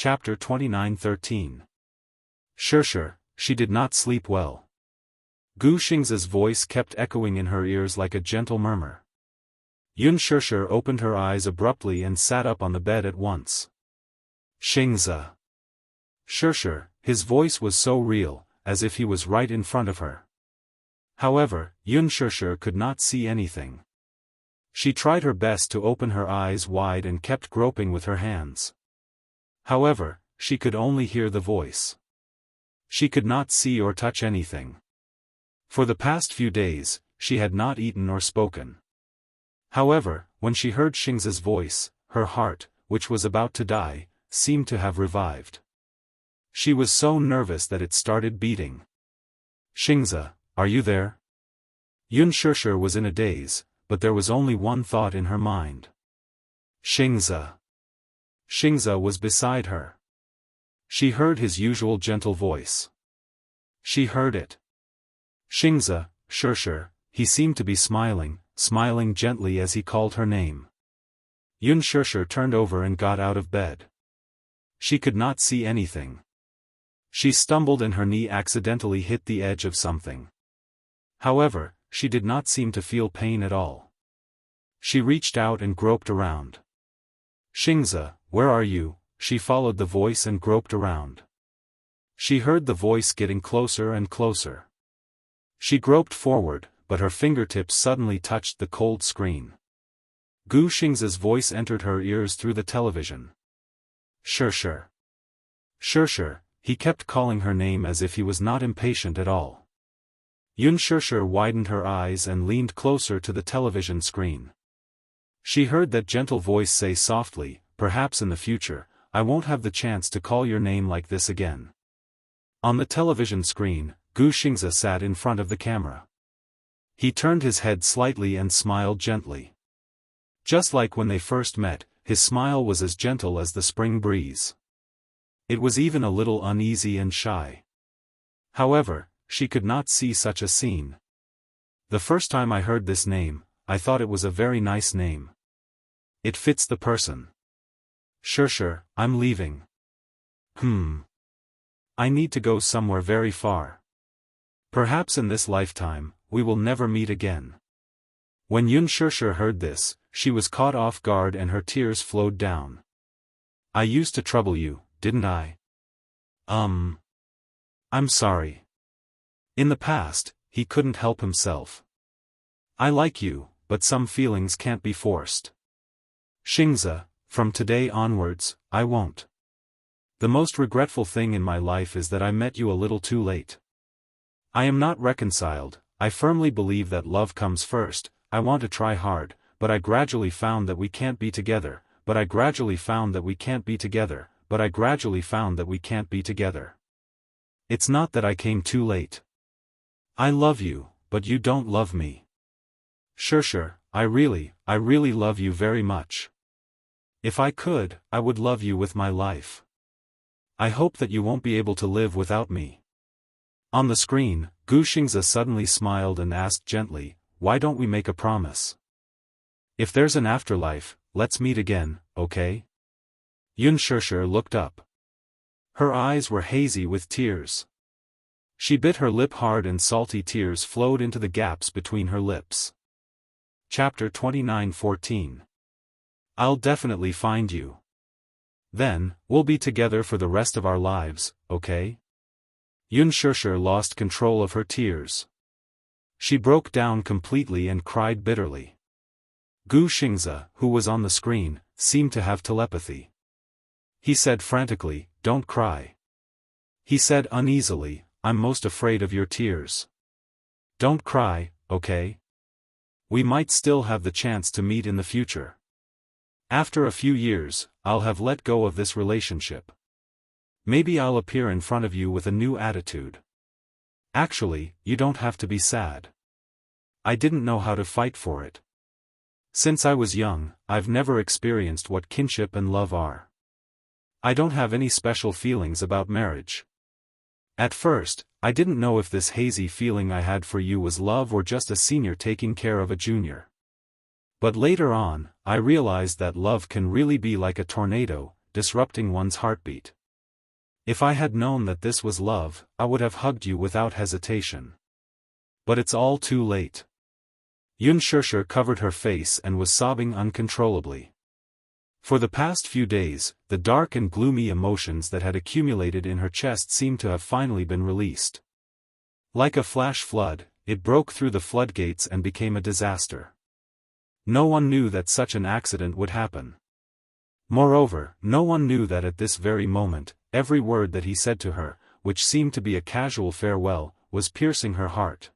Chapter 29:13. She did not sleep well. Gu Xingzi's voice kept echoing in her ears like a gentle murmur. Yun Shirshir opened her eyes abruptly and sat up on the bed at once. Xingzi. Shirshir, his voice was so real, as if he was right in front of her. However, Yun Shirshir could not see anything. She tried her best to open her eyes wide and kept groping with her hands. However, she could only hear the voice. She could not see or touch anything. For the past few days, she had not eaten or spoken. However, when she heard Xingzi's voice, her heart, which was about to die, seemed to have revived. She was so nervous that it started beating. Xingzi, are you there? Yun Shirshir was in a daze, but there was only one thought in her mind. Xingzi. Xingzi was beside her. She heard his usual gentle voice. She heard it. Xingzi, Shirshir, he seemed to be smiling gently as he called her name. Yun Shirshir turned over and got out of bed. She could not see anything. She stumbled and her knee accidentally hit the edge of something. However, she did not seem to feel pain at all. She reached out and groped around. Xingzi, where are you? She followed the voice and groped around. She heard the voice getting closer and closer. She groped forward, but her fingertips suddenly touched the cold screen. Gu Xingzi's voice entered her ears through the television. Shirshir. Shirshir, he kept calling her name as if he was not impatient at all. Yun Shirshir widened her eyes and leaned closer to the television screen. She heard that gentle voice say softly, perhaps in the future, I won't have the chance to call your name like this again. On the television screen, Gu Xingzi sat in front of the camera. He turned his head slightly and smiled gently. Just like when they first met, his smile was as gentle as the spring breeze. It was even a little uneasy and shy. However, she could not see such a scene. The first time I heard this name, I thought it was a very nice name. It fits the person. Shirshir, I'm leaving. I need to go somewhere very far. Perhaps in this lifetime, we will never meet again. When Yun Shirshir heard this, she was caught off guard and her tears flowed down. I used to trouble you, didn't I? I'm sorry. In the past, he couldn't help himself. I like you, but some feelings can't be forced. Xingzi, from today onwards, I won't. The most regretful thing in my life is that I met you a little too late. I am not reconciled. I firmly believe that love comes first. I want to try hard, but I gradually found that we can't be together, but I gradually found that we can't be together, but I gradually found that we can't be together. It's not that I came too late. I love you, but you don't love me. Shirshir, I really love you very much. If I could, I would love you with my life. I hope that you won't be able to live without me. On the screen, Gu Xingzi suddenly smiled and asked gently, why don't we make a promise? If there's an afterlife, let's meet again, okay? Yun Shirshir looked up. Her eyes were hazy with tears. She bit her lip hard and salty tears flowed into the gaps between her lips. Chapter 29:14. I'll definitely find you. Then, we'll be together for the rest of our lives, okay? Yun Shirshir lost control of her tears. She broke down completely and cried bitterly. Gu Xingzi, who was on the screen, seemed to have telepathy. He said frantically, don't cry. He said uneasily, I'm most afraid of your tears. Don't cry, okay? We might still have the chance to meet in the future. After a few years, I'll have let go of this relationship. Maybe I'll appear in front of you with a new attitude. Actually, you don't have to be sad. I didn't know how to fight for it. Since I was young, I've never experienced what kinship and love are. I don't have any special feelings about marriage. At first, I didn't know if this hazy feeling I had for you was love or just a senior taking care of a junior. But later on, I realized that love can really be like a tornado, disrupting one's heartbeat. If I had known that this was love, I would have hugged you without hesitation. But it's all too late. Xianxia covered her face and was sobbing uncontrollably. For the past few days, the dark and gloomy emotions that had accumulated in her chest seemed to have finally been released. Like a flash flood, it broke through the floodgates and became a disaster. No one knew that such an accident would happen. Moreover, no one knew that at this very moment, every word that he said to her, which seemed to be a casual farewell, was piercing her heart.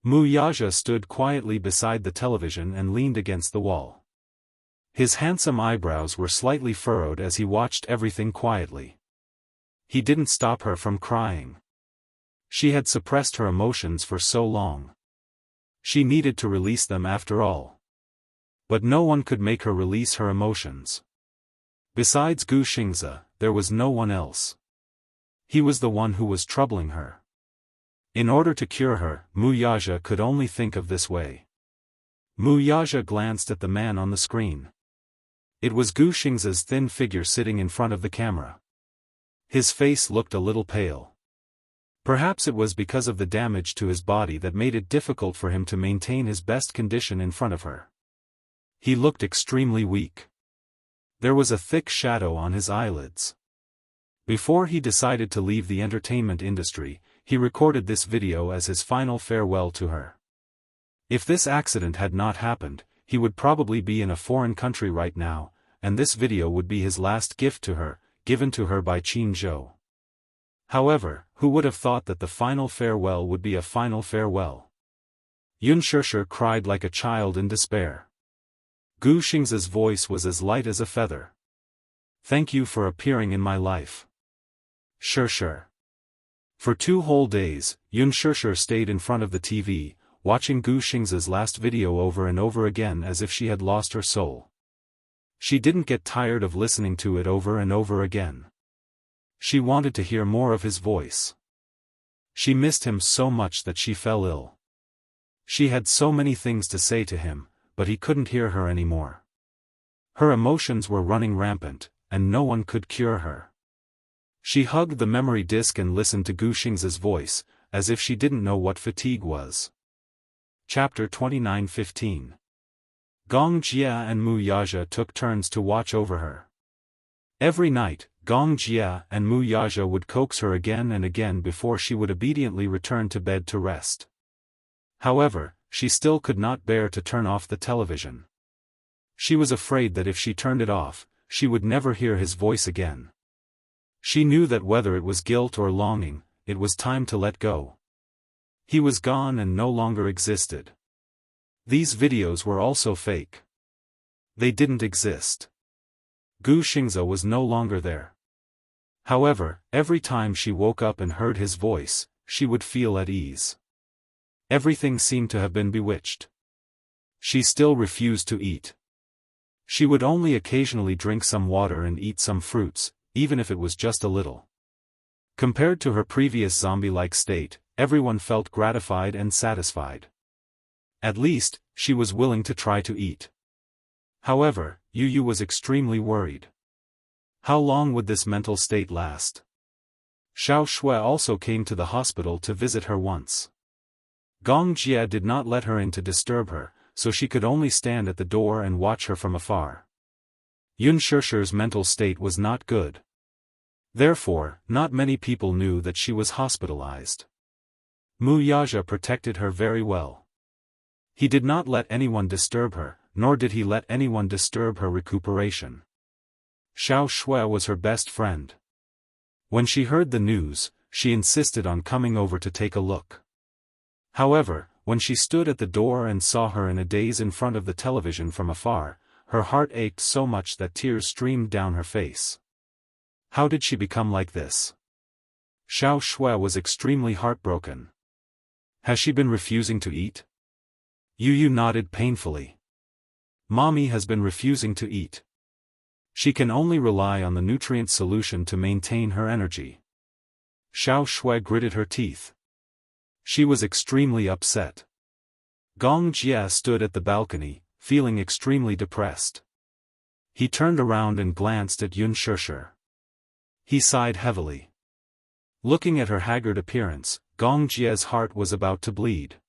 Wuxia stood quietly beside the television and leaned against the wall. His handsome eyebrows were slightly furrowed as he watched everything quietly. He didn't stop her from crying. She had suppressed her emotions for so long. She needed to release them after all. But no one could make her release her emotions. Besides Gu Xingzi, there was no one else. He was the one who was troubling her. In order to cure her, Wuxia could only think of this way. Wuxia glanced at the man on the screen. It was Gu Xingzi's thin figure sitting in front of the camera. His face looked a little pale. Perhaps it was because of the damage to his body that made it difficult for him to maintain his best condition in front of her. He looked extremely weak. There was a thick shadow on his eyelids. Before he decided to leave the entertainment industry, he recorded this video as his final farewell to her. If this accident had not happened, he would probably be in a foreign country right now, and this video would be his last gift to her, given to her by Qin Zhou. However, who would have thought that the final farewell would be a final farewell? Xianxia cried like a child in despair. Gu Xingzi's voice was as light as a feather. Thank you for appearing in my life. Sure. For 2 whole days, Xianxia stayed in front of the TV, watching Gu Xingzi's last video over and over again as if she had lost her soul. She didn't get tired of listening to it over and over again. She wanted to hear more of his voice. She missed him so much that she fell ill. She had so many things to say to him, but he couldn't hear her anymore. Her emotions were running rampant, and no one could cure her. She hugged the memory disk and listened to Gu Xingzi's voice, as if she didn't know what fatigue was. Chapter 29:15. Gong Jia and Wuxia took turns to watch over her. Every night, Gong Jia and Wuxia would coax her again and again before she would obediently return to bed to rest. However, she still could not bear to turn off the television. She was afraid that if she turned it off, she would never hear his voice again. She knew that whether it was guilt or longing, it was time to let go. He was gone and no longer existed. These videos were also fake. They didn't exist. Gu Xingzi was no longer there. However, every time she woke up and heard his voice, she would feel at ease. Everything seemed to have been bewitched. She still refused to eat. She would only occasionally drink some water and eat some fruits, even if it was just a little. Compared to her previous zombie-like state, everyone felt gratified and satisfied. At least, she was willing to try to eat. However, Yu was extremely worried. How long would this mental state last? Xiao Shui also came to the hospital to visit her once. Gong Jia did not let her in to disturb her, so she could only stand at the door and watch her from afar. Xianxia's mental state was not good. Therefore, not many people knew that she was hospitalized. Wuxia protected her very well. He did not let anyone disturb her, nor did he let anyone disturb her recuperation. Xiao Shui was her best friend. When she heard the news, she insisted on coming over to take a look. However, when she stood at the door and saw her in a daze in front of the television from afar, her heart ached so much that tears streamed down her face. How did she become like this? Xiao Shui was extremely heartbroken. Has she been refusing to eat? Yu nodded painfully. Mommy has been refusing to eat. She can only rely on the nutrient solution to maintain her energy. Xiao Shui gritted her teeth. She was extremely upset. Gong Jia stood at the balcony, feeling extremely depressed. He turned around and glanced at Yunshushi. He sighed heavily. Looking at her haggard appearance, Gong Jie's heart was about to bleed.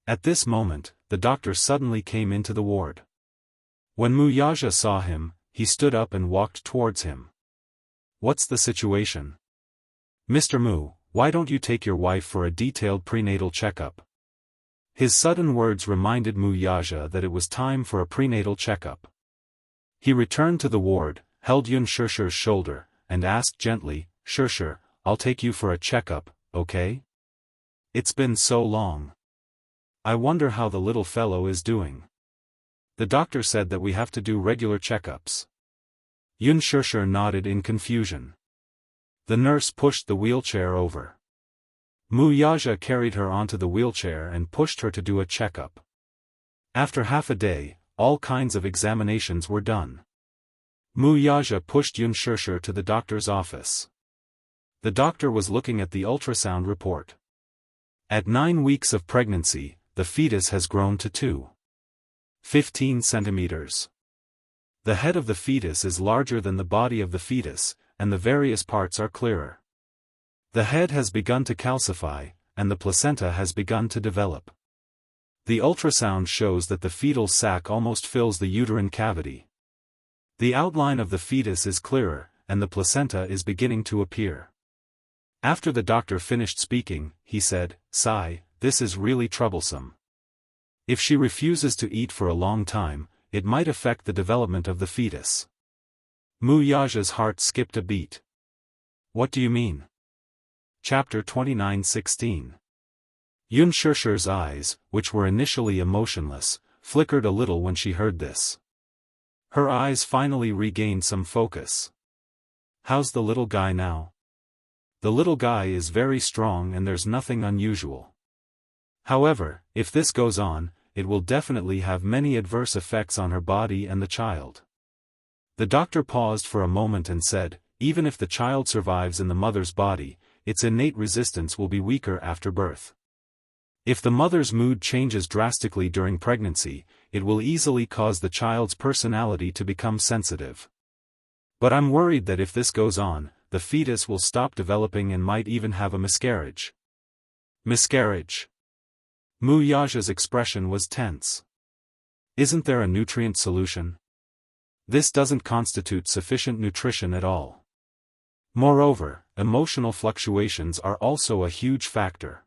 At this moment, the doctor suddenly came into the ward. When Mu Yaja saw him, he stood up and walked towards him. "What's the situation? Mr. Mu, why don't you take your wife for a detailed prenatal checkup?" His sudden words reminded Mu Yaja that it was time for a prenatal checkup. He returned to the ward, held Yunshishi's shoulder, and asked gently, "Shishi, I'll take you for a checkup, okay? It's been so long. I wonder how the little fellow is doing." The doctor said that we have to do regular checkups. Yunshishi nodded in confusion. The nurse pushed the wheelchair over. Mu Yaja carried her onto the wheelchair and pushed her to do a checkup. After half a day, all kinds of examinations were done. Mu Yaja pushed Yunshishi to the doctor's office. The doctor was looking at the ultrasound report. At 9 weeks of pregnancy, the fetus has grown to 2.15 centimeters. The head of the fetus is larger than the body of the fetus, and the various parts are clearer. The head has begun to calcify, and the placenta has begun to develop. The ultrasound shows that the fetal sac almost fills the uterine cavity. The outline of the fetus is clearer, and the placenta is beginning to appear. After the doctor finished speaking, he said, "Sai, this is really troublesome. If she refuses to eat for a long time, it might affect the development of the fetus." Mu Yaja's heart skipped a beat. "What do you mean?" Chapter 29:16. Yunshishi's eyes, which were initially emotionless, flickered a little when she heard this. Her eyes finally regained some focus. "How's the little guy now?" "The little guy is very strong and there's nothing unusual. However, if this goes on, it will definitely have many adverse effects on her body and the child." The doctor paused for a moment and said, "Even if the child survives in the mother's body, its innate resistance will be weaker after birth. If the mother's mood changes drastically during pregnancy, it will easily cause the child's personality to become sensitive. But I'm worried that if this goes on, the fetus will stop developing and might even have a miscarriage." "Miscarriage?" Mu Yaja's expression was tense. "Isn't there a nutrient solution? This doesn't constitute sufficient nutrition at all. Moreover, emotional fluctuations are also a huge factor."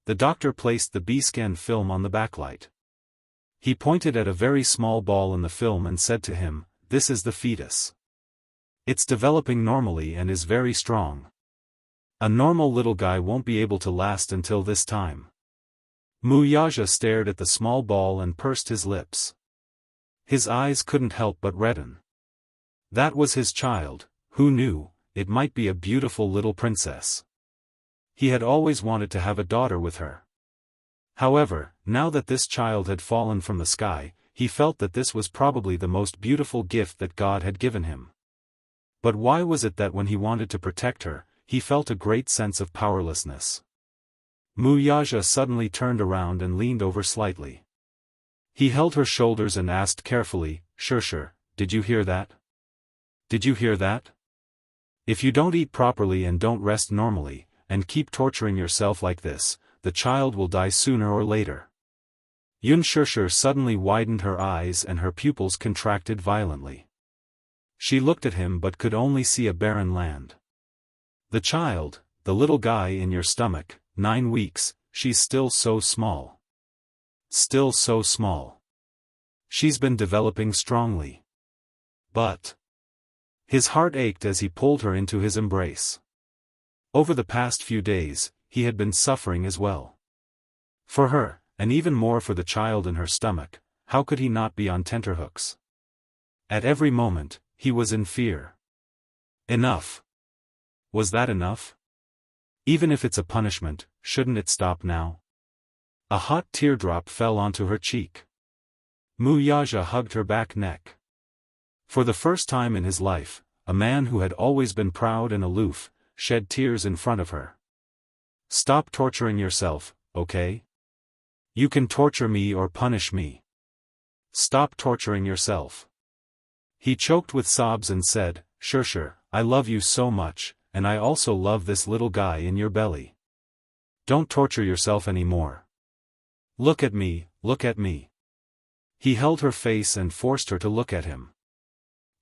The doctor placed the B-scan film on the backlight. He pointed at a very small ball in the film and said to him, "This is the fetus. It's developing normally and is very strong. A normal little guy won't be able to last until this time." Mu Yaja stared at the small ball and pursed his lips. His eyes couldn't help but redden. That was his child, who knew, it might be a beautiful little princess. He had always wanted to have a daughter with her. However, now that this child had fallen from the sky, he felt that this was probably the most beautiful gift that God had given him. But why was it that when he wanted to protect her, he felt a great sense of powerlessness? Mu Yaja suddenly turned around and leaned over slightly. He held her shoulders and asked carefully, "Shishi, did you hear that? Did you hear that? If you don't eat properly and don't rest normally, and keep torturing yourself like this, the child will die sooner or later." Yunshishi suddenly widened her eyes and her pupils contracted violently. She looked at him but could only see a barren land. "The child, the little guy in your stomach, 9 weeks, she's still so small. Still so small. She's been developing strongly. But..." His heart ached as he pulled her into his embrace. Over the past few days, he had been suffering as well. For her, and even more for the child in her stomach, how could he not be on tenterhooks? At every moment, he was in fear. Enough. Was that enough? Even if it's a punishment, shouldn't it stop now? A hot teardrop fell onto her cheek. Mu Yaja hugged her back neck. For the first time in his life, a man who had always been proud and aloof, shed tears in front of her. "Stop torturing yourself, okay? You can torture me or punish me. Stop torturing yourself." He choked with sobs and said, Xianxia, I love you so much, and I also love this little guy in your belly. Don't torture yourself anymore. Look at me, look at me. He held her face and forced her to look at him.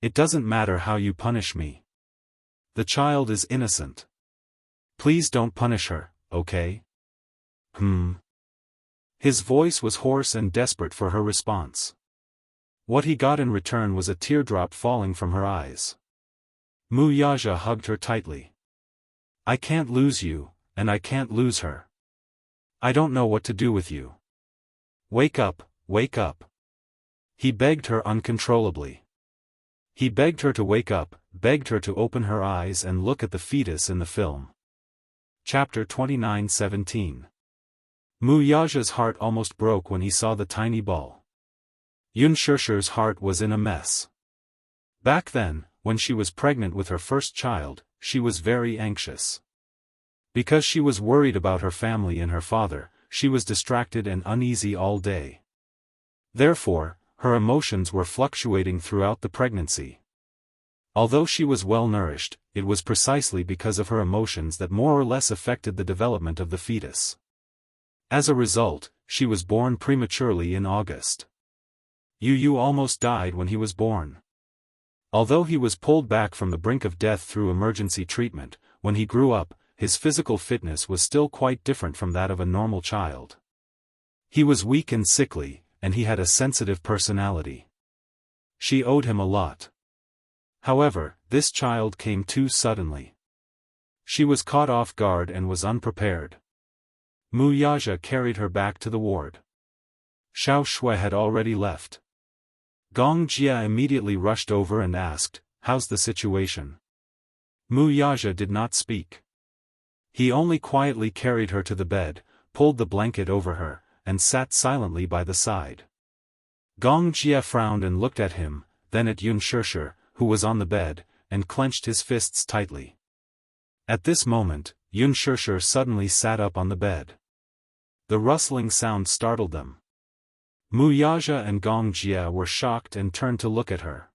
It doesn't matter how you punish me. The child is innocent. Please don't punish her, okay? His voice was hoarse and desperate for her response. What he got in return was a teardrop falling from her eyes. Wuxia hugged her tightly. I can't lose you, and I can't lose her. I don't know what to do with you. Wake up, wake up. He begged her uncontrollably. He begged her to wake up, begged her to open her eyes and look at the fetus in the film. Chapter 29:17. Wuxia's heart almost broke when he saw the tiny ball. Xianxia's heart was in a mess. Back then, when she was pregnant with her first child, she was very anxious. Because she was worried about her family and her father, she was distracted and uneasy all day. Therefore, her emotions were fluctuating throughout the pregnancy. Although she was well nourished, it was precisely because of her emotions that more or less affected the development of the fetus. As a result, she was born prematurely in August. Yu almost died when he was born. Although he was pulled back from the brink of death through emergency treatment, when he grew up, his physical fitness was still quite different from that of a normal child. He was weak and sickly, and he had a sensitive personality. She owed him a lot. However, this child came too suddenly. She was caught off guard and was unprepared. Wuxia carried her back to the ward. Xiao Shui had already left. Gong Jia immediately rushed over and asked, How's the situation? Wuxia did not speak. He only quietly carried her to the bed, pulled the blanket over her, and sat silently by the side. Gong Jia frowned and looked at him, then at Xianxia, who was on the bed, and clenched his fists tightly. At this moment, Xianxia suddenly sat up on the bed. The rustling sound startled them. Wuxia and Gong Jia were shocked and turned to look at her.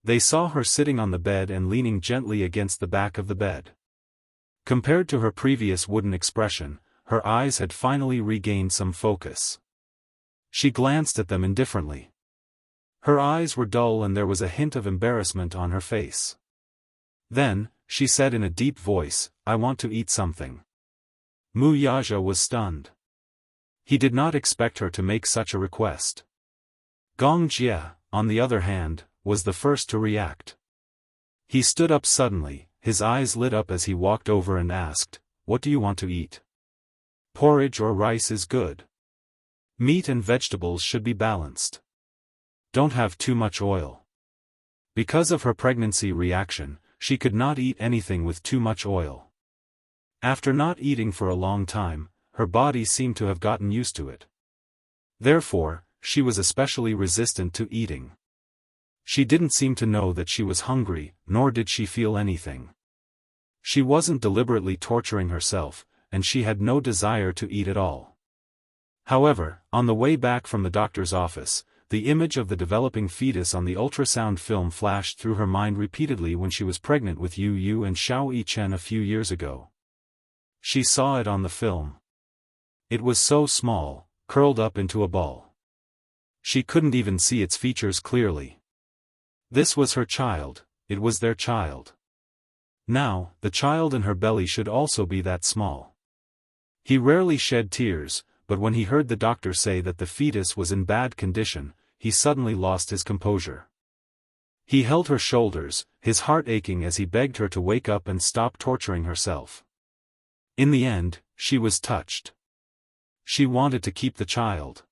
They saw her sitting on the bed and leaning gently against the back of the bed. Compared to her previous wooden expression, her eyes had finally regained some focus. She glanced at them indifferently. Her eyes were dull and there was a hint of embarrassment on her face. Then, she said in a deep voice, I want to eat something. Wuxia was stunned. He did not expect her to make such a request. Gong Jia, on the other hand, was the first to react. He stood up suddenly, his eyes lit up as he walked over and asked, What do you want to eat? Porridge or rice is good. Meat and vegetables should be balanced. Don't have too much oil. Because of her pregnancy reaction, she could not eat anything with too much oil. After not eating for a long time, her body seemed to have gotten used to it. Therefore, she was especially resistant to eating. She didn't seem to know that she was hungry, nor did she feel anything. She wasn't deliberately torturing herself, and she had no desire to eat at all. However, on the way back from the doctor's office, the image of the developing fetus on the ultrasound film flashed through her mind repeatedly when she was pregnant with Yu and Xiao Yichen a few years ago. She saw it on the film. It was so small, curled up into a ball. She couldn't even see its features clearly. This was her child, it was their child. Now, the child in her belly should also be that small. He rarely shed tears, but when he heard the doctor say that the fetus was in bad condition, he suddenly lost his composure. He held her shoulders, his heart aching as he begged her to wake up and stop torturing herself. In the end, she was touched. She wanted to keep the child.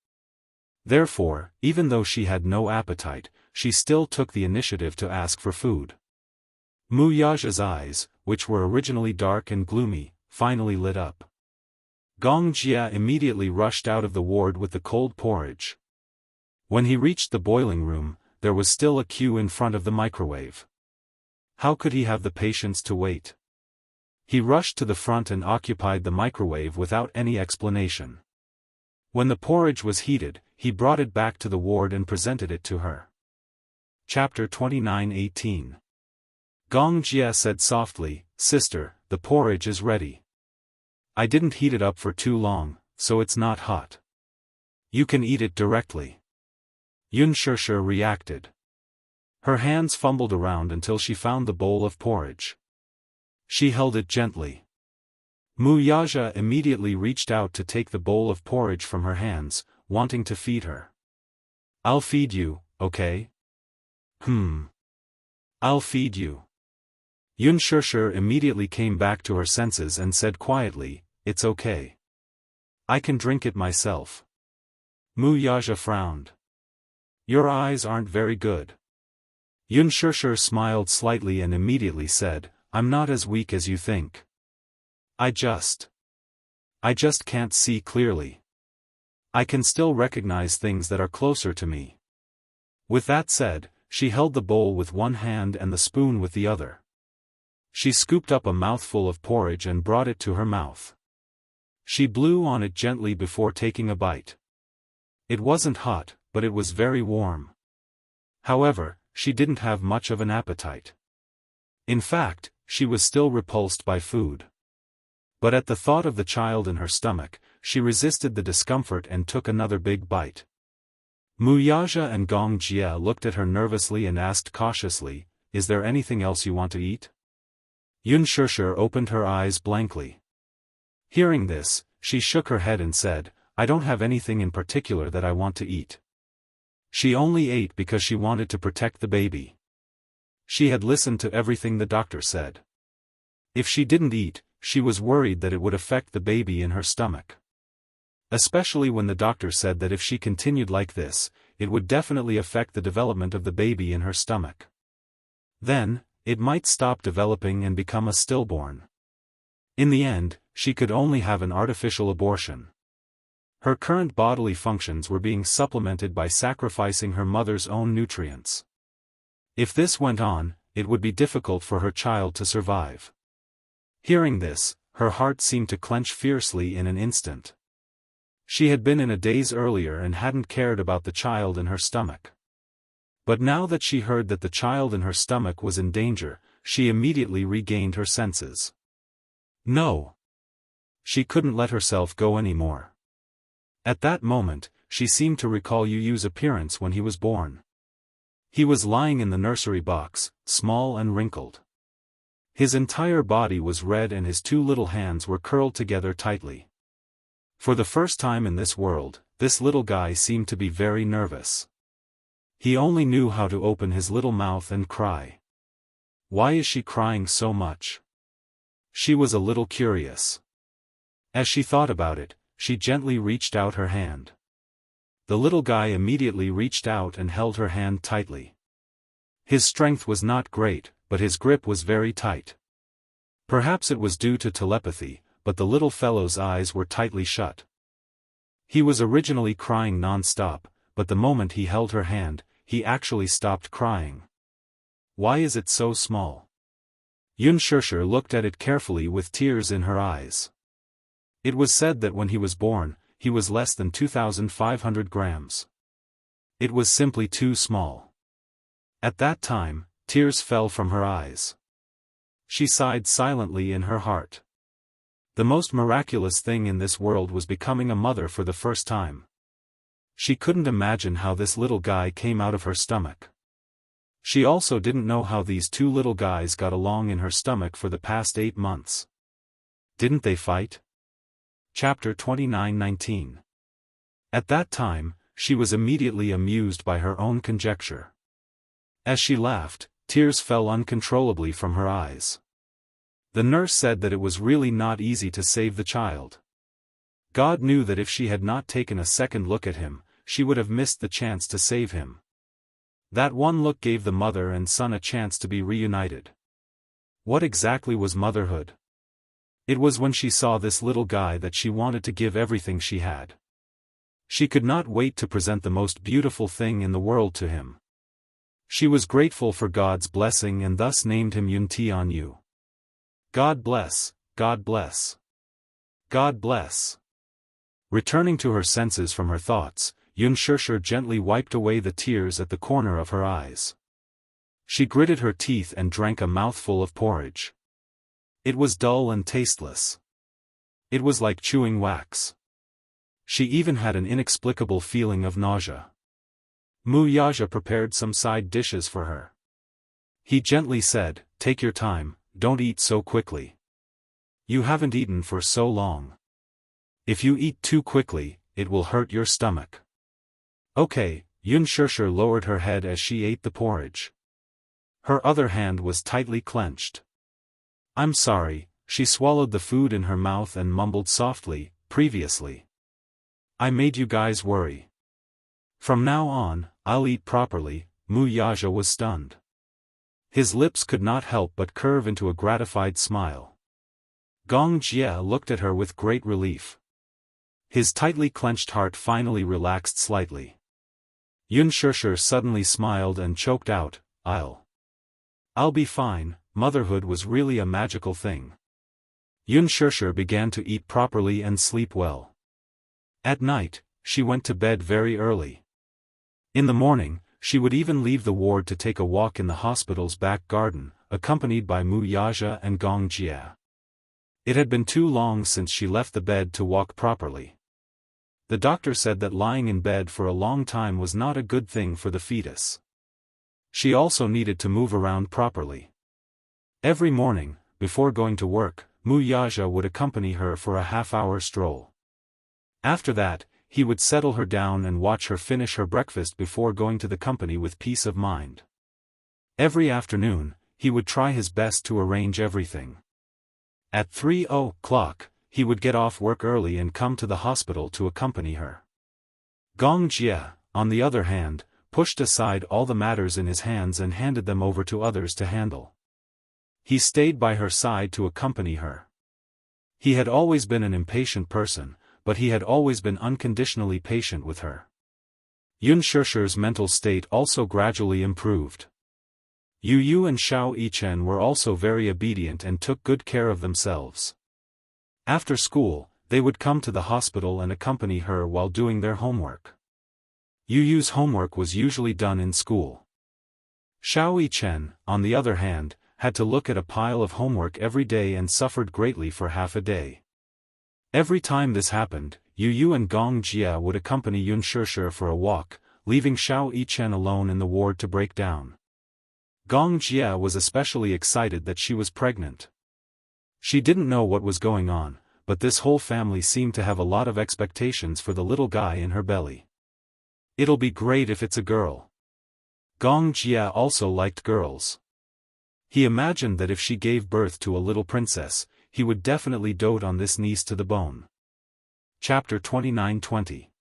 Therefore, even though she had no appetite, she still took the initiative to ask for food. Wuxia's eyes, which were originally dark and gloomy, finally lit up. Gong Jia immediately rushed out of the ward with the cold porridge. When he reached the boiling room, there was still a queue in front of the microwave. How could he have the patience to wait? He rushed to the front and occupied the microwave without any explanation. When the porridge was heated, he brought it back to the ward and presented it to her. Chapter 29:18. Gong Jie said softly, "Sister, the porridge is ready. I didn't heat it up for too long, so it's not hot. You can eat it directly." Unspoken reacted. Her hands fumbled around until she found the bowl of porridge. She held it gently. Wuxia immediately reached out to take the bowl of porridge from her hands, wanting to feed her. "I'll feed you, okay?" "I'll feed you." Unspoken immediately came back to her senses and said quietly, "It's okay. I can drink it myself." Wuxia frowned. "Your eyes aren't very good." Unspoken smiled slightly and immediately said, "I'm not as weak as you think. I just can't see clearly. I can still recognize things that are closer to me." With that said, she held the bowl with one hand and the spoon with the other. She scooped up a mouthful of porridge and brought it to her mouth. She blew on it gently before taking a bite. It wasn't hot, but it was very warm. However, she didn't have much of an appetite. In fact, she was still repulsed by food. But at the thought of the child in her stomach, she resisted the discomfort and took another big bite. Wuxia and Gong Jie looked at her nervously and asked cautiously, "Is there anything else you want to eat?" Unspoken opened her eyes blankly. Hearing this, she shook her head and said, "I don't have anything in particular that I want to eat." She only ate because she wanted to protect the baby. She had listened to everything the doctor said. If she didn't eat, she was worried that it would affect the baby in her stomach. Especially when the doctor said that if she continued like this, it would definitely affect the development of the baby in her stomach. Then, it might stop developing and become a stillborn. In the end, she could only have an artificial abortion. Her current bodily functions were being supplemented by sacrificing her mother's own nutrients. If this went on, it would be difficult for her child to survive. Hearing this, her heart seemed to clench fiercely in an instant. She had been in a daze earlier and hadn't cared about the child in her stomach. But now that she heard that the child in her stomach was in danger, she immediately regained her senses. No. She couldn't let herself go anymore. At that moment, she seemed to recall Yu's appearance when he was born. He was lying in the nursery box, small and wrinkled. His entire body was red and his two little hands were curled together tightly. For the first time in this world, this little guy seemed to be very nervous. He only knew how to open his little mouth and cry. Why is she crying so much? She was a little curious. As she thought about it, she gently reached out her hand. The little guy immediately reached out and held her hand tightly. His strength was not great, but his grip was very tight. Perhaps it was due to telepathy, but the little fellow's eyes were tightly shut. He was originally crying non-stop, but the moment he held her hand, he actually stopped crying. Why is it so small? Unspoken looked at it carefully with tears in her eyes. It was said that when he was born, he was less than 2,500 grams. It was simply too small. At that time, tears fell from her eyes. She sighed silently in her heart. The most miraculous thing in this world was becoming a mother for the first time. She couldn't imagine how this little guy came out of her stomach. She also didn't know how these two little guys got along in her stomach for the past 8 months. Didn't they fight? Chapter 29:19. At that time, she was immediately amused by her own conjecture. As she laughed, tears fell uncontrollably from her eyes. The nurse said that it was really not easy to save the child. God knew that if she had not taken a second look at him, she would have missed the chance to save him. That one look gave the mother and son a chance to be reunited. What exactly was motherhood? It was when she saw this little guy that she wanted to give everything she had. She could not wait to present the most beautiful thing in the world to him. She was grateful for God's blessing and thus named him Yuntianyu. God bless, God bless. God bless. Returning to her senses from her thoughts, Unspoken gently wiped away the tears at the corner of her eyes. She gritted her teeth and drank a mouthful of porridge. It was dull and tasteless. It was like chewing wax. She even had an inexplicable feeling of nausea. Wuxia prepared some side dishes for her. He gently said, "Take your time, don't eat so quickly. You haven't eaten for so long. If you eat too quickly, it will hurt your stomach." Okay, Unspoken lowered her head as she ate the porridge. Her other hand was tightly clenched. "I'm sorry," she swallowed the food in her mouth and mumbled softly, "Previously. I made you guys worry. From now on, I'll eat properly." Wuxia was stunned. His lips could not help but curve into a gratified smile. Gong Jie looked at her with great relief. His tightly clenched heart finally relaxed slightly. Unspoken suddenly smiled and choked out, I'll be fine." Motherhood was really a magical thing. Unspoken began to eat properly and sleep well. At night, she went to bed very early. In the morning, she would even leave the ward to take a walk in the hospital's back garden, accompanied by Wuxia and Gong Jie. It had been too long since she left the bed to walk properly. The doctor said that lying in bed for a long time was not a good thing for the fetus. She also needed to move around properly. Every morning, before going to work, Wuxia would accompany her for a half-hour stroll. After that, he would settle her down and watch her finish her breakfast before going to the company with peace of mind. Every afternoon, he would try his best to arrange everything. At 3:00, he would get off work early and come to the hospital to accompany her. Gong Jie, on the other hand, pushed aside all the matters in his hands and handed them over to others to handle. He stayed by her side to accompany her. He had always been an impatient person, but he had always been unconditionally patient with her. Unspoken's mental state also gradually improved. Yu and Xiao Yichen were also very obedient and took good care of themselves. After school, they would come to the hospital and accompany her while doing their homework. Yu's homework was usually done in school. Xiao Yichen, on the other hand, had to look at a pile of homework every day and suffered greatly for half a day. Every time this happened, Yu and Gong Jie would accompany Unspoken for a walk, leaving Xiao Yichen alone in the ward to break down. Gong Jie was especially excited that she was pregnant. She didn't know what was going on, but this whole family seemed to have a lot of expectations for the little guy in her belly. "It'll be great if it's a girl." Gong Jie also liked girls. He imagined that if she gave birth to a little princess, he would definitely dote on this niece to the bone. Chapter 29-20.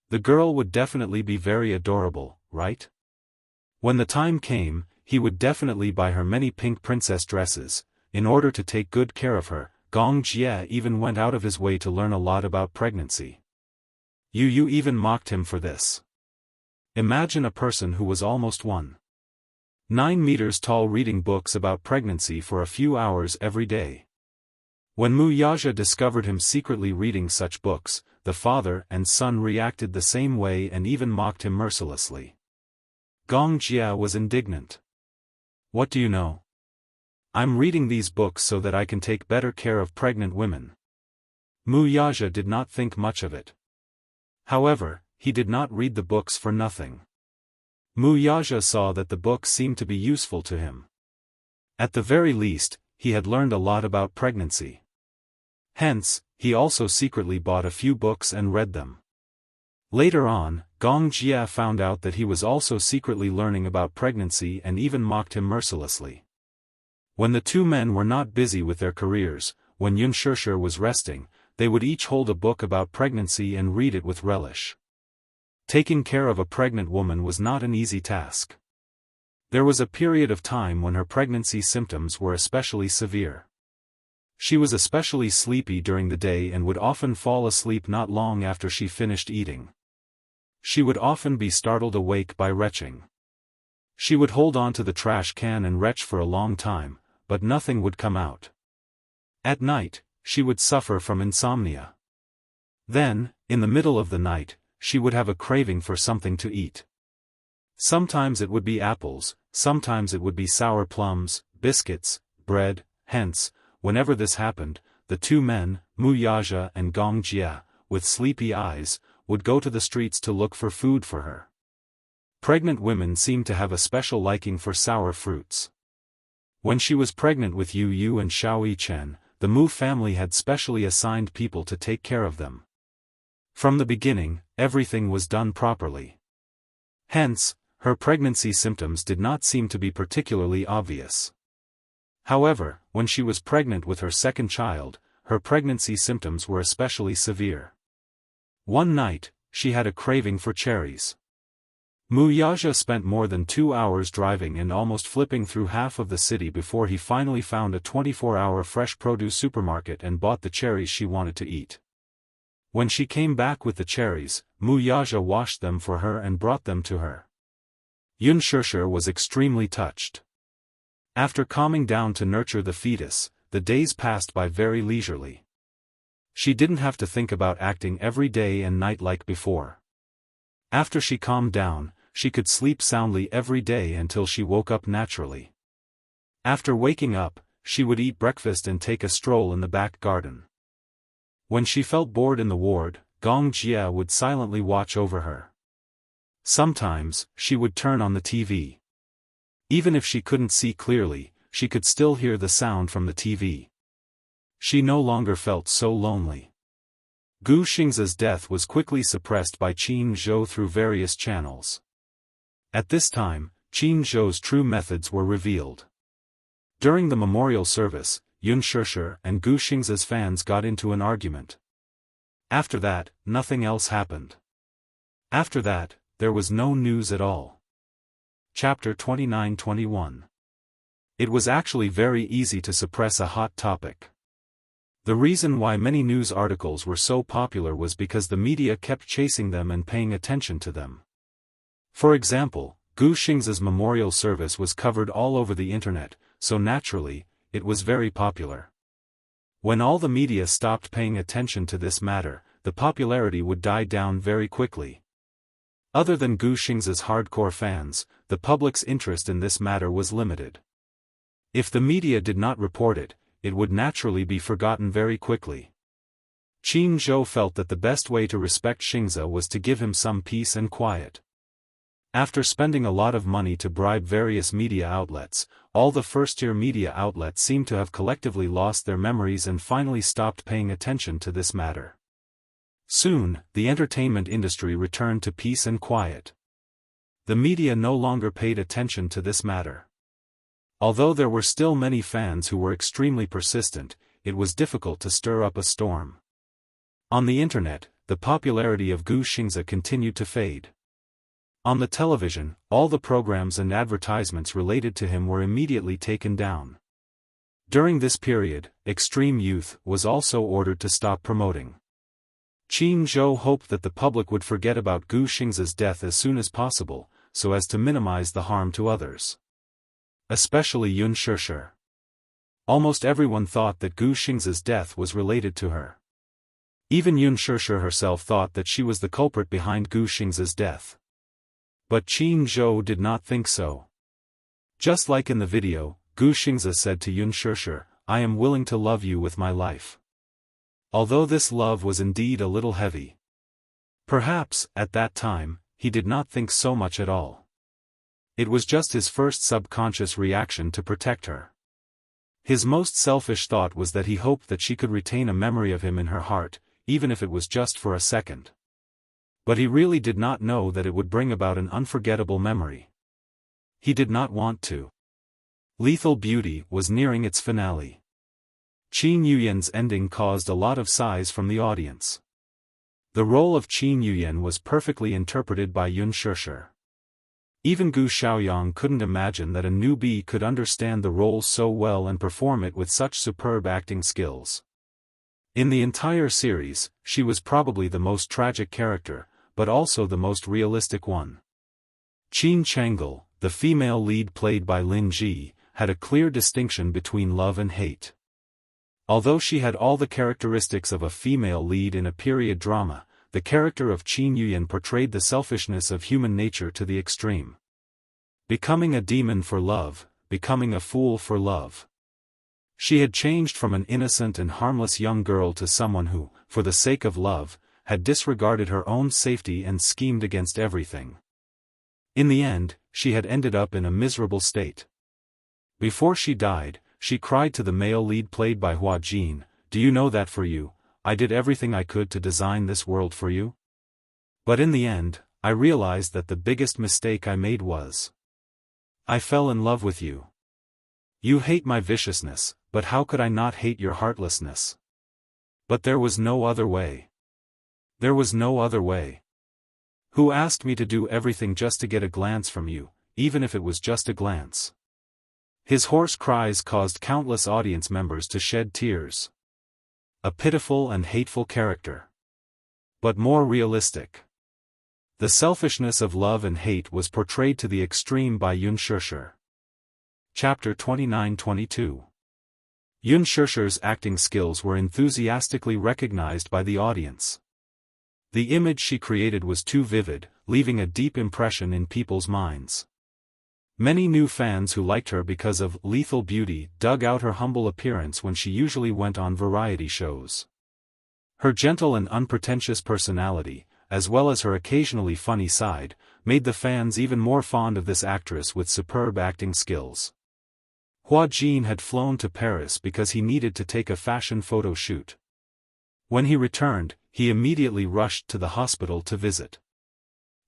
The girl would definitely be very adorable, right? When the time came, he would definitely buy her many pink princess dresses. In order to take good care of her, Gong Jie even went out of his way to learn a lot about pregnancy. Yu even mocked him for this. Imagine a person who was almost 1.9 meters tall reading books about pregnancy for a few hours every day. When Wuxia discovered him secretly reading such books, the father and son reacted the same way and even mocked him mercilessly. Gong Jie was indignant. "What do you know? I'm reading these books so that I can take better care of pregnant women." Wuxia did not think much of it. However, he did not read the books for nothing. Wuxia saw that the books seemed to be useful to him. At the very least, he had learned a lot about pregnancy. Hence, he also secretly bought a few books and read them. Later on, Gong Jie found out that he was also secretly learning about pregnancy and even mocked him mercilessly. When the two men were not busy with their careers, when Unspoken was resting, they would each hold a book about pregnancy and read it with relish. Taking care of a pregnant woman was not an easy task. There was a period of time when her pregnancy symptoms were especially severe. She was especially sleepy during the day and would often fall asleep not long after she finished eating. She would often be startled awake by retching. She would hold on to the trash can and retch for a long time, but nothing would come out. At night, she would suffer from insomnia. Then, in the middle of the night, she would have a craving for something to eat. Sometimes it would be apples, sometimes it would be sour plums, biscuits, bread. Hence, whenever this happened, the two men, Mu Yaja and Gong Jia, with sleepy eyes, would go to the streets to look for food for her. Pregnant women seem to have a special liking for sour fruits. When she was pregnant with Yu Yu and Xiao Chen, the Mu family had specially assigned people to take care of them. From the beginning, everything was done properly. Hence, her pregnancy symptoms did not seem to be particularly obvious. However, when she was pregnant with her second child, her pregnancy symptoms were especially severe. One night, she had a craving for cherries. Mu Yaja spent more than 2 hours driving and almost flipping through half of the city before he finally found a 24-hour fresh produce supermarket and bought the cherries she wanted to eat. When she came back with the cherries, Mu Yaja washed them for her and brought them to her. Unspoken was extremely touched. After calming down to nurture the fetus, the days passed by very leisurely. She didn't have to think about acting every day and night like before. After she calmed down, she could sleep soundly every day until she woke up naturally. After waking up, she would eat breakfast and take a stroll in the back garden. When she felt bored in the ward, Gong Jia would silently watch over her. Sometimes, she would turn on the TV. Even if she couldn't see clearly, she could still hear the sound from the TV. She no longer felt so lonely. Gu Xingzi's death was quickly suppressed by Qin Zhou through various channels. At this time, Qin Zhou's true methods were revealed. During the memorial service, Unspoken and Gu Xingzi's fans got into an argument. After that, nothing else happened. After that, there was no news at all. Chapter 29-21. It was actually very easy to suppress a hot topic. The reason why many news articles were so popular was because the media kept chasing them and paying attention to them. For example, Gu Xingzi's memorial service was covered all over the internet, so naturally, it was very popular. When all the media stopped paying attention to this matter, the popularity would die down very quickly. Other than Gu Xingzi's hardcore fans, the public's interest in this matter was limited. If the media did not report it, it would naturally be forgotten very quickly. Qin Zhou felt that the best way to respect Xingzi was to give him some peace and quiet. After spending a lot of money to bribe various media outlets, all the first-tier media outlets seemed to have collectively lost their memories and finally stopped paying attention to this matter. Soon, the entertainment industry returned to peace and quiet. The media no longer paid attention to this matter. Although there were still many fans who were extremely persistent, it was difficult to stir up a storm. On the internet, the popularity of Gu Xingzi continued to fade. On the television, all the programs and advertisements related to him were immediately taken down. During this period, Extreme Youth was also ordered to stop promoting. Qin Zhou hoped that the public would forget about Gu Xingzi's death as soon as possible, so as to minimize the harm to others. Especially Unspoken. Almost everyone thought that Gu Xingzi's death was related to her. Even Unspoken herself thought that she was the culprit behind Gu Xingzi's death. But Qin Zhou did not think so. Just like in the video, Gu Xingzi said to Unspoken, "I am willing to love you with my life." Although this love was indeed a little heavy. Perhaps, at that time, he did not think so much at all. It was just his first subconscious reaction to protect her. His most selfish thought was that he hoped that she could retain a memory of him in her heart, even if it was just for a second. But he really did not know that it would bring about an unforgettable memory. He did not want to. Lethal Beauty was nearing its finale. Qin Yuyan's ending caused a lot of sighs from the audience. The role of Qin Yuyan was perfectly interpreted by Unspoken. Even Gu Xiaoyang couldn't imagine that a newbie could understand the role so well and perform it with such superb acting skills. In the entire series, she was probably the most tragic character, but also the most realistic one. Qin Chang'e, the female lead played by Lin Ji, had a clear distinction between love and hate. Although she had all the characteristics of a female lead in a period drama, the character of Qin Yuyan portrayed the selfishness of human nature to the extreme. Becoming a demon for love, becoming a fool for love. She had changed from an innocent and harmless young girl to someone who, for the sake of love, had disregarded her own safety and schemed against everything. In the end, she had ended up in a miserable state. Before she died, she cried to the male lead played by Hua Jin, "Do you know that for you, I did everything I could to design this world for you? But in the end, I realized that the biggest mistake I made was I fell in love with you. You hate my viciousness, but how could I not hate your heartlessness? But there was no other way. There was no other way. Who asked me to do everything just to get a glance from you, even if it was just a glance?" His hoarse cries caused countless audience members to shed tears. A pitiful and hateful character. But more realistic. The selfishness of love and hate was portrayed to the extreme by Unparalleled. Chapter 29-22. Unparalleled's acting skills were enthusiastically recognized by the audience. The image she created was too vivid, leaving a deep impression in people's minds. Many new fans who liked her because of lethal beauty dug out her humble appearance when she usually went on variety shows. Her gentle and unpretentious personality, as well as her occasionally funny side, made the fans even more fond of this actress with superb acting skills. Hua Jin had flown to Paris because he needed to take a fashion photo shoot. When he returned, he immediately rushed to the hospital to visit.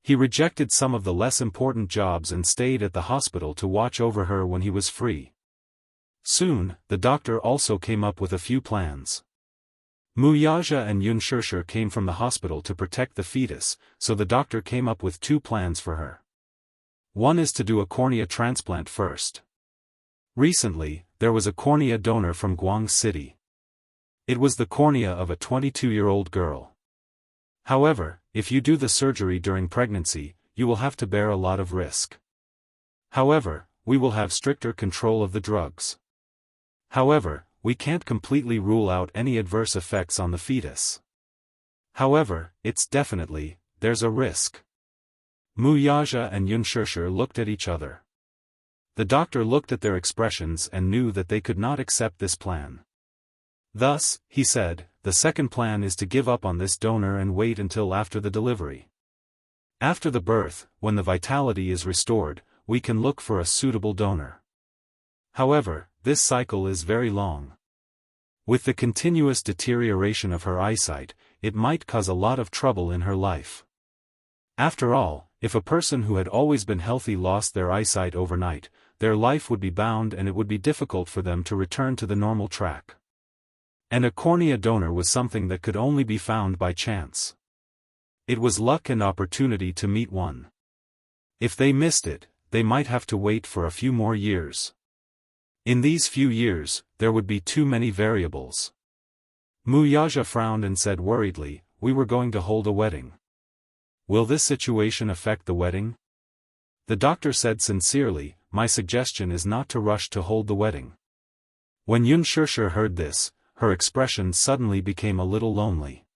He rejected some of the less important jobs and stayed at the hospital to watch over her when he was free. Soon, the doctor also came up with a few plans. Wuxia and Unparalleled came from the hospital to protect the fetus, so the doctor came up with two plans for her. One is to do a cornea transplant first. Recently, there was a cornea donor from Guangzhou City. It was the cornea of a 22-year-old girl. However, if you do the surgery during pregnancy, you will have to bear a lot of risk. However, we will have stricter control of the drugs. However, we can't completely rule out any adverse effects on the fetus. However, there's a risk. Wuxia and Unparalleled looked at each other. The doctor looked at their expressions and knew that they could not accept this plan. Thus, he said, the second plan is to give up on this donor and wait until after the delivery. After the birth, when the vitality is restored, we can look for a suitable donor. However, this cycle is very long. With the continuous deterioration of her eyesight, it might cause a lot of trouble in her life. After all, if a person who had always been healthy lost their eyesight overnight, their life would be bound and it would be difficult for them to return to the normal track. And a cornea donor was something that could only be found by chance. It was luck and opportunity to meet one. If they missed it, they might have to wait for a few more years. In these few years, there would be too many variables. Wuxia frowned and said worriedly, "We were going to hold a wedding. Will this situation affect the wedding?" The doctor said sincerely, "My suggestion is not to rush to hold the wedding." When Unparalleled heard this, her expression suddenly became a little lonely.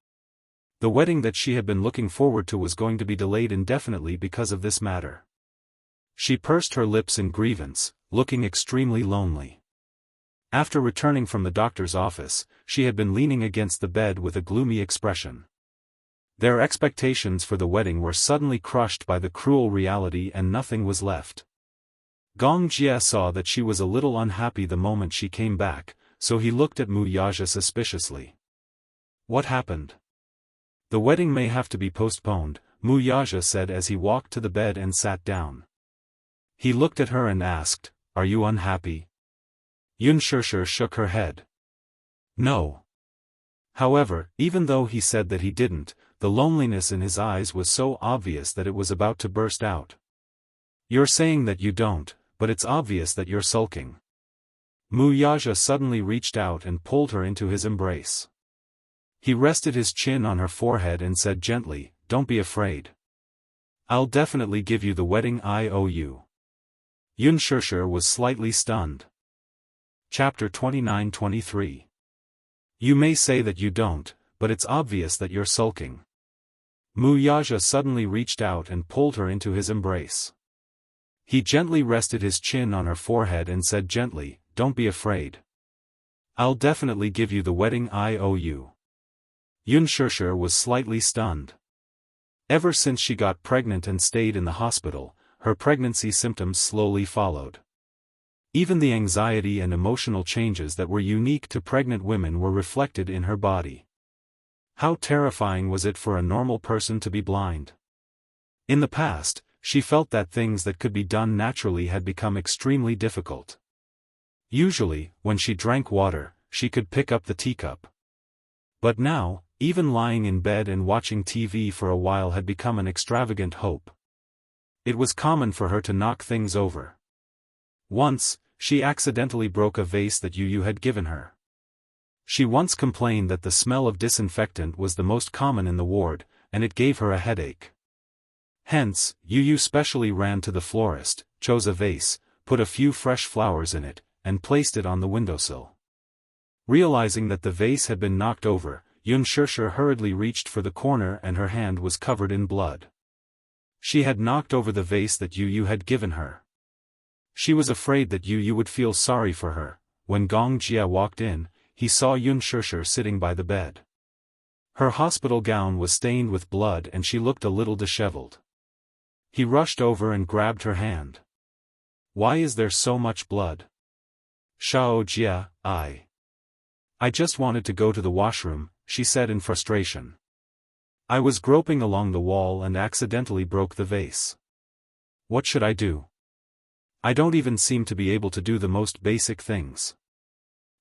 The wedding that she had been looking forward to was going to be delayed indefinitely because of this matter. She pursed her lips in grievance, looking extremely lonely. After returning from the doctor's office, she had been leaning against the bed with a gloomy expression. Their expectations for the wedding were suddenly crushed by the cruel reality and nothing was left. Gong Jie saw that she was a little unhappy the moment she came back, so he looked at Wuxia suspiciously. "What happened?" "The wedding may have to be postponed," Wuxia said as he walked to the bed and sat down. He looked at her and asked, "Are you unhappy?" Unparalleled shook her head. "No." However, even though he said that he didn't, the loneliness in his eyes was so obvious that it was about to burst out. "You're saying that you don't, but it's obvious that you're sulking." Wuxia suddenly reached out and pulled her into his embrace. He rested his chin on her forehead and said gently, "Don't be afraid. I'll definitely give you the wedding I owe you." Unparalleled was slightly stunned. Chapter 29-23. "You may say that you don't, but it's obvious that you're sulking." Wuxia suddenly reached out and pulled her into his embrace. He gently rested his chin on her forehead and said gently, "Don't be afraid. I'll definitely give you the wedding I owe you." Shirshir was slightly stunned. Ever since she got pregnant and stayed in the hospital, her pregnancy symptoms slowly followed. Even the anxiety and emotional changes that were unique to pregnant women were reflected in her body. How terrifying was it for a normal person to be blind? In the past, she felt that things that could be done naturally had become extremely difficult. Usually, when she drank water, she could pick up the teacup. But now, even lying in bed and watching TV for a while had become an extravagant hope. It was common for her to knock things over. Once, she accidentally broke a vase that Yu had given her. She once complained that the smell of disinfectant was the most common in the ward, and it gave her a headache. Hence, Yu specially ran to the florist, chose a vase, put a few fresh flowers in it, and placed it on the windowsill. Realizing that the vase had been knocked over, Shirshir hurriedly reached for the corner and her hand was covered in blood. She had knocked over the vase that Yu had given her. She was afraid that Yu would feel sorry for her. When Gong Jia walked in, he saw Shirshir sitting by the bed. Her hospital gown was stained with blood and she looked a little disheveled. He rushed over and grabbed her hand. "Why is there so much blood?" "Shao Jia, I just wanted to go to the washroom," she said in frustration. "I was groping along the wall and accidentally broke the vase. What should I do? I don't even seem to be able to do the most basic things."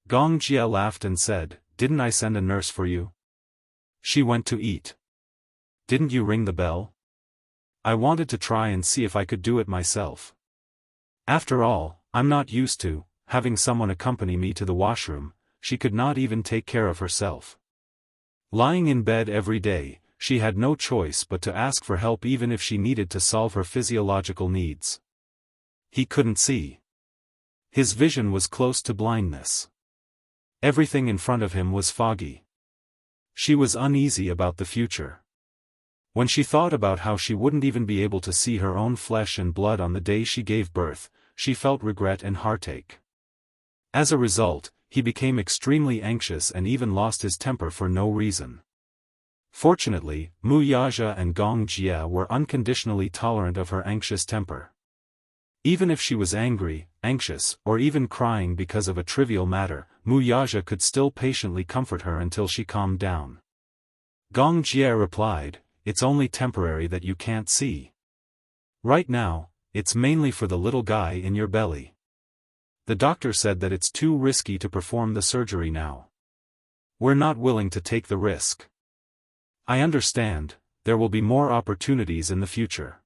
Gong Jia laughed and said, "Didn't I send a nurse for you? She went to eat. Didn't you ring the bell? I wanted to try and see if I could do it myself. After all, I'm not used to having someone accompany me to the washroom." She could not even take care of herself. Lying in bed every day, she had no choice but to ask for help even if she needed to solve her physiological needs. He couldn't see. His vision was close to blindness. Everything in front of him was foggy. She was uneasy about the future. When she thought about how she wouldn't even be able to see her own flesh and blood on the day she gave birth, she felt regret and heartache. As a result, he became extremely anxious and even lost his temper for no reason. Fortunately, Mu Yaja and Gong Jia were unconditionally tolerant of her anxious temper. Even if she was angry, anxious, or even crying because of a trivial matter, Mu Yaja could still patiently comfort her until she calmed down. Gong Jia replied, "It's only temporary that you can't see. Right now, it's mainly for the little guy in your belly. The doctor said that it's too risky to perform the surgery now. We're not willing to take the risk. I understand, there will be more opportunities in the future."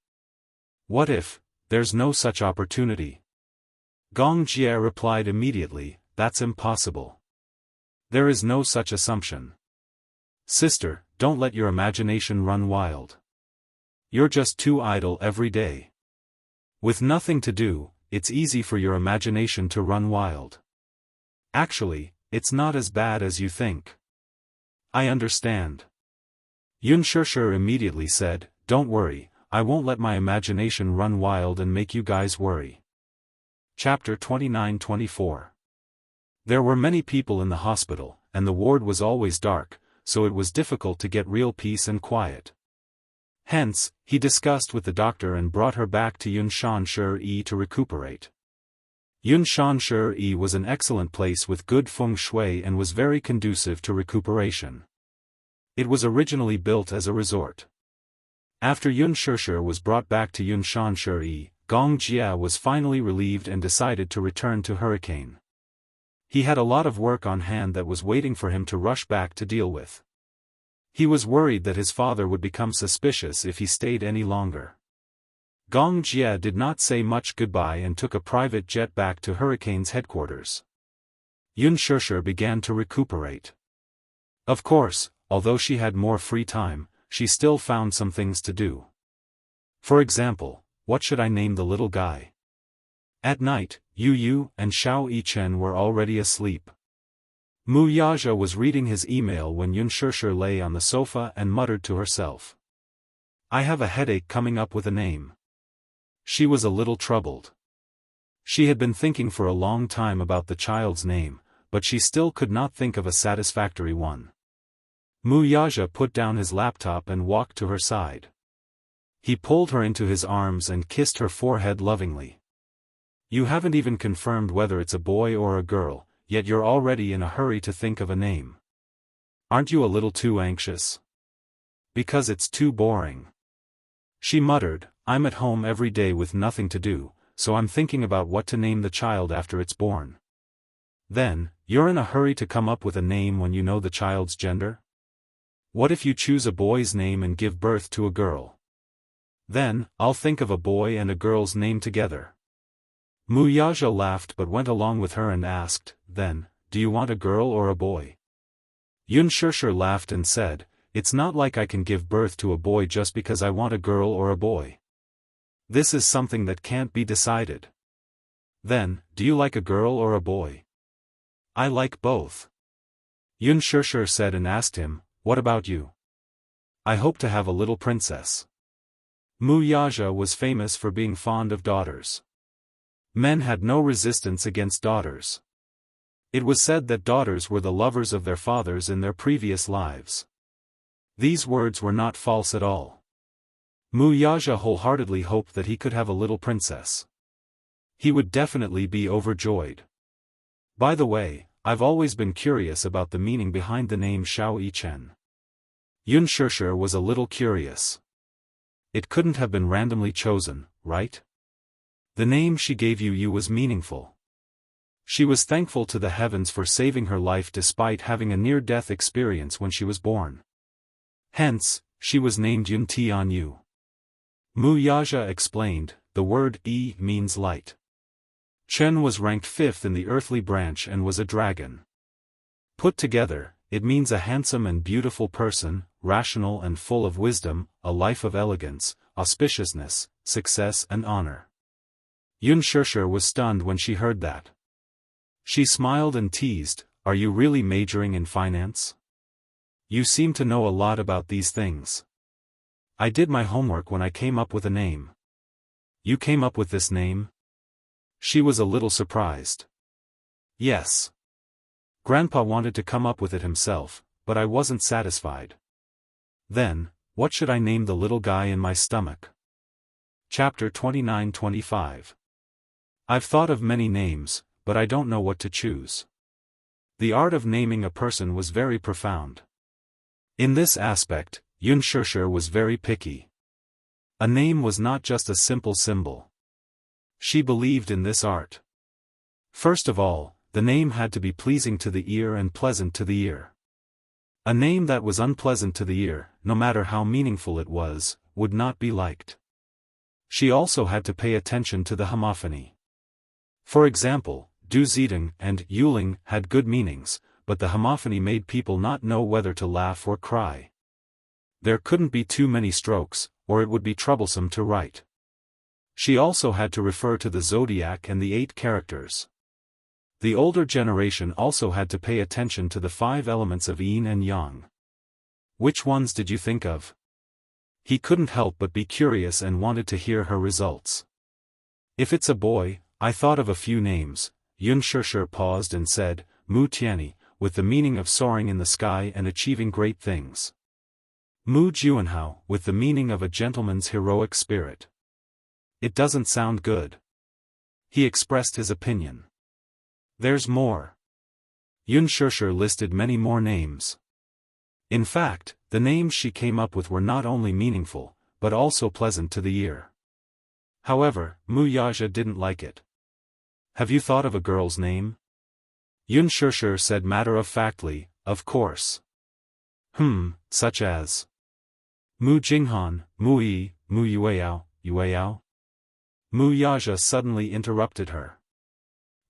"What if there's no such opportunity?" Gong Jia replied immediately, "That's impossible. There is no such assumption. Sister, don't let your imagination run wild. You're just too idle every day. With nothing to do, it's easy for your imagination to run wild. Actually, it's not as bad as you think." "I understand." Shirshir immediately said, "Don't worry, I won't let my imagination run wild and make you guys worry." Chapter 29-24. There were many people in the hospital, and the ward was always dark, so it was difficult to get real peace and quiet. Hence, he discussed with the doctor and brought her back to Unshanshi to recuperate. Unshanshi was an excellent place with good feng shui and was very conducive to recuperation. It was originally built as a resort. After Shirshir was brought back to Unshanshi, Gong Jia was finally relieved and decided to return to Hurricane. He had a lot of work on hand that was waiting for him to rush back to deal with. He was worried that his father would become suspicious if he stayed any longer. Gong Jia did not say much goodbye and took a private jet back to Hurricane's headquarters. Shirshir began to recuperate. Of course, although she had more free time, she still found some things to do. For example, what should I name the little guy? At night, Yu and Xiao Yichen were already asleep. Mu Yaja was reading his email when Shirshir lay on the sofa and muttered to herself. "I have a headache coming up with a name. She was a little troubled. She had been thinking for a long time about the child's name, but she still could not think of a satisfactory one. Wuxia put down his laptop and walked to her side. He pulled her into his arms and kissed her forehead lovingly. You haven't even confirmed whether it's a boy or a girl, yet you're already in a hurry to think of a name. Aren't you a little too anxious? Because it's too boring. She muttered, I'm at home every day with nothing to do, so I'm thinking about what to name the child after it's born. Then, you're in a hurry to come up with a name when you know the child's gender? What if you choose a boy's name and give birth to a girl? Then, I'll think of a boy and a girl's name together. Wuxia laughed but went along with her and asked, then, do you want a girl or a boy? Unspoken laughed and said, it's not like I can give birth to a boy just because I want a girl or a boy. This is something that can't be decided. Then, do you like a girl or a boy? I like both. Unspoken said and asked him, what about you? I hope to have a little princess. Wuxia was famous for being fond of daughters. Men had no resistance against daughters. It was said that daughters were the lovers of their fathers in their previous lives. These words were not false at all. Wuxia wholeheartedly hoped that he could have a little princess. He would definitely be overjoyed. By the way, I've always been curious about the meaning behind the name Xiao Yichen. Unspoken was a little curious. It couldn't have been randomly chosen, right? The name she gave you was meaningful. She was thankful to the heavens for saving her life despite having a near-death experience when she was born. Hence, she was named Tianyu. Wuxia explained, the word Yi means light. Chen was ranked 5th in the earthly branch and was a dragon. Put together, it means a handsome and beautiful person, rational and full of wisdom, a life of elegance, auspiciousness, success and honor. Unspoken was stunned when she heard that. She smiled and teased, are you really majoring in finance? You seem to know a lot about these things. I did my homework when I came up with a name. You came up with this name? She was a little surprised. Yes. Grandpa wanted to come up with it himself, but I wasn't satisfied. Then, what should I name the little guy in my stomach? Chapter 29-25. I've thought of many names, but I don't know what to choose. The art of naming a person was very profound. In this aspect, Unspoken was very picky. A name was not just a simple symbol. She believed in this art. First of all, the name had to be pleasing to the ear and pleasant to the ear. A name that was unpleasant to the ear, no matter how meaningful it was, would not be liked. She also had to pay attention to the homophony. For example, Du Zedong and Yuling had good meanings, but the homophony made people not know whether to laugh or cry. There couldn't be too many strokes, or it would be troublesome to write. She also had to refer to the zodiac and the 8 characters. The older generation also had to pay attention to the 5 elements of yin and yang. Which ones did you think of? He couldn't help but be curious and wanted to hear her results. If it's a boy, I thought of a few names. Unspoken paused and said, Mu Tianyi, with the meaning of soaring in the sky and achieving great things. Mu Jianhao, with the meaning of a gentleman's heroic spirit. It doesn't sound good. He expressed his opinion. There's more. Unspoken listed many more names. In fact, the names she came up with were not only meaningful, but also pleasant to the ear. However, Wuxia didn't like it. Have you thought of a girl's name? Unspoken said matter-of-factly, of course. Such as Mu Jinghan, Mu Yi, Mu Yueyao, Yueyao? Wuxia suddenly interrupted her.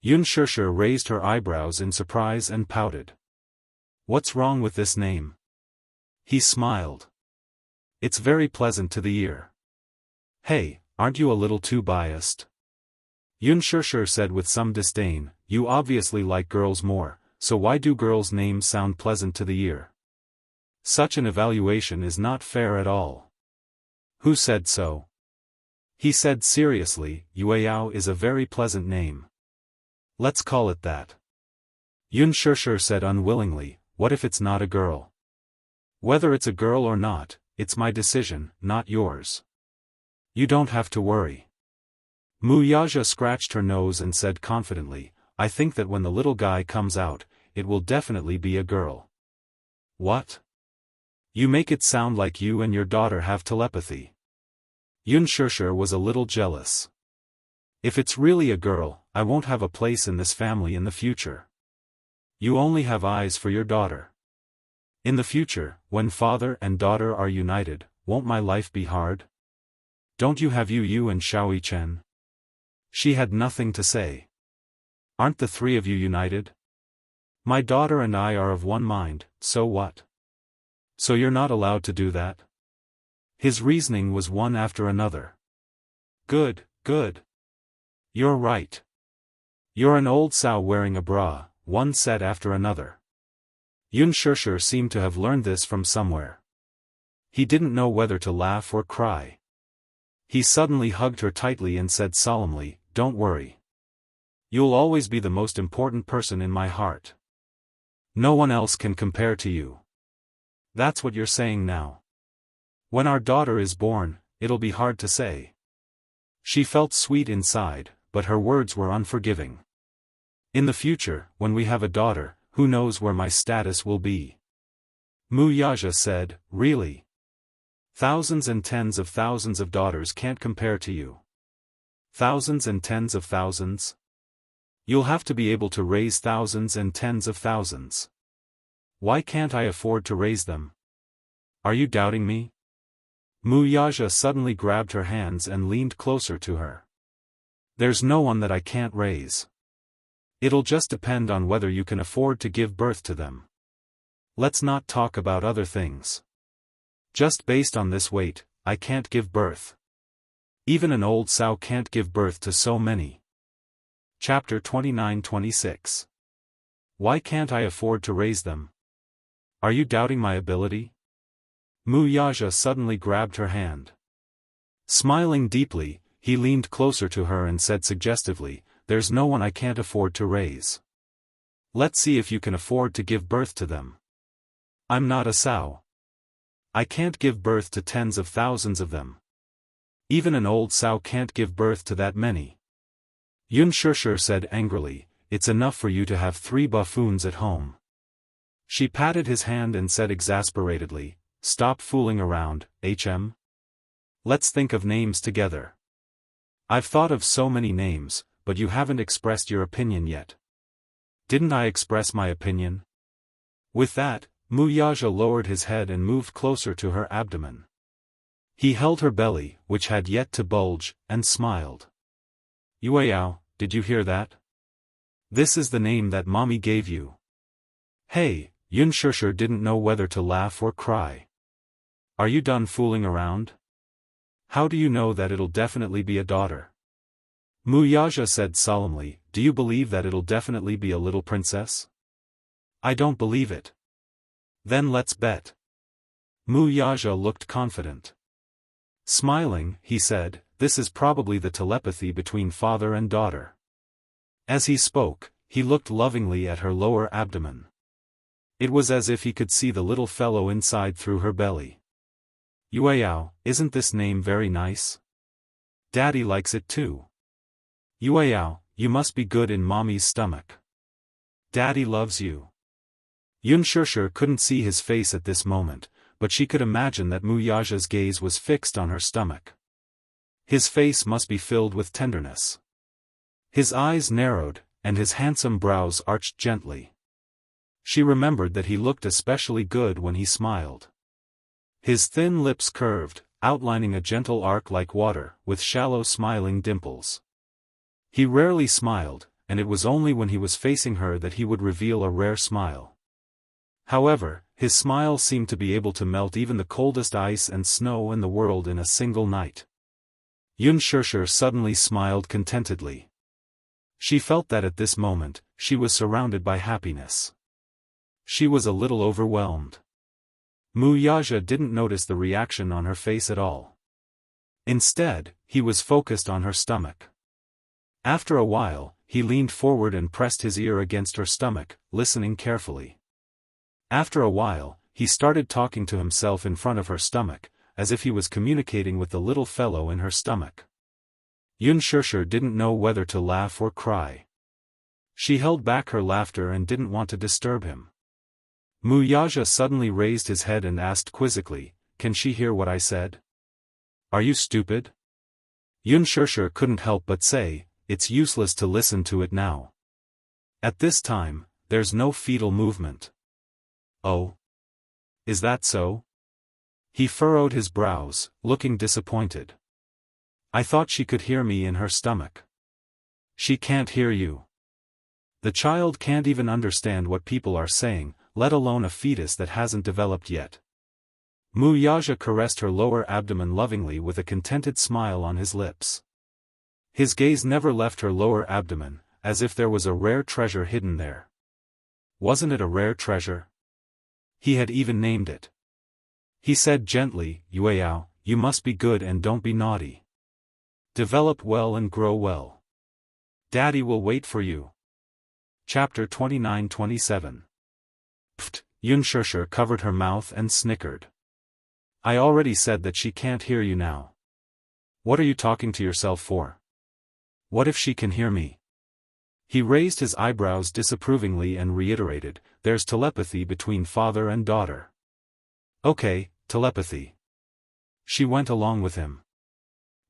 Unspoken raised her eyebrows in surprise and pouted. What's wrong with this name? He smiled. It's very pleasant to the ear. Hey, aren't you a little too biased? Unspoken said with some disdain, you obviously like girls more, so why do girls' names sound pleasant to the ear? Such an evaluation is not fair at all. Who said so? He said seriously, Yueyao is a very pleasant name. Let's call it that. Unspoken said unwillingly, what if it's not a girl? Whether it's a girl or not, it's my decision, not yours. You don't have to worry. Wuxia scratched her nose and said confidently, I think that when the little guy comes out, it will definitely be a girl. What? You make it sound like you and your daughter have telepathy. Unspoken was a little jealous. If it's really a girl, I won't have a place in this family in the future. You only have eyes for your daughter. In the future, when father and daughter are united, won't my life be hard? Don't you have Yu and Xiaoyi Chen? She had nothing to say. Aren't the three of you united? My daughter and I are of one mind, so what? So you're not allowed to do that? His reasoning was one after another. Good, good. You're right. You're an old sow wearing a bra, one said after another. Unspoken seemed to have learned this from somewhere. He didn't know whether to laugh or cry. He suddenly hugged her tightly and said solemnly, don't worry. You'll always be the most important person in my heart. No one else can compare to you. That's what you're saying now. When our daughter is born, it'll be hard to say. She felt sweet inside, but her words were unforgiving. In the future, when we have a daughter, who knows where my status will be? Wuxia said, really? Thousands and tens of thousands of daughters can't compare to you. Thousands and tens of thousands? You'll have to be able to raise thousands and tens of thousands. Why can't I afford to raise them? Are you doubting me? Wuxia suddenly grabbed her hands and leaned closer to her. There's no one that I can't raise. It'll just depend on whether you can afford to give birth to them. Let's not talk about other things. Just based on this weight, I can't give birth. Even an old sow can't give birth to so many. Chapter 29-26. Why can't I afford to raise them? Are you doubting my ability? Wuxia suddenly grabbed her hand. Smiling deeply, he leaned closer to her and said suggestively, there's no one I can't afford to raise. Let's see if you can afford to give birth to them. I'm not a sow. I can't give birth to tens of thousands of them. Even an old sow can't give birth to that many. Unspoken said angrily, it's enough for you to have 3 buffoons at home. She patted his hand and said exasperatedly, stop fooling around, HM. Let's think of names together. I've thought of so many names, but you haven't expressed your opinion yet. Didn't I express my opinion? With that, Wuxia lowered his head and moved closer to her abdomen. He held her belly, which had yet to bulge, and smiled. Yueyao, did you hear that? This is the name that mommy gave you. Hey, Unspoken didn't know whether to laugh or cry. Are you done fooling around? How do you know that it'll definitely be a daughter? Wuxia said solemnly, do you believe that it'll definitely be a little princess? I don't believe it. Then let's bet. Wuxia looked confident. Smiling, he said, this is probably the telepathy between father and daughter. As he spoke, he looked lovingly at her lower abdomen. It was as if he could see the little fellow inside through her belly. Yueyao, isn't this name very nice? Daddy likes it too. Yueyao, you must be good in mommy's stomach. Daddy loves you. Unspoken couldn't see his face at this moment, but she could imagine that Wuxia's gaze was fixed on her stomach. His face must be filled with tenderness. His eyes narrowed, and his handsome brows arched gently. She remembered that he looked especially good when he smiled. His thin lips curved, outlining a gentle arc like water, with shallow smiling dimples. He rarely smiled, and it was only when he was facing her that he would reveal a rare smile. However, his smile seemed to be able to melt even the coldest ice and snow in the world in a single night. Unspoken suddenly smiled contentedly. She felt that at this moment, she was surrounded by happiness. She was a little overwhelmed. Wuxia didn't notice the reaction on her face at all. Instead, he was focused on her stomach. After a while, he leaned forward and pressed his ear against her stomach, listening carefully. After a while, he started talking to himself in front of her stomach, as if he was communicating with the little fellow in her stomach. Unspoken didn't know whether to laugh or cry. She held back her laughter and didn't want to disturb him. Wuxia suddenly raised his head and asked quizzically, "Can she hear what I said?" "Are you stupid?" Unspoken couldn't help but say, "It's useless to listen to it now. At this time, there's no fetal movement." "Oh? Is that so?" He furrowed his brows, looking disappointed. "I thought she could hear me in her stomach." "She can't hear you. The child can't even understand what people are saying, let alone a fetus that hasn't developed yet." Wuxia caressed her lower abdomen lovingly with a contented smile on his lips. His gaze never left her lower abdomen, as if there was a rare treasure hidden there. Wasn't it a rare treasure? He had even named it. He said gently, "Yueyao, you must be good and don't be naughty. Develop well and grow well. Daddy will wait for you." Chapter 29-27. Pfft, Unspoken covered her mouth and snickered. "I already said that she can't hear you now. What are you talking to yourself for? What if she can hear me?" He raised his eyebrows disapprovingly and reiterated, "There's telepathy between father and daughter." "Okay, telepathy." She went along with him.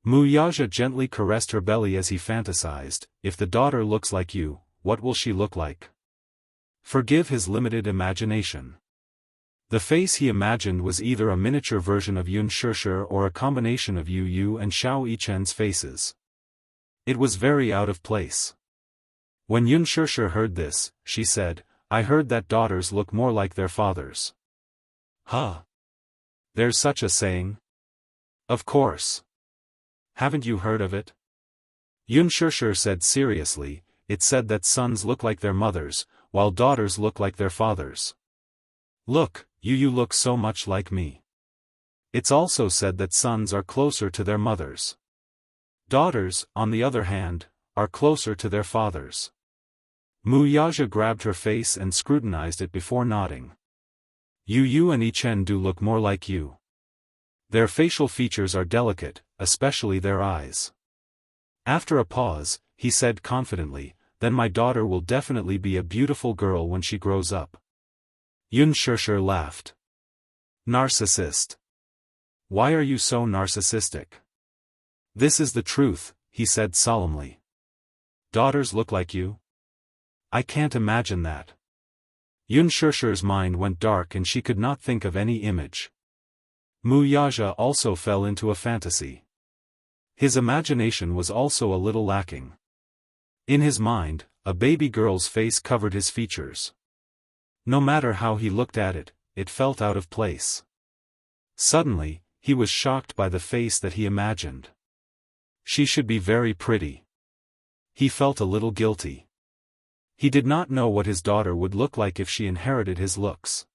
Wuxia gently caressed her belly as he fantasized, "If the daughter looks like you, what will she look like?" Forgive his limited imagination. The face he imagined was either a miniature version of Unspoken or a combination of Yu and Xiao Yichen's faces. It was very out of place. When Unspoken heard this, she said, "I heard that daughters look more like their fathers." "Huh? There's such a saying?" "Of course. Haven't you heard of it?" Unspoken said seriously, "It said that sons look like their mothers, while daughters look like their fathers. Look, you look so much like me. It's also said that sons are closer to their mothers. Daughters, on the other hand, are closer to their fathers." Wuxia grabbed her face and scrutinized it before nodding. "Yu and Yichen do look more like you. Their facial features are delicate, especially their eyes." After a pause, he said confidently, "Then my daughter will definitely be a beautiful girl when she grows up." Unspoken laughed. "Narcissist. Why are you so narcissistic?" "This is the truth," he said solemnly. "Daughters look like you? I can't imagine that." Unspoken's mind went dark and she could not think of any image. Wuxia also fell into a fantasy. His imagination was also a little lacking. In his mind, a baby girl's face covered his features. No matter how he looked at it, it felt out of place. Suddenly, he was shocked by the face that he imagined. She should be very pretty. He felt a little guilty. He did not know what his daughter would look like if she inherited his looks.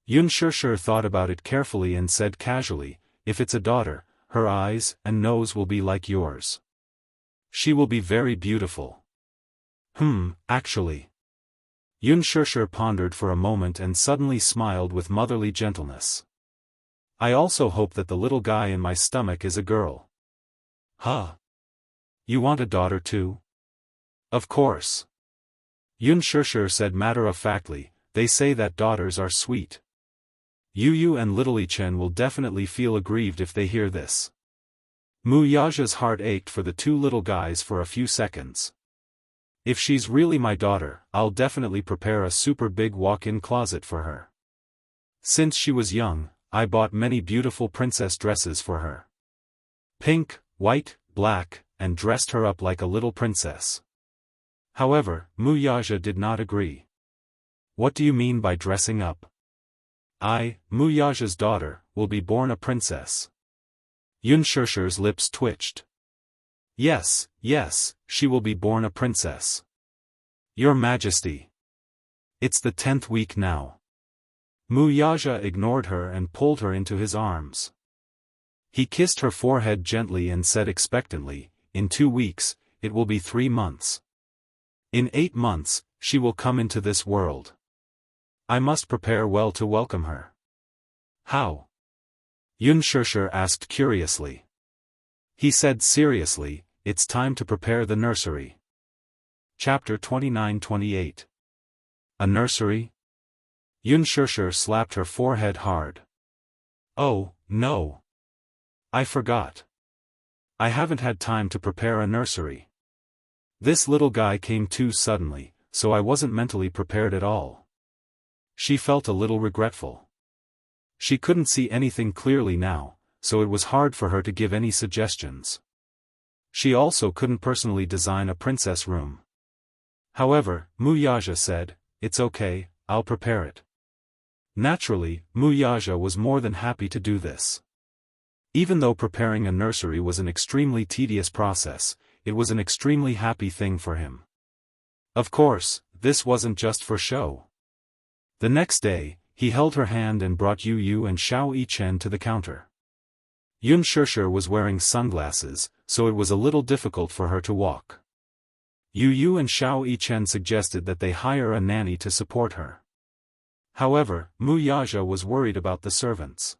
Unspoken thought about it carefully and said casually, "If it's a daughter, her eyes and nose will be like yours. She will be very beautiful." Actually. Unspoken pondered for a moment and suddenly smiled with motherly gentleness. "I also hope that the little guy in my stomach is a girl." "Huh? You want a daughter too?" "Of course." Unspoken said matter-of-factly, "They say that daughters are sweet. Yu and little Yichen will definitely feel aggrieved if they hear this." Wuxia's heart ached for the two little guys for a few seconds. "If she's really my daughter, I'll definitely prepare a super big walk-in closet for her. Since she was young, I bought many beautiful princess dresses for her. Pink, white, black, and dressed her up like a little princess." However, Wuxia did not agree. "What do you mean by dressing up?" Wuxia's daughter, will be born a princess." Unspoken's lips twitched. Yes, she will be born a princess. Your Majesty. It's the 10th week now." Wuxia ignored her and pulled her into his arms. He kissed her forehead gently and said expectantly, "In 2 weeks, it will be 3 months. In 8 months, she will come into this world. I must prepare well to welcome her." "How?" Xianxia asked curiously. He said seriously, "It's time to prepare the nursery." Chapter 29-28. A nursery? Xianxia slapped her forehead hard. "Oh, no. I forgot. I haven't had time to prepare a nursery. This little guy came too suddenly, so I wasn't mentally prepared at all." She felt a little regretful. She couldn't see anything clearly now, so it was hard for her to give any suggestions. She also couldn't personally design a princess room. However, Wuxia said, "It's okay, I'll prepare it." Naturally, Wuxia was more than happy to do this. Even though preparing a nursery was an extremely tedious process, it was an extremely happy thing for him. Of course, this wasn't just for show. The next day, he held her hand and brought Yu and Xiao Yichen to the counter. Xianxia was wearing sunglasses, so it was a little difficult for her to walk. Yu and Xiao Yichen suggested that they hire a nanny to support her. However, Wuxia was worried about the servants.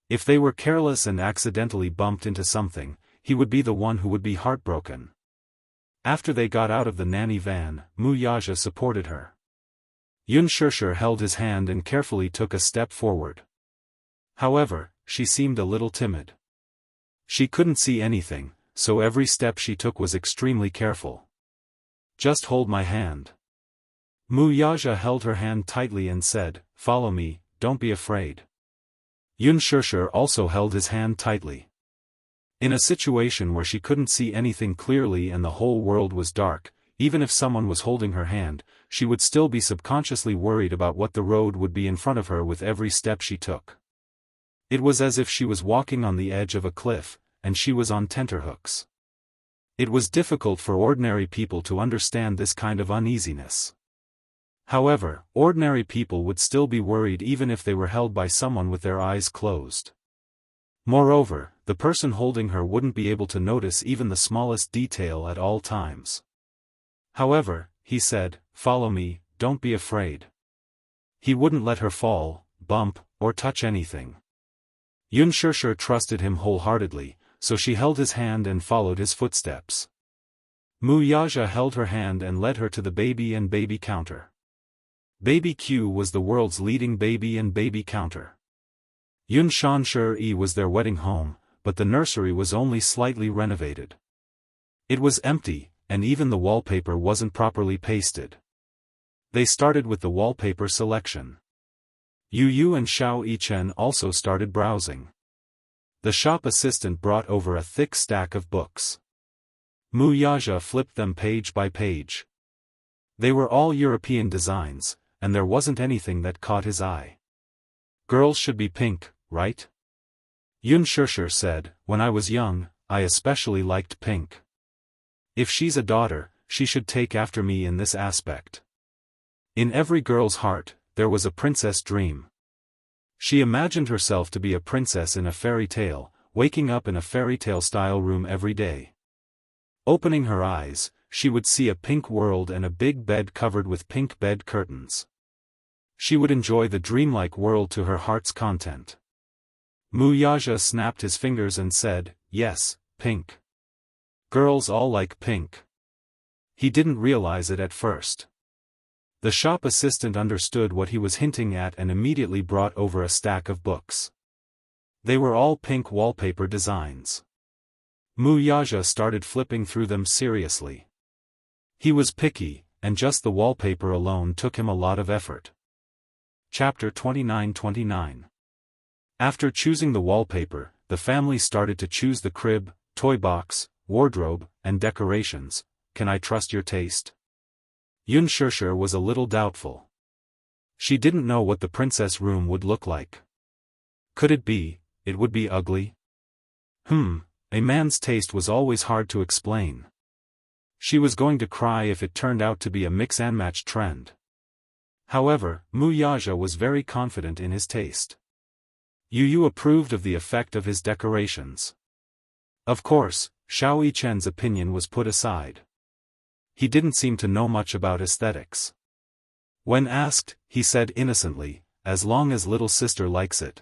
If they were careless and accidentally bumped into something, he would be the one who would be heartbroken. After they got out of the nanny van, Wuxia supported her. Xianxia held his hand and carefully took a step forward. However, she seemed a little timid. She couldn't see anything, so every step she took was extremely careful. "Just hold my hand." Wuxia held her hand tightly and said, "Follow me, don't be afraid." Xianxia also held his hand tightly. In a situation where she couldn't see anything clearly and the whole world was dark, even if someone was holding her hand, she would still be subconsciously worried about what the road would be in front of her with every step she took. It was as if she was walking on the edge of a cliff, and she was on tenterhooks. It was difficult for ordinary people to understand this kind of uneasiness. However, ordinary people would still be worried even if they were held by someone with their eyes closed. Moreover, the person holding her wouldn't be able to notice even the smallest detail at all times. However, he said, "Follow me, don't be afraid." He wouldn't let her fall, bump, or touch anything. Xianxia trusted him wholeheartedly, so she held his hand and followed his footsteps. Wuxia held her hand and led her to the baby and baby counter. Baby Q was the world's leading baby and baby counter. Xianxia was their wedding home, but the nursery was only slightly renovated. It was empty, and even the wallpaper wasn't properly pasted. They started with the wallpaper selection. Yu and Xiao Yichen also started browsing. The shop assistant brought over a thick stack of books. Wuxia flipped them page by page. They were all European designs, and there wasn't anything that caught his eye. "Girls should be pink, right?" Xianxia said, "When I was young, I especially liked pink. If she's a daughter, she should take after me in this aspect." In every girl's heart, there was a princess dream. She imagined herself to be a princess in a fairy tale, waking up in a fairy tale style room every day. Opening her eyes, she would see a pink world and a big bed covered with pink bed curtains. She would enjoy the dreamlike world to her heart's content. Wuxia snapped his fingers and said, "Yes, pink. Girls all like pink." He didn't realize it at first. The shop assistant understood what he was hinting at and immediately brought over a stack of books. They were all pink wallpaper designs. Wuxia started flipping through them seriously. He was picky, and just the wallpaper alone took him a lot of effort. Chapter 29-29. After choosing the wallpaper, the family started to choose the crib, toy box, wardrobe, and decorations. "Can I trust your taste?" Xianxia was a little doubtful. She didn't know what the princess room would look like. Could it be, it would be ugly? A man's taste was always hard to explain. She was going to cry if it turned out to be a mix-and-match trend. However, Wuxia was very confident in his taste. Yu approved of the effect of his decorations. Of course, Xiao Yichen's opinion was put aside. He didn't seem to know much about aesthetics. When asked, he said innocently, as long as little sister likes it.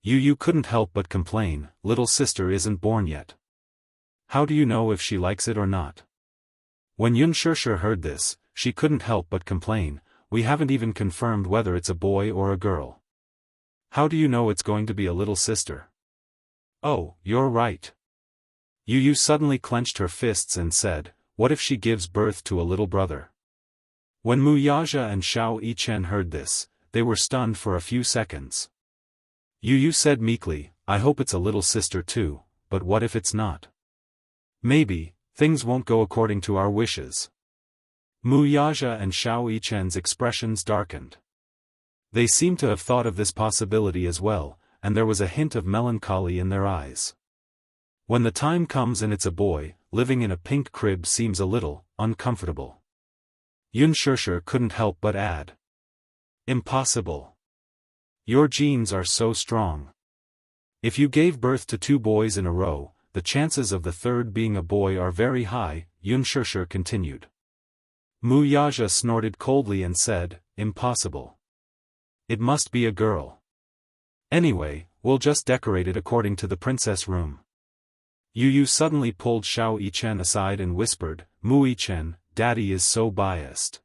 Yu couldn't help but complain, little sister isn't born yet. How do you know if she likes it or not? When Xianxia heard this, she couldn't help but complain, we haven't even confirmed whether it's a boy or a girl. How do you know it's going to be a little sister? Oh, you're right. Yu suddenly clenched her fists and said, what if she gives birth to a little brother? When Wuxia and Xiao Yichen heard this, they were stunned for a few seconds. Yu said meekly, I hope it's a little sister too, but what if it's not? Maybe, things won't go according to our wishes. Wuxia and Xiao Yichen's expressions darkened. They seemed to have thought of this possibility as well, and there was a hint of melancholy in their eyes. When the time comes and it's a boy, living in a pink crib seems a little uncomfortable. Xianxia couldn't help but add. Impossible. Your genes are so strong. If you gave birth to 2 boys in a row, the chances of the third being a boy are very high, Xianxia continued. Wuxia snorted coldly and said, impossible. It must be a girl. Anyway, we'll just decorate it according to the princess room. Yu suddenly pulled Xiao Yichen aside and whispered, Yichen, Daddy is so biased.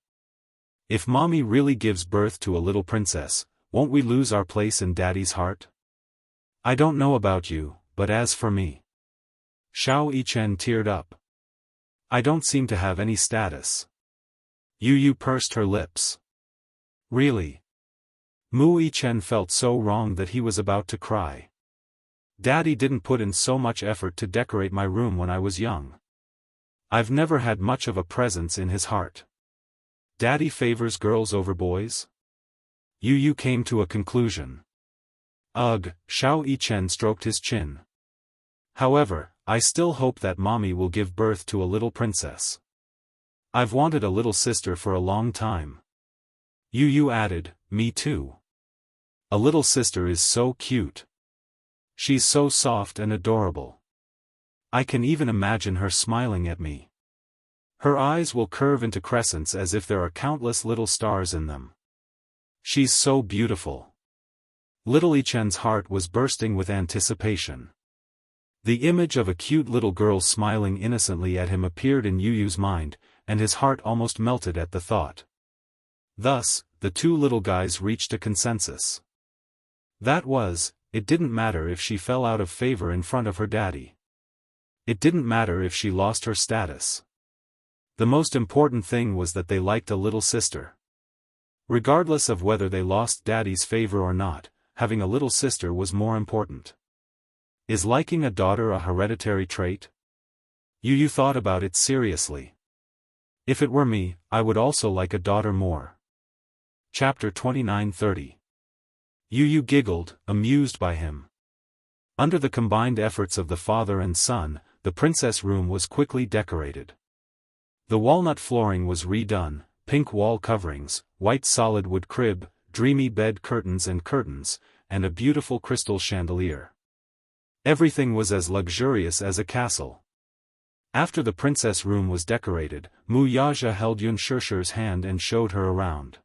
If Mommy really gives birth to a little princess, won't we lose our place in Daddy's heart? I don't know about you, but as for me. Xiao Yichen teared up. I don't seem to have any status. Yu pursed her lips. Really? Yichen felt so wrong that he was about to cry. Daddy didn't put in so much effort to decorate my room when I was young. I've never had much of a presence in his heart. Daddy favors girls over boys? Yu came to a conclusion. Ugh, Xiao Yichen stroked his chin. However, I still hope that Mommy will give birth to a little princess. I've wanted a little sister for a long time. Yu added, me too. A little sister is so cute. She's so soft and adorable. I can even imagine her smiling at me. Her eyes will curve into crescents as if there are countless little stars in them. She's so beautiful. Little Yichen's heart was bursting with anticipation. The image of a cute little girl smiling innocently at him appeared in Yu's mind, and his heart almost melted at the thought. Thus, the 2 little guys reached a consensus. That was, it didn't matter if she fell out of favor in front of her daddy. It didn't matter if she lost her status. The most important thing was that they liked a little sister. Regardless of whether they lost daddy's favor or not, having a little sister was more important. Is liking a daughter a hereditary trait? Yu thought about it seriously. If it were me, I would also like a daughter more. Chapter 29:30. Yu giggled, amused by him. Under the combined efforts of the father and son, the princess room was quickly decorated. The walnut flooring was redone, pink wall coverings, white solid wood crib, dreamy bed curtains, and a beautiful crystal chandelier. Everything was as luxurious as a castle. After the princess room was decorated, Wuxia held Xianxia's hand and showed her around.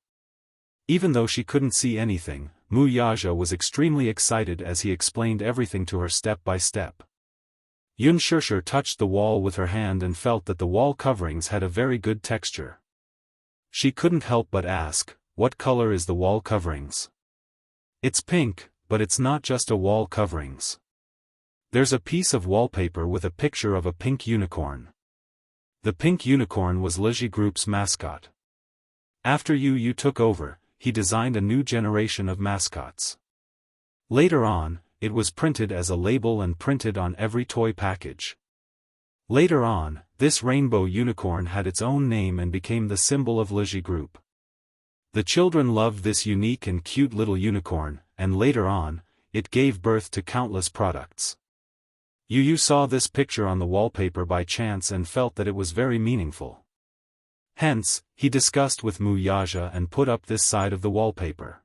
Even though she couldn't see anything, Wuxia was extremely excited as he explained everything to her step by step. Xianxia touched the wall with her hand and felt that the wall coverings had a very good texture. She couldn't help but ask, what color is the wall coverings? It's pink, but it's not just a wall coverings. There's a piece of wallpaper with a picture of a pink unicorn. The pink unicorn was Lizhi Group's mascot. After Yu took over, he designed a new generation of mascots. Later on, it was printed as a label and printed on every toy package. Later on, this rainbow unicorn had its own name and became the symbol of Lizhi Group. The children loved this unique and cute little unicorn, and later on, it gave birth to countless products. Yu saw this picture on the wallpaper by chance and felt that it was very meaningful. Hence, he discussed with Wuxia and put up this side of the wallpaper.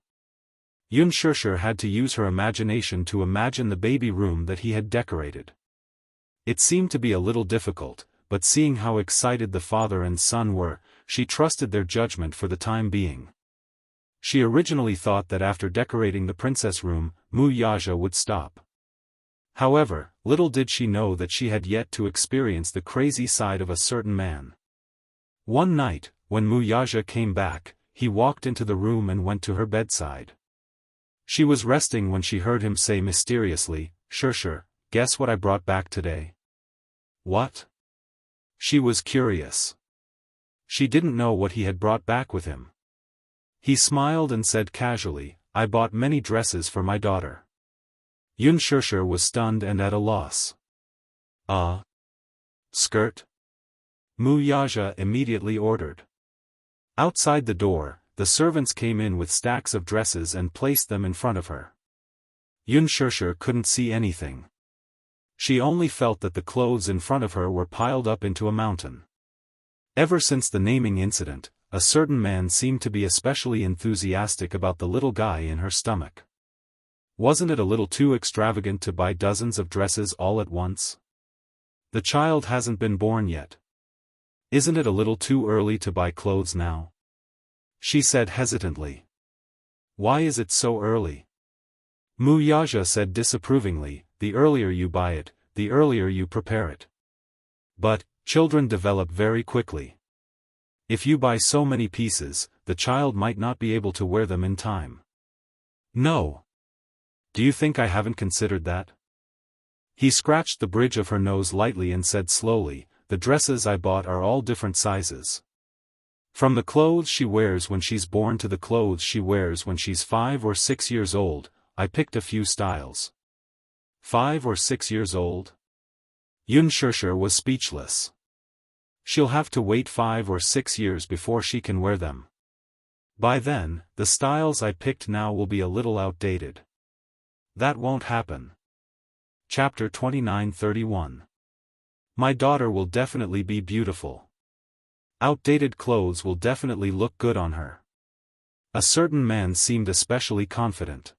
Shirshir had to use her imagination to imagine the baby room that he had decorated. It seemed to be a little difficult, but seeing how excited the father and son were, she trusted their judgment for the time being. She originally thought that after decorating the princess room, Mu Yaja would stop. However, little did she know that she had yet to experience the crazy side of a certain man. One night, when Mu Yaja came back, he walked into the room and went to her bedside. She was resting when she heard him say mysteriously, "Shirshir, guess what I brought back today?" "What?" She was curious. She didn't know what he had brought back with him. He smiled and said casually, "I bought many dresses for my daughter." Shirshir was stunned and at a loss. Skirt?" Mu Yaja immediately ordered. Outside the door, the servants came in with stacks of dresses and placed them in front of her. Shirshir couldn't see anything. She only felt that the clothes in front of her were piled up into a mountain. Ever since the naming incident, a certain man seemed to be especially enthusiastic about the little guy in her stomach. Wasn't it a little too extravagant to buy dozens of dresses all at once? The child hasn't been born yet. Isn't it a little too early to buy clothes now? She said hesitantly. Why is it so early? Mu Yaja said disapprovingly, the earlier you buy it, the earlier you prepare it. But, children develop very quickly. If you buy so many pieces, the child might not be able to wear them in time. No. Do you think I haven't considered that? He scratched the bridge of her nose lightly and said slowly, the dresses I bought are all different sizes. From the clothes she wears when she's born to the clothes she wears when she's 5 or 6 years old, I picked a few styles. 5 or 6 years old? Shirshir was speechless. She'll have to wait 5 or 6 years before she can wear them. By then, the styles I picked now will be a little outdated. That won't happen. Chapter 29:31. My daughter will definitely be beautiful. Outdated clothes will definitely look good on her. A certain man seemed especially confident.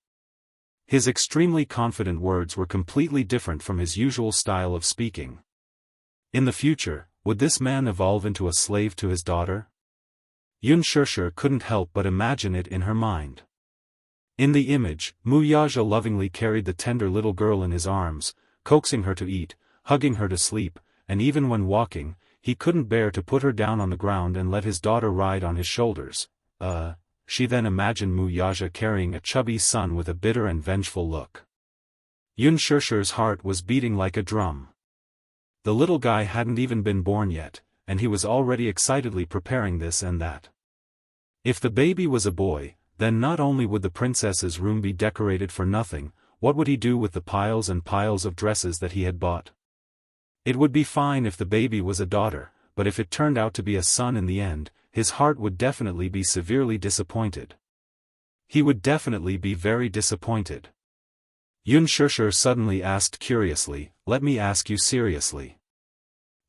His extremely confident words were completely different from his usual style of speaking. In the future, would this man evolve into a slave to his daughter? Shirshir couldn't help but imagine it in her mind. In the image, Mu Yaja lovingly carried the tender little girl in his arms, coaxing her to eat, hugging her to sleep, and even when walking, he couldn't bear to put her down on the ground and let his daughter ride on his shoulders. She then imagined Mu Yaja carrying a chubby son with a bitter and vengeful look. Shirshir's heart was beating like a drum. The little guy hadn't even been born yet, and he was already excitedly preparing this and that. If the baby was a boy, then not only would the princess's room be decorated for nothing, what would he do with the piles and piles of dresses that he had bought? It would be fine if the baby was a daughter, but if it turned out to be a son in the end, his heart would definitely be severely disappointed. He would definitely be very disappointed. Shirshir suddenly asked curiously, let me ask you seriously.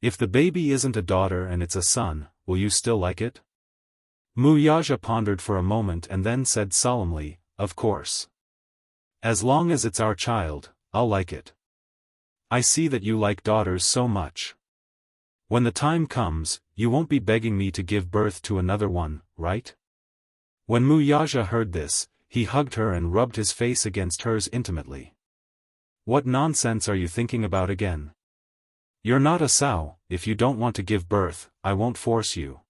If the baby isn't a daughter and it's a son, will you still like it? Mu Yaja pondered for a moment and then said solemnly, of course. As long as it's our child, I'll like it. I see that you like daughters so much. When the time comes, you won't be begging me to give birth to another one, right? When Mu Yaja heard this, he hugged her and rubbed his face against hers intimately. What nonsense are you thinking about again? You're not a sow. If you don't want to give birth, I won't force you.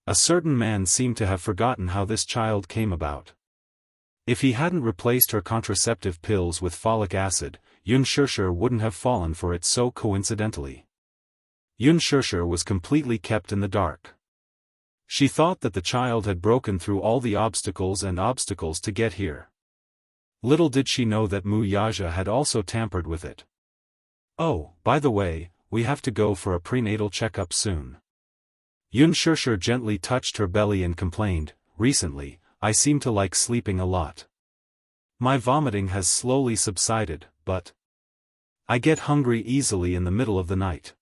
A certain man seemed to have forgotten how this child came about. If he hadn't replaced her contraceptive pills with folic acid, Shirshir wouldn't have fallen for it so coincidentally. Shirshir was completely kept in the dark. She thought that the child had broken through all the obstacles to get here. Little did she know that Mu Yaja had also tampered with it. Oh, by the way, we have to go for a prenatal checkup soon. Shirshir gently touched her belly and complained, recently, I seem to like sleeping a lot. My vomiting has slowly subsided, but I get hungry easily in the middle of the night.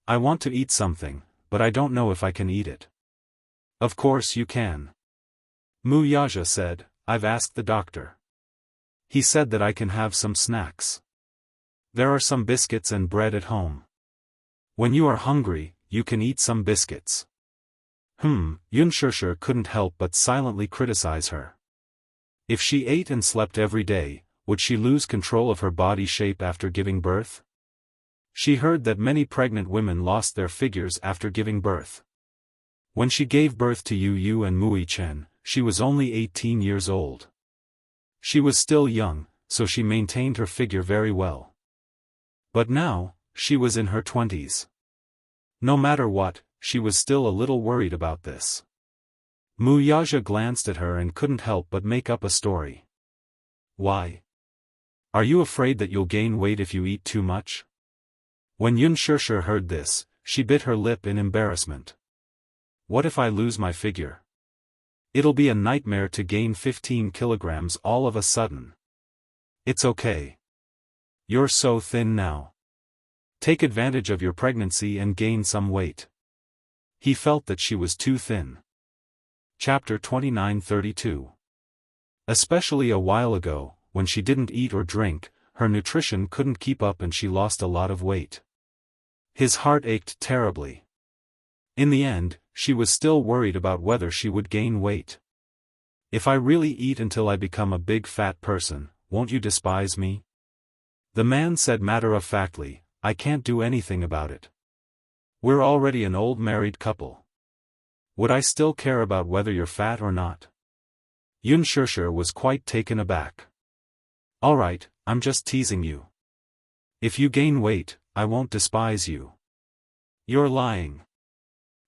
I want to eat something, but I don't know if I can eat it. Of course you can. Mu Yaja said, I've asked the doctor. He said that I can have some snacks. There are some biscuits and bread at home. When you are hungry, you can eat some biscuits. Yunshushu couldn't help but silently criticize her. If she ate and slept every day, would she lose control of her body shape after giving birth? She heard that many pregnant women lost their figures after giving birth. When she gave birth to Yu and Mui Chen, she was only 18 years old. She was still young, so she maintained her figure very well. But now, she was in her 20s. No matter what, she was still a little worried about this. Wuxia glanced at her and couldn't help but make up a story. Why? Are you afraid that you'll gain weight if you eat too much? When Yunshushu heard this, she bit her lip in embarrassment. What if I lose my figure? It'll be a nightmare to gain 15 kilograms all of a sudden. It's okay. You're so thin now. Take advantage of your pregnancy and gain some weight. He felt that she was too thin. Chapter 29:32. Especially a while ago, when she didn't eat or drink, her nutrition couldn't keep up and she lost a lot of weight. His heart ached terribly. In the end, she was still worried about whether she would gain weight. If I really eat until I become a big fat person, won't you despise me? The man said matter-of-factly, I can't do anything about it. We're already an old married couple. Would I still care about whether you're fat or not? Yunshushu was quite taken aback. Alright, I'm just teasing you. If you gain weight, I won't despise you. You're lying.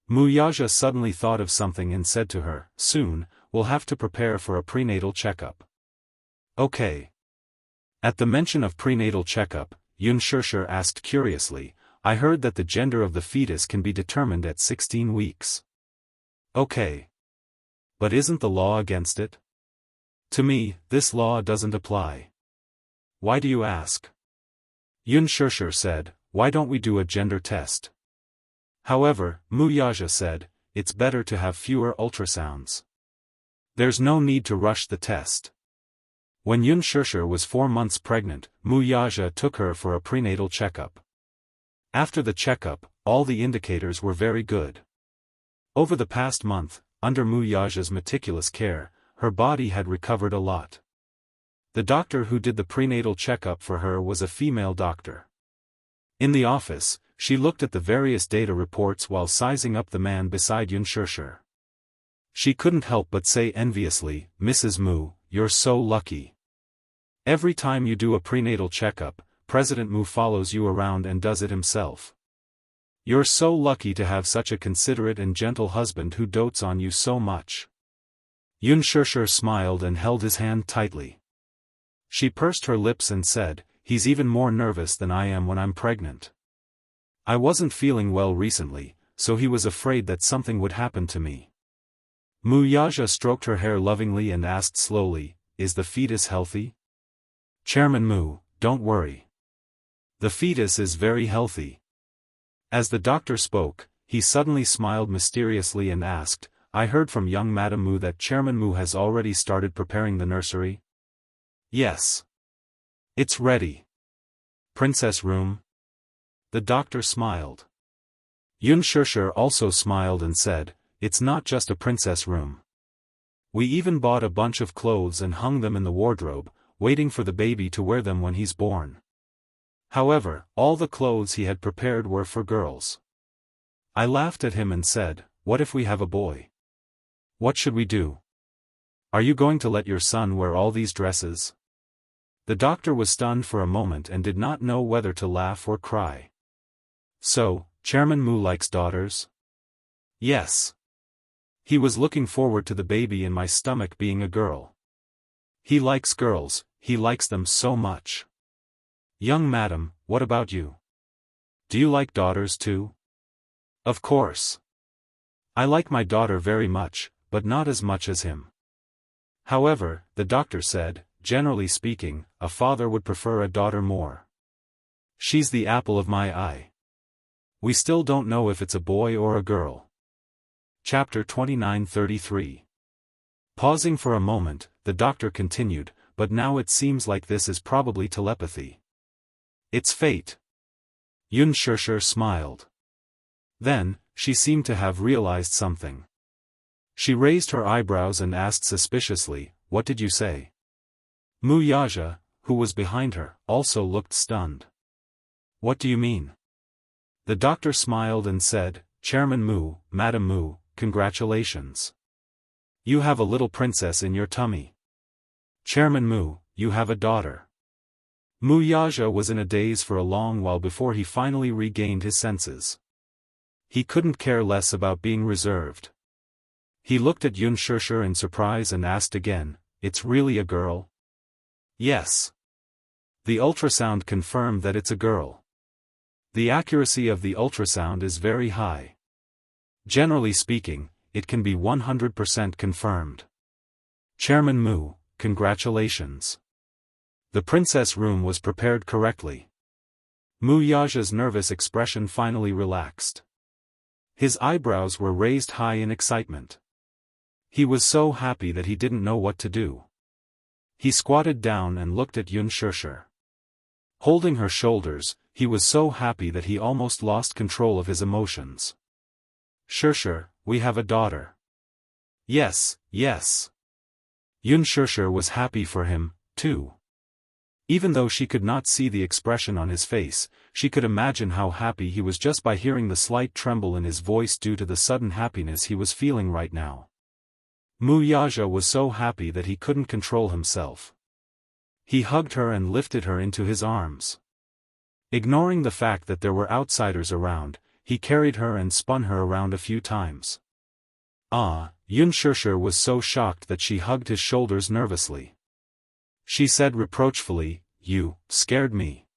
Wuxia suddenly thought of something and said to her, soon, we'll have to prepare for a prenatal checkup. Okay. At the mention of prenatal checkup, Yunshushu asked curiously, I heard that the gender of the fetus can be determined at 16 weeks. Okay. But isn't the law against it? To me, this law doesn't apply. Why do you ask? Yunshushu said, why don't we do a gender test? However, Wuxia said, it's better to have fewer ultrasounds. There's no need to rush the test. When Yunshushu was 4 months pregnant, Wuxia took her for a prenatal checkup. After the checkup, all the indicators were very good. Over the past month, under Wuxia's meticulous care, her body had recovered a lot. The doctor who did the prenatal checkup for her was a female doctor. In the office, she looked at the various data reports while sizing up the man beside Yunshushu. She couldn't help but say enviously, Mrs. Mu, you're so lucky. Every time you do a prenatal checkup, President Mu follows you around and does it himself. You're so lucky to have such a considerate and gentle husband who dotes on you so much. Yunshushu smiled and held his hand tightly. She pursed her lips and said, he's even more nervous than I am when I'm pregnant. I wasn't feeling well recently, so he was afraid that something would happen to me. Wuxia stroked her hair lovingly and asked slowly, is the fetus healthy? Chairman Mu, don't worry. The fetus is very healthy. As the doctor spoke, he suddenly smiled mysteriously and asked, I heard from young Madam Mu that Chairman Mu has already started preparing the nursery? Yes. It's ready. Princess room? The doctor smiled. Yunshushu also smiled and said, it's not just a princess room. We even bought a bunch of clothes and hung them in the wardrobe, waiting for the baby to wear them when he's born. However, all the clothes he had prepared were for girls. I laughed at him and said, what if we have a boy? What should we do? Are you going to let your son wear all these dresses? The doctor was stunned for a moment and did not know whether to laugh or cry. So, Chairman Mu likes daughters? Yes. He was looking forward to the baby in my stomach being a girl. He likes girls, he likes them so much. Young madam, what about you? Do you like daughters too? Of course. I like my daughter very much, but not as much as him. However, the doctor said, generally speaking, a father would prefer a daughter more. She's the apple of my eye. We still don't know if it's a boy or a girl. Chapter 29:33. Pausing for a moment, the doctor continued, but now it seems like this is probably telepathy. It's fate. Unspoken smiled. Then, she seemed to have realized something. She raised her eyebrows and asked suspiciously, "What did you say?" Wuxia, who was behind her, also looked stunned. "What do you mean?" The doctor smiled and said, "Chairman Mu, Madam Mu, congratulations. You have a little princess in your tummy. Chairman Mu, you have a daughter." Wuxia was in a daze for a long while before he finally regained his senses. He couldn't care less about being reserved. He looked at Unspoken in surprise and asked again, "It's really a girl?" "Yes." The ultrasound confirmed that it's a girl. The accuracy of the ultrasound is very high. Generally speaking, it can be 100% confirmed. Chairman Mu, congratulations. The princess room was prepared correctly. Wuxia's nervous expression finally relaxed. His eyebrows were raised high in excitement. He was so happy that he didn't know what to do. He squatted down and looked at Unspoken. Holding her shoulders, he was so happy that he almost lost control of his emotions. "Unspoken, we have a daughter." "Yes, yes." Unspoken was happy for him, too. Even though she could not see the expression on his face, she could imagine how happy he was just by hearing the slight tremble in his voice due to the sudden happiness he was feeling right now. Wuxia was so happy that he couldn't control himself. He hugged her and lifted her into his arms. Ignoring the fact that there were outsiders around, he carried her and spun her around a few times. Unspoken was so shocked that she hugged his shoulders nervously. She said reproachfully, "You scared me."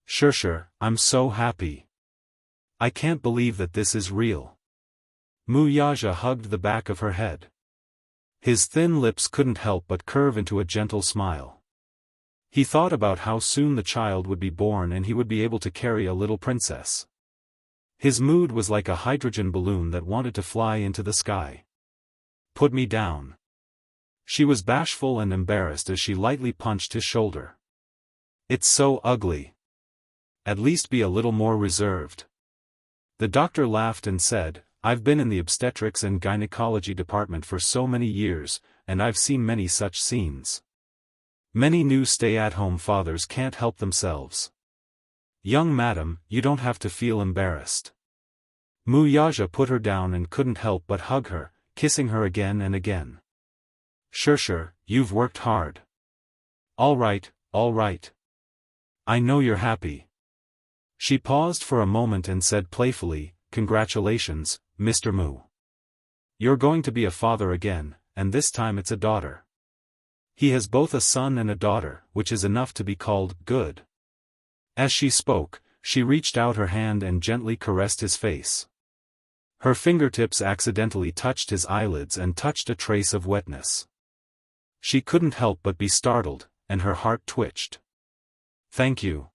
"Unspoken, I'm so happy. I can't believe that this is real." Wuxia hugged the back of her head. His thin lips couldn't help but curve into a gentle smile. He thought about how soon the child would be born and he would be able to carry a little princess. His mood was like a hydrogen balloon that wanted to fly into the sky. "Put me down." She was bashful and embarrassed as she lightly punched his shoulder. "It's so ugly. At least be a little more reserved." The doctor laughed and said, "I've been in the obstetrics and gynecology department for so many years, and I've seen many such scenes. Many new stay-at-home fathers can't help themselves. Young madam, you don't have to feel embarrassed." Wuxia put her down and couldn't help but hug her, kissing her again and again. "Unspoken, you've worked hard. All right, all right. I know you're happy." She paused for a moment and said playfully, "Congratulations, Mr. Mu. You're going to be a father again, and this time it's a daughter. He has both a son and a daughter, which is enough to be called good." As she spoke, she reached out her hand and gently caressed his face. Her fingertips accidentally touched his eyelids and touched a trace of wetness. She couldn't help but be startled, and her heart twitched. "Thank you.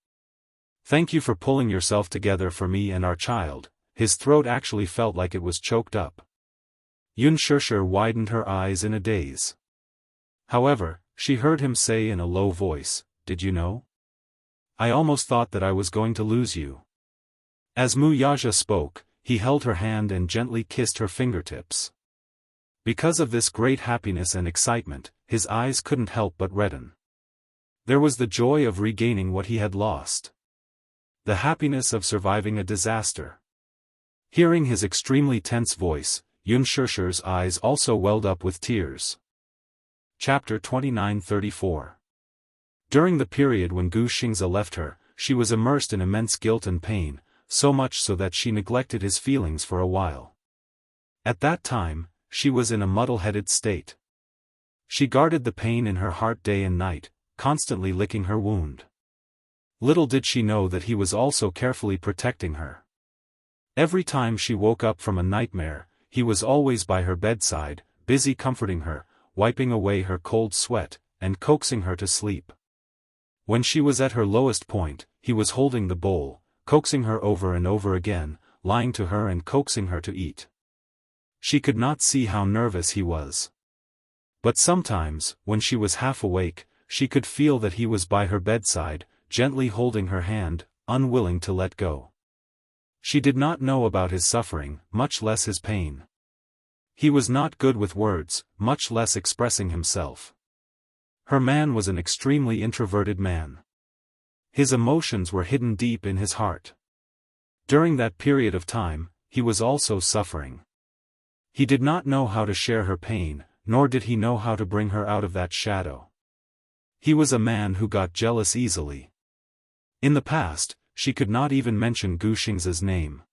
Thank you for pulling yourself together for me and our child." His throat actually felt like it was choked up. Unspoken widened her eyes in a daze. However, she heard him say in a low voice, "Did you know? I almost thought that I was going to lose you." As Wuxia spoke, he held her hand and gently kissed her fingertips. Because of this great happiness and excitement, his eyes couldn't help but redden. There was the joy of regaining what he had lost. The happiness of surviving a disaster. Hearing his extremely tense voice, Unspoken's eyes also welled up with tears. Chapter 29-34. During the period when Wuxia Xianxia left her, she was immersed in immense guilt and pain, so much so that she neglected his feelings for a while. At that time, she was in a muddle-headed state. She guarded the pain in her heart day and night, constantly licking her wound. Little did she know that he was also carefully protecting her. Every time she woke up from a nightmare, he was always by her bedside, busy comforting her, wiping away her cold sweat, and coaxing her to sleep. When she was at her lowest point, he was holding the bowl, coaxing her over and over again, lying to her and coaxing her to eat. She could not see how nervous he was. But sometimes, when she was half awake, she could feel that he was by her bedside, gently holding her hand, unwilling to let go. She did not know about his suffering, much less his pain. He was not good with words, much less expressing himself. Her man was an extremely introverted man. His emotions were hidden deep in his heart. During that period of time, he was also suffering. He did not know how to share her pain, nor did he know how to bring her out of that shadow. He was a man who got jealous easily. In the past, she could not even mention Gu Xing's name.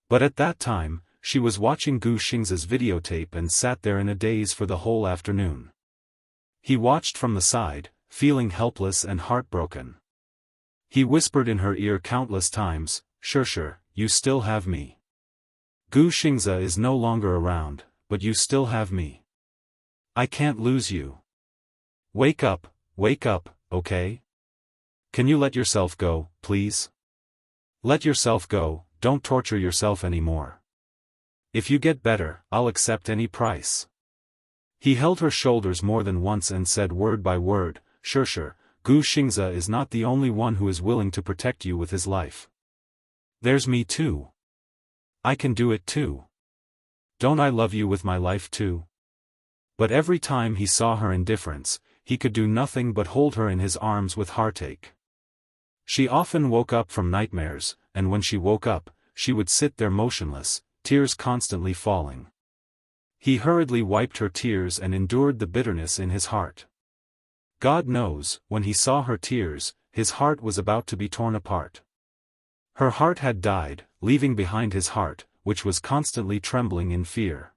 But at that time, she was watching Gu Xing's videotape and sat there in a daze for the whole afternoon. He watched from the side, feeling helpless and heartbroken. He whispered in her ear countless times, "Xianxia, you still have me. Gu Xingza is no longer around, but you still have me. I can't lose you. Wake up, okay? Can you let yourself go, please? Let yourself go, don't torture yourself anymore. If you get better, I'll accept any price." He held her shoulders more than once and said word by word, "Xianxia, Gu Xingza is not the only one who is willing to protect you with his life. There's me too. I can do it too. Don't I love you with my life too?" But every time he saw her indifference, he could do nothing but hold her in his arms with heartache. She often woke up from nightmares, and when she woke up, she would sit there motionless, tears constantly falling. He hurriedly wiped her tears and endured the bitterness in his heart. God knows, when he saw her tears, his heart was about to be torn apart. Her heart had died, leaving behind his heart, which was constantly trembling in fear.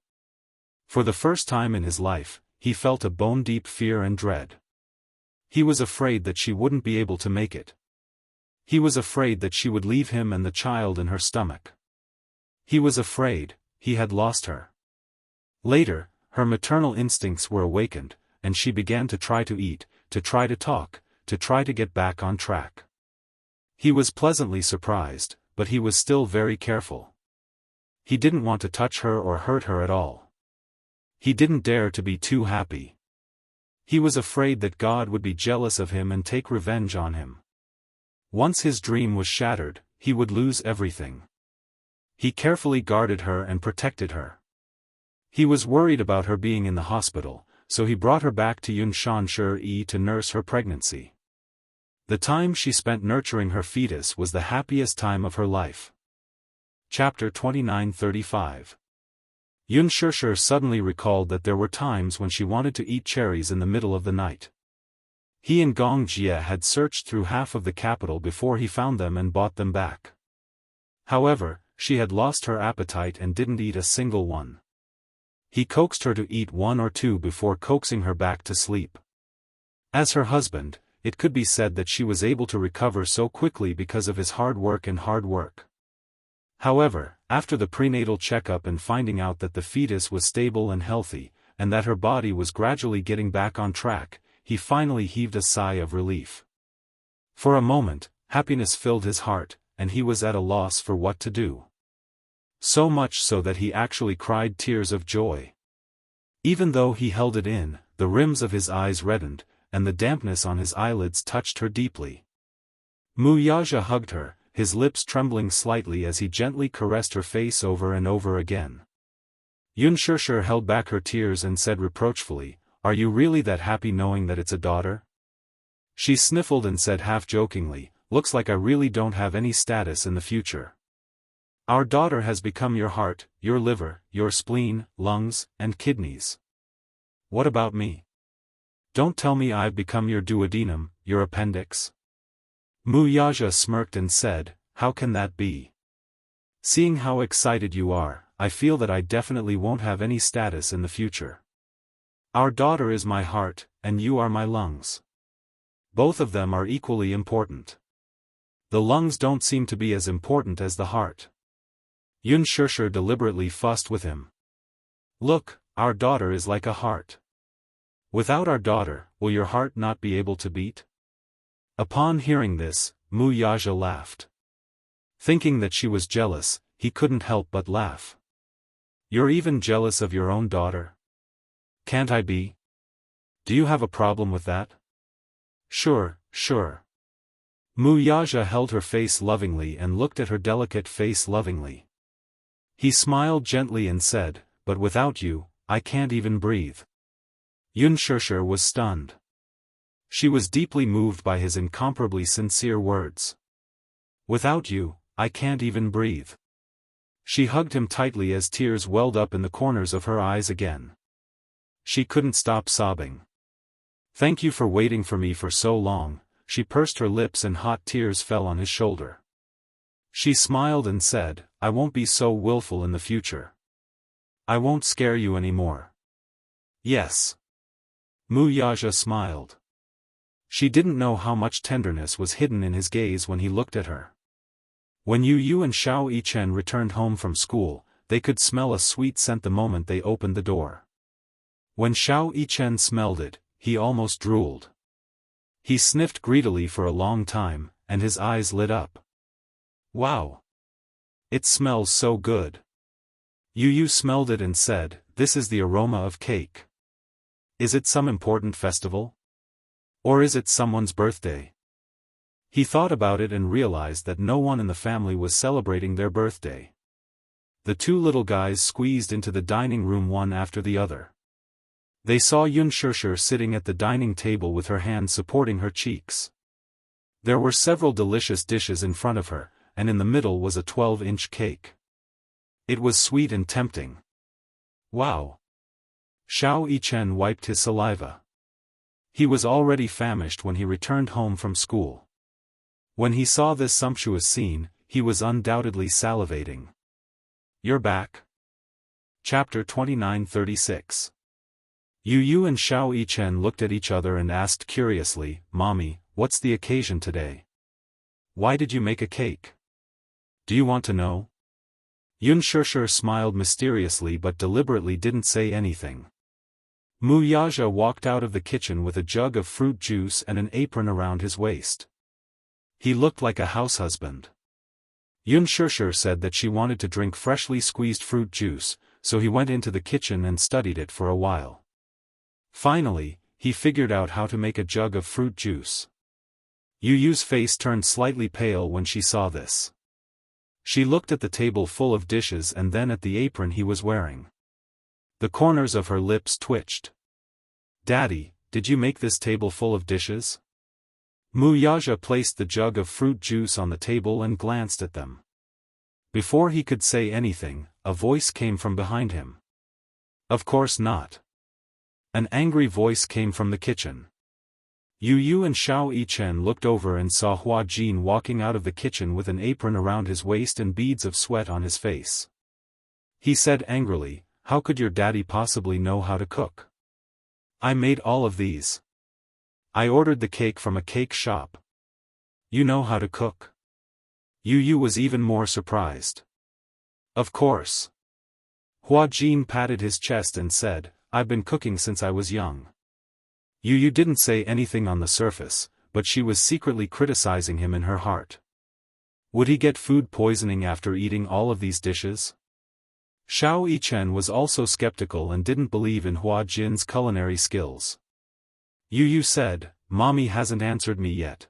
For the first time in his life, he felt a bone-deep fear and dread. He was afraid that she wouldn't be able to make it. He was afraid that she would leave him and the child in her stomach. He was afraid, he had lost her. Later, her maternal instincts were awakened, and she began to try to eat, to try to talk, to try to get back on track. He was pleasantly surprised, but he was still very careful. He didn't want to touch her or hurt her at all. He didn't dare to be too happy. He was afraid that God would be jealous of him and take revenge on him. Once his dream was shattered, he would lose everything. He carefully guarded her and protected her. He was worried about her being in the hospital, so he brought her back to Xianxia to nurse her pregnancy. The time she spent nurturing her fetus was the happiest time of her life. Chapter 29:35. Xianxia suddenly recalled that there were times when she wanted to eat cherries in the middle of the night. He and Gong Jie had searched through half of the capital before he found them and bought them back. However, she had lost her appetite and didn't eat a single one. He coaxed her to eat one or two before coaxing her back to sleep. As her husband, it could be said that she was able to recover so quickly because of his hard work. However, after the prenatal checkup and finding out that the fetus was stable and healthy, and that her body was gradually getting back on track, he finally heaved a sigh of relief. For a moment, happiness filled his heart, and he was at a loss for what to do. So much so that he actually cried tears of joy. Even though he held it in, the rims of his eyes reddened, and the dampness on his eyelids touched her deeply. Wuxia hugged her, his lips trembling slightly as he gently caressed her face over and over again. Xianxia held back her tears and said reproachfully, "Are you really that happy knowing that it's a daughter?" She sniffled and said half-jokingly, "Looks like I really don't have any status in the future. Our daughter has become your heart, your liver, your spleen, lungs, and kidneys. What about me? Don't tell me I've become your duodenum, your appendix?" Wuxia smirked and said, "How can that be? Seeing how excited you are, I feel that I definitely won't have any status in the future. Our daughter is my heart, and you are my lungs. Both of them are equally important. The lungs don't seem to be as important as the heart." Xianxia deliberately fussed with him. "Look, our daughter is like a heart. Without our daughter, will your heart not be able to beat?" Upon hearing this, Wuxia laughed. Thinking that she was jealous, he couldn't help but laugh. "You're even jealous of your own daughter? Can't I be? Do you have a problem with that? Sure, sure. Mu Yaja held her face lovingly and looked at her delicate face lovingly. He smiled gently and said, but without you, I can't even breathe. Yunshishir was stunned. She was deeply moved by his incomparably sincere words. Without you, I can't even breathe. She hugged him tightly as tears welled up in the corners of her eyes again. She couldn't stop sobbing. Thank you for waiting for me for so long. She pursed her lips and hot tears fell on his shoulder. She smiled and said, I won't be so willful in the future. I won't scare you anymore. Yes. Mu Yaja smiled. She didn't know how much tenderness was hidden in his gaze when he looked at her. When Yu and Xiao Yichen returned home from school, they could smell a sweet scent the moment they opened the door. When Xiao Yichen smelled it, he almost drooled. He sniffed greedily for a long time, and his eyes lit up. Wow! It smells so good. Yu smelled it and said, this is the aroma of cake. Is it some important festival? Or is it someone's birthday? He thought about it and realized that no one in the family was celebrating their birthday. The two little guys squeezed into the dining room one after the other. They saw Yunshishir sitting at the dining table with her hand supporting her cheeks. There were several delicious dishes in front of her, and in the middle was a 12-inch cake. It was sweet and tempting. Wow! Xiao Yichen wiped his saliva. He was already famished when he returned home from school. When he saw this sumptuous scene, he was undoubtedly salivating. You're back. Chapter 29:36. Yu and Xiao Yichen looked at each other and asked curiously, Mommy, what's the occasion today? Why did you make a cake? Do you want to know? Yunshishir smiled mysteriously but deliberately didn't say anything. Mu Yaja walked out of the kitchen with a jug of fruit juice and an apron around his waist. He looked like a house husband. Yunshishir said that she wanted to drink freshly squeezed fruit juice, so he went into the kitchen and studied it for a while. Finally, he figured out how to make a jug of fruit juice. Yu's face turned slightly pale when she saw this. She looked at the table full of dishes and then at the apron he was wearing. The corners of her lips twitched. Daddy, did you make this table full of dishes? Mu Yaja placed the jug of fruit juice on the table and glanced at them. Before he could say anything, a voice came from behind him. Of course not. An angry voice came from the kitchen. Yu and Xiao Yichen looked over and saw Hua Jin walking out of the kitchen with an apron around his waist and beads of sweat on his face. He said angrily, how could your daddy possibly know how to cook? I made all of these. I ordered the cake from a cake shop. You know how to cook? Yu was even more surprised. Of course. Hua Jin patted his chest and said, I've been cooking since I was young. Yu didn't say anything on the surface, but she was secretly criticizing him in her heart. Would he get food poisoning after eating all of these dishes? Xiao Yichen was also skeptical and didn't believe in Hua Jin's culinary skills. Yu said, Mommy hasn't answered me yet.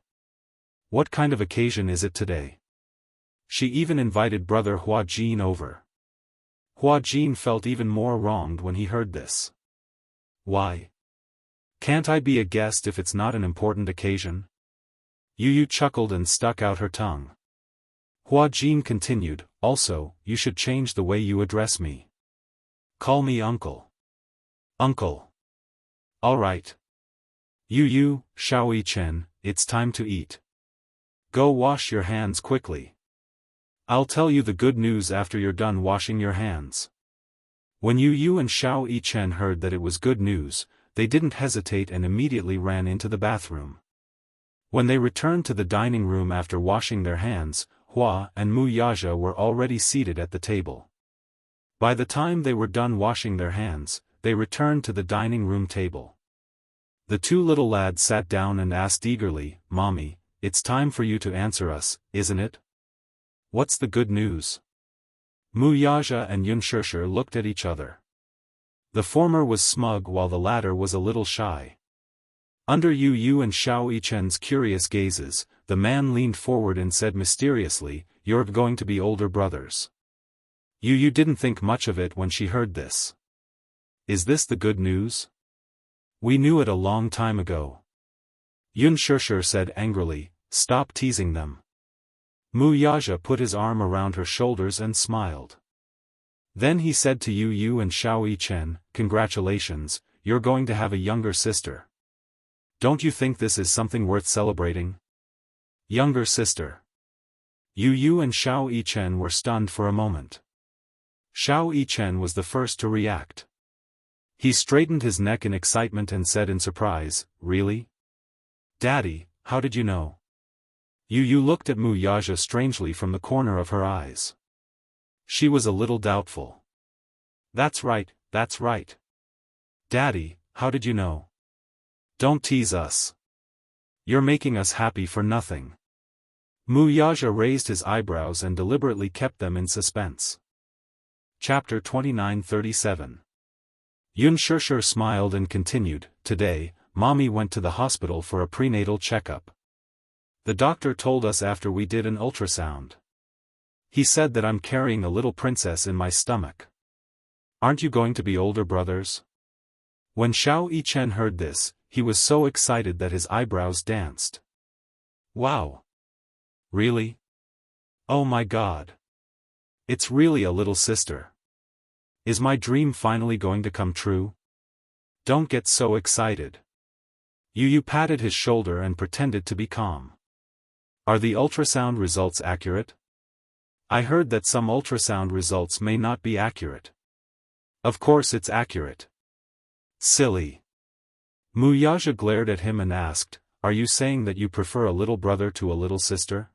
What kind of occasion is it today? She even invited brother Hua Jin over. Hua Jin felt even more wronged when he heard this. Why? Can't I be a guest if it's not an important occasion? Yu chuckled and stuck out her tongue. Hua Jin continued, also, you should change the way you address me. Call me uncle. Uncle. All right. Yu, Xiao Yichen, it's time to eat. Go wash your hands quickly. I'll tell you the good news after you're done washing your hands. When Yu and Xiao Yichen heard that it was good news, they didn't hesitate and immediately ran into the bathroom. When they returned to the dining room after washing their hands, Hua and Mu Yaja were already seated at the table. By the time they were done washing their hands, they returned to the dining room table. The two little lads sat down and asked eagerly, Mommy, it's time for you to answer us, isn't it? What's the good news? Mu Yaja and Yunshishir looked at each other. The former was smug while the latter was a little shy. Under Yu Yu and Xiao Yichen's curious gazes, the man leaned forward and said mysteriously, "You're going to be older brothers." Yu Yu didn't think much of it when she heard this. Is this the good news? We knew it a long time ago. Yun Shishir said angrily, "Stop teasing them." Mu Yaja put his arm around her shoulders and smiled. Then he said to Yu Yu and Xiao Yichen, "Congratulations, you're going to have a younger sister. Don't you think this is something worth celebrating?" Younger sister. Yu Yu and Xiao Yichen were stunned for a moment. Xiao Yichen was the first to react. He straightened his neck in excitement and said in surprise, "Really? Daddy, how did you know?" Yu Yu looked at Mu Yaja strangely from the corner of her eyes. She was a little doubtful. That's right, that's right. Daddy, how did you know? Don't tease us. You're making us happy for nothing. Mu Yaja raised his eyebrows and deliberately kept them in suspense. Chapter 29:37. Yun Shishir smiled and continued, "Today, Mommy went to the hospital for a prenatal checkup. The doctor told us after we did an ultrasound. He said that I'm carrying a little princess in my stomach. Aren't you going to be older brothers?" When Xiao Yichen heard this, he was so excited that his eyebrows danced. Wow! Really? Oh my God! It's really a little sister. Is my dream finally going to come true? Don't get so excited. Yu Yu patted his shoulder and pretended to be calm. Are the ultrasound results accurate? I heard that some ultrasound results may not be accurate. Of course it's accurate. Silly. Mu Yaja glared at him and asked, "Are you saying that you prefer a little brother to a little sister?"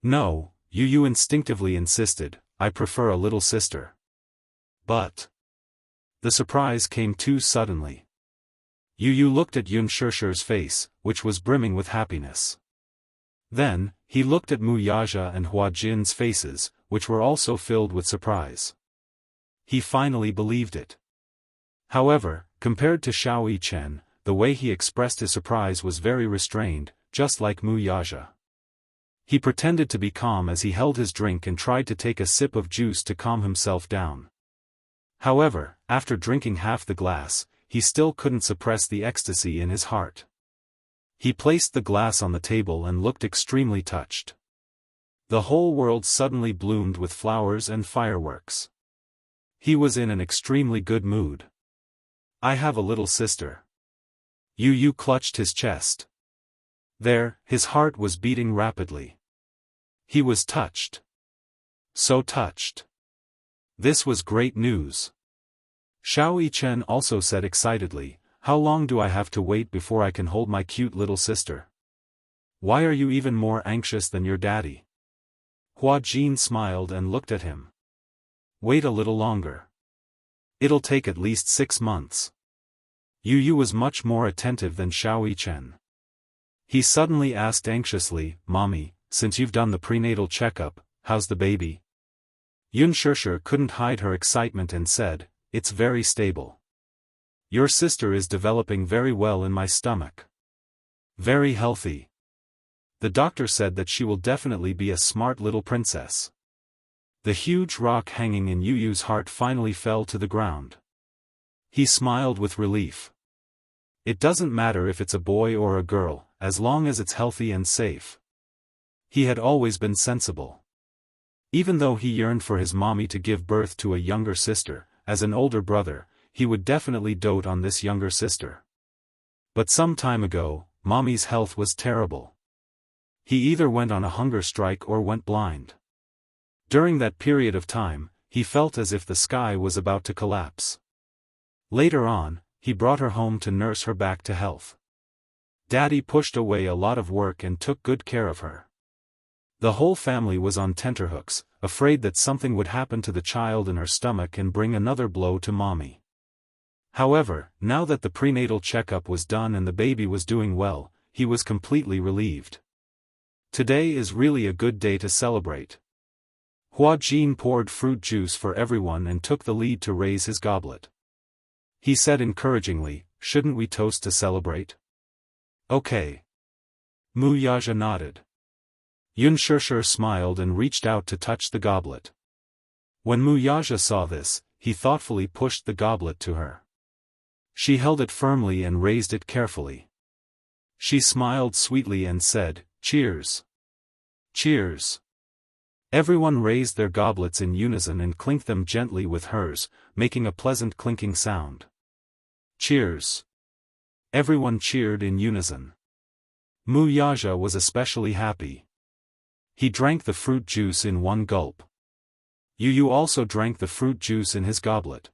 No, Yu Yu instinctively insisted, "I prefer a little sister." But the surprise came too suddenly. Yu Yu looked at Yun Shishir's face, which was brimming with happiness. Then, he looked at Mu Yaja and Hua Jin's faces, which were also filled with surprise. He finally believed it. However, compared to Xiao Yichen, the way he expressed his surprise was very restrained, just like Mu Yaja. He pretended to be calm as he held his drink and tried to take a sip of juice to calm himself down. However, after drinking half the glass, he still couldn't suppress the ecstasy in his heart. He placed the glass on the table and looked extremely touched. The whole world suddenly bloomed with flowers and fireworks. He was in an extremely good mood. I have a little sister. Yu Yu clutched his chest. There, his heart was beating rapidly. He was touched. So touched. This was great news. Xiao Yichen also said excitedly, "How long do I have to wait before I can hold my cute little sister? Why are you even more anxious than your daddy?" Hua Jin smiled and looked at him. Wait a little longer. It'll take at least 6 months. Yu Yu was much more attentive than Xiao Yichen. He suddenly asked anxiously, "Mommy, since you've done the prenatal checkup, how's the baby?" Yun Shishir couldn't hide her excitement and said, "It's very stable. Your sister is developing very well in my stomach. Very healthy. The doctor said that she will definitely be a smart little princess." The huge rock hanging in Yu Yu's heart finally fell to the ground. He smiled with relief. It doesn't matter if it's a boy or a girl, as long as it's healthy and safe. He had always been sensible. Even though he yearned for his mommy to give birth to a younger sister, as an older brother, he would definitely dote on this younger sister. But some time ago, mommy's health was terrible. He either went on a hunger strike or went blind. During that period of time, he felt as if the sky was about to collapse. Later on, he brought her home to nurse her back to health. Daddy pushed away a lot of work and took good care of her. The whole family was on tenterhooks, afraid that something would happen to the child in her stomach and bring another blow to mommy. However, now that the prenatal checkup was done and the baby was doing well, he was completely relieved. Today is really a good day to celebrate. Hua Jin poured fruit juice for everyone and took the lead to raise his goblet. He said encouragingly, "Shouldn't we toast to celebrate?" Okay. Mu Yaja nodded. Yunshishir smiled and reached out to touch the goblet. When Mu Yaja saw this, he thoughtfully pushed the goblet to her. She held it firmly and raised it carefully. She smiled sweetly and said, "Cheers." Cheers. Everyone raised their goblets in unison and clinked them gently with hers, making a pleasant clinking sound. Cheers. Everyone cheered in unison. Mu Yaja was especially happy. He drank the fruit juice in one gulp. Yu also drank the fruit juice in his goblet.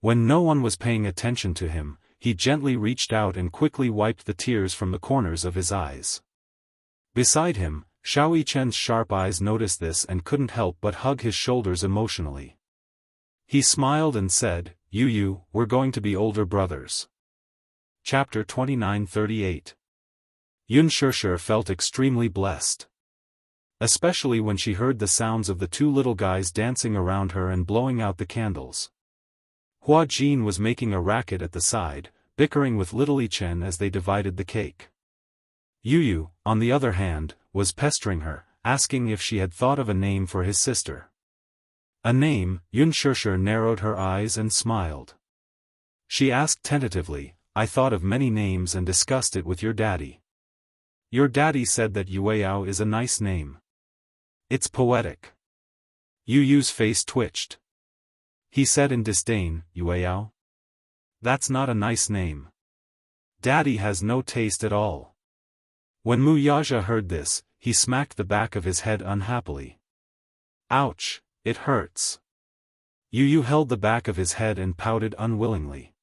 When no one was paying attention to him, he gently reached out and quickly wiped the tears from the corners of his eyes. Beside him, Xiao Chen's sharp eyes noticed this and couldn't help but hug his shoulders emotionally. He smiled and said, "Yu, we're going to be older brothers." Chapter 29:38. Yunshishir felt extremely blessed. Especially when she heard the sounds of the two little guys dancing around her and blowing out the candles. Hua Jin was making a racket at the side, bickering with little Ichen as they divided the cake. Yu, on the other hand, was pestering her, asking if she had thought of a name for his sister. A name? Yunshishir narrowed her eyes and smiled. She asked tentatively, "I thought of many names and discussed it with your daddy. Your daddy said that Yueyao is a nice name. It's poetic." Yu's face twitched. He said in disdain, "Yueyao? That's not a nice name. Daddy has no taste at all." When Mu Yaja heard this, he smacked the back of his head unhappily. "Ouch, it hurts." Yu held the back of his head and pouted unwillingly.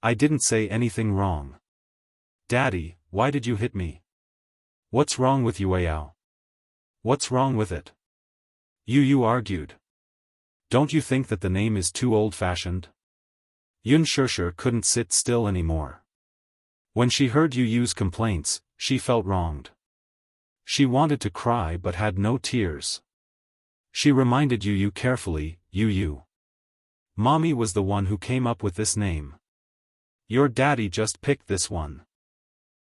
"I didn't say anything wrong. Daddy, why did you hit me? What's wrong with Yueyao? What's wrong with it?" Yu argued. "Don't you think that the name is too old-fashioned?" Yunshishir couldn't sit still anymore. When she heard Yu's complaints, she felt wronged. She wanted to cry but had no tears. She reminded Yu carefully, "Yu. Mommy was the one who came up with this name. Your daddy just picked this one."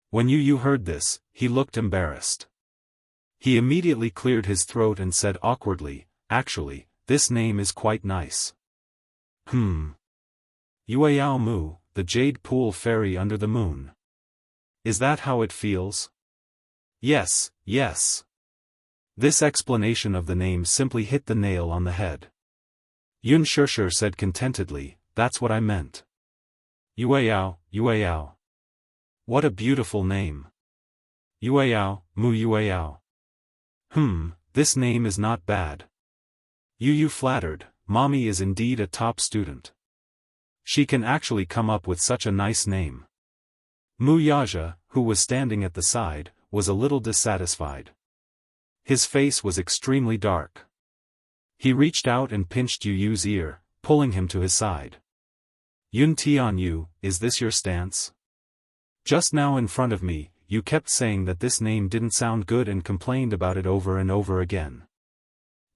When Yu heard this, he looked embarrassed. He immediately cleared his throat and said awkwardly, "Actually, this name is quite nice." Yueyao Mu, the jade pool fairy under the moon. Is that how it feels? Yes. This explanation of the name simply hit the nail on the head. Yunshishir said contentedly, "That's what I meant. Yueyao. What a beautiful name. Yueyao, Mu Yueyao. This name is not bad." Yu flattered, "Mommy is indeed a top student. She can actually come up with such a nice name." Mu Yaja, who was standing at the side, was a little dissatisfied. His face was extremely dark. He reached out and pinched Yu's ear, pulling him to his side. "Yun Tianyu, is this your stance? Just now in front of me, you kept saying that this name didn't sound good and complained about it over and over again.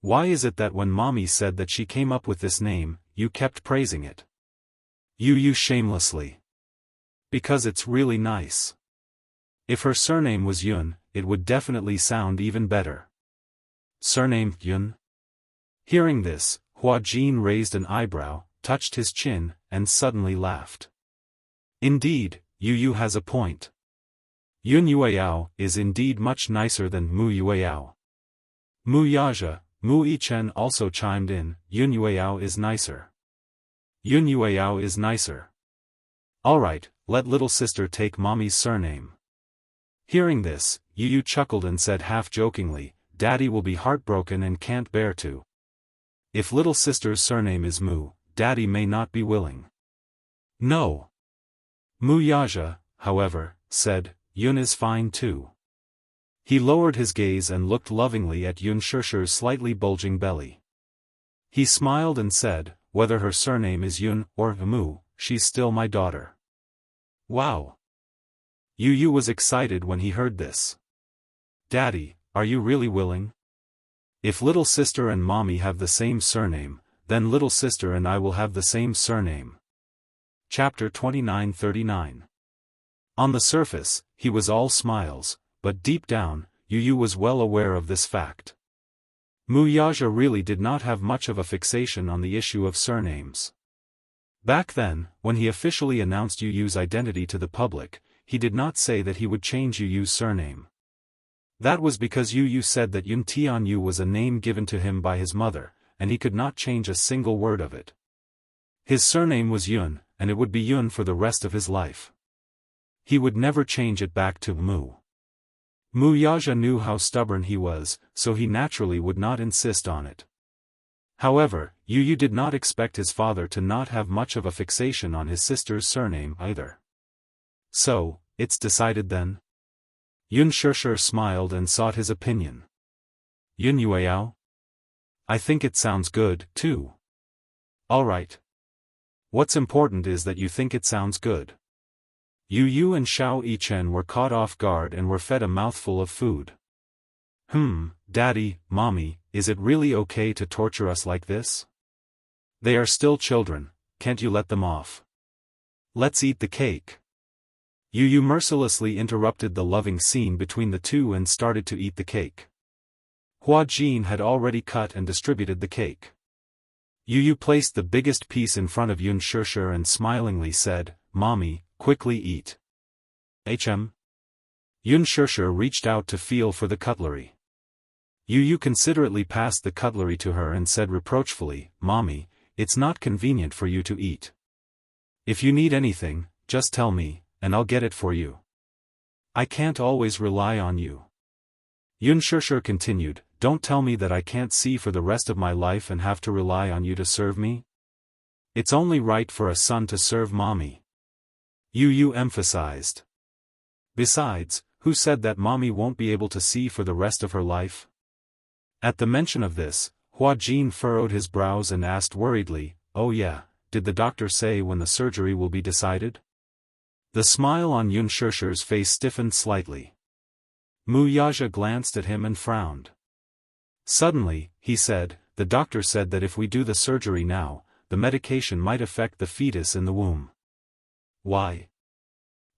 Why is it that when Mommy said that she came up with this name, you kept praising it?" Yu shamelessly. "Because it's really nice. If her surname was Yun, it would definitely sound even better." "Surname Yun?" Hearing this, Hua Jin raised an eyebrow, touched his chin, and suddenly laughed. "Indeed, Yu has a point. Yun Yueyao is indeed much nicer than Mu Yueyao." Mu Yaja, Mu Ichen also chimed in, "Yun Yueyao is nicer. Yun Yueyao is nicer. Alright, let little sister take Mommy's surname." Hearing this, Yu chuckled and said half-jokingly, "Daddy will be heartbroken and can't bear to. If little sister's surname is Mu, Daddy may not be willing." "No." Mu Yaja, however, said, "Yun is fine too." He lowered his gaze and looked lovingly at Yunshishir's slightly bulging belly. He smiled and said, "Whether her surname is Yun or Mu, she's still my daughter." Wow! Yu was excited when he heard this. "Daddy, are you really willing? If little sister and Mommy have the same surname, then little sister and I will have the same surname." Chapter 29:39. On the surface, he was all smiles, but deep down, Yu was well aware of this fact. Wuxia really did not have much of a fixation on the issue of surnames. Back then, when he officially announced Yu's identity to the public, he did not say that he would change Yu's surname. That was because Yu said that Yun Tianyu was a name given to him by his mother, and he could not change a single word of it. His surname was Yun, and it would be Yun for the rest of his life. He would never change it back to Mu. Wuxia knew how stubborn he was, so he naturally would not insist on it. However, Yu did not expect his father to not have much of a fixation on his sister's surname either. So, it's decided then? Yun Shishir smiled and sought his opinion. Yun Yueyao? I think it sounds good, too. Alright. What's important is that you think it sounds good. Yu and Xiao Yichen were caught off guard and were fed a mouthful of food. Daddy, Mommy, is it really okay to torture us like this? They are still children, can't you let them off? Let's eat the cake. Yu mercilessly interrupted the loving scene between the two and started to eat the cake. Hua Jin had already cut and distributed the cake. Yu placed the biggest piece in front of Yun Shishir and smilingly said, Mommy, quickly eat. Yun Shishir reached out to feel for the cutlery. Yu considerately passed the cutlery to her and said reproachfully, Mommy, it's not convenient for you to eat. If you need anything, just tell me, and I'll get it for you. I can't always rely on you. Yun Shishir continued, don't tell me that I can't see for the rest of my life and have to rely on you to serve me. It's only right for a son to serve Mommy. Yu emphasized. Besides, who said that Mommy won't be able to see for the rest of her life? At the mention of this, Hua Jin furrowed his brows and asked worriedly, oh yeah, did the doctor say when the surgery will be decided? The smile on Yun Shishir's face stiffened slightly. Wuxia glanced at him and frowned. Suddenly, he said, the doctor said that if we do the surgery now, the medication might affect the fetus in the womb. Why?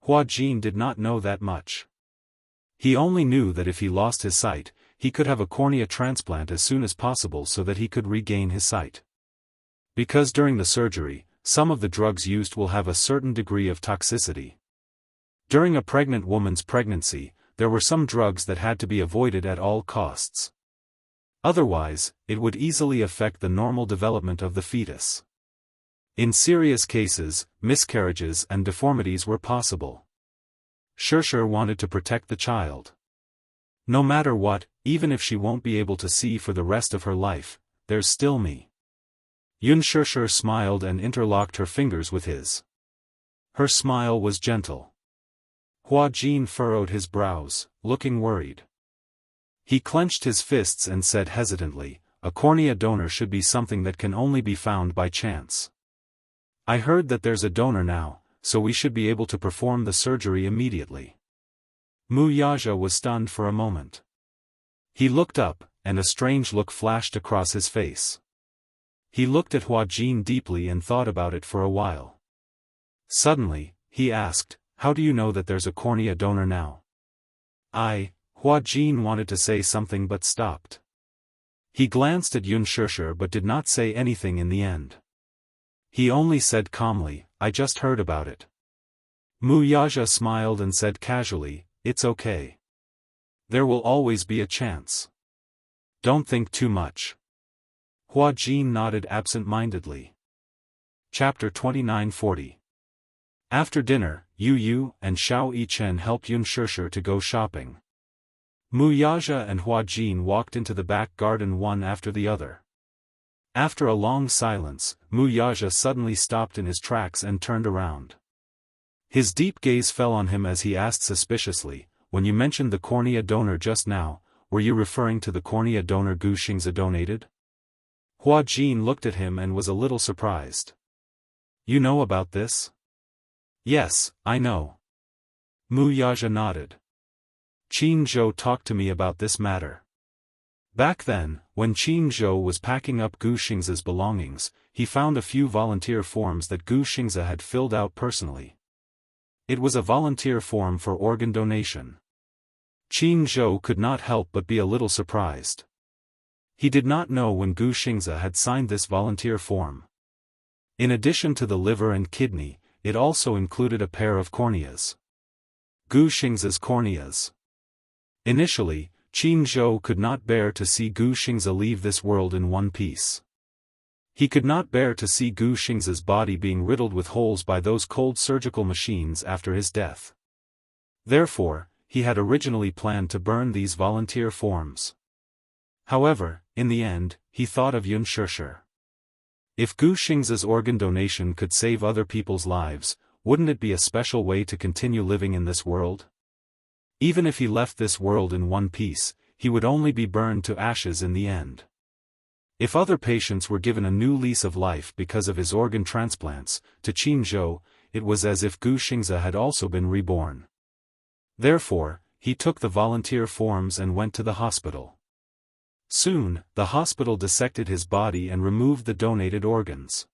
Hua Jin did not know that much. He only knew that if he lost his sight, he could have a cornea transplant as soon as possible so that he could regain his sight. Because during the surgery, some of the drugs used will have a certain degree of toxicity. During a pregnant woman's pregnancy, there were some drugs that had to be avoided at all costs. Otherwise, it would easily affect the normal development of the fetus. In serious cases, miscarriages and deformities were possible. Shishir wanted to protect the child. No matter what, even if she won't be able to see for the rest of her life, there's still me. Yun Shishir smiled and interlocked her fingers with his. Her smile was gentle. Hua Jin furrowed his brows, looking worried. He clenched his fists and said hesitantly, a cornea donor should be something that can only be found by chance. I heard that there's a donor now, so we should be able to perform the surgery immediately. Wuxia was stunned for a moment. He looked up, and a strange look flashed across his face. He looked at Hua Jin deeply and thought about it for a while. Suddenly, he asked, how do you know that there's a cornea donor now? Hua Jin wanted to say something but stopped. He glanced at Yun Shishir but did not say anything in the end. He only said calmly, I just heard about it. Wuxia smiled and said casually, it's okay. There will always be a chance. Don't think too much. Hua Jin nodded absent-mindedly. Chapter 2940. After dinner, Yu and Xiao Yichen helped Yun Shishir to go shopping. Wuxia and Hua Jin walked into the back garden one after the other. After a long silence, Wuxia suddenly stopped in his tracks and turned around. His deep gaze fell on him as he asked suspiciously, when you mentioned the cornea donor just now, were you referring to the cornea donor Gu Xingzi donated? Hua Jin looked at him and was a little surprised. You know about this? Yes, I know. Wuxia nodded. Qin Zhou talked to me about this matter. Back then, when Qin Zhou was packing up Gu Xingzi's belongings, he found a few volunteer forms that Gu Xingzi had filled out personally. It was a volunteer form for organ donation. Qin Zhou could not help but be a little surprised. He did not know when Gu Xingzi had signed this volunteer form. In addition to the liver and kidney, it also included a pair of corneas. Gu Xingzi's corneas. Initially, Qin Zhou could not bear to see Gu Xingzi leave this world in one piece. He could not bear to see Gu Xingzi's body being riddled with holes by those cold surgical machines after his death. Therefore, he had originally planned to burn these volunteer forms. However, in the end, he thought of Unspoken. If Gu Xingzi's organ donation could save other people's lives, wouldn't it be a special way to continue living in this world? Even if he left this world in one piece, he would only be burned to ashes in the end. If other patients were given a new lease of life because of his organ transplants, to Qin Zhou, it was as if Gu Xingzi had also been reborn. Therefore, he took the volunteer forms and went to the hospital. Soon, the hospital dissected his body and removed the donated organs.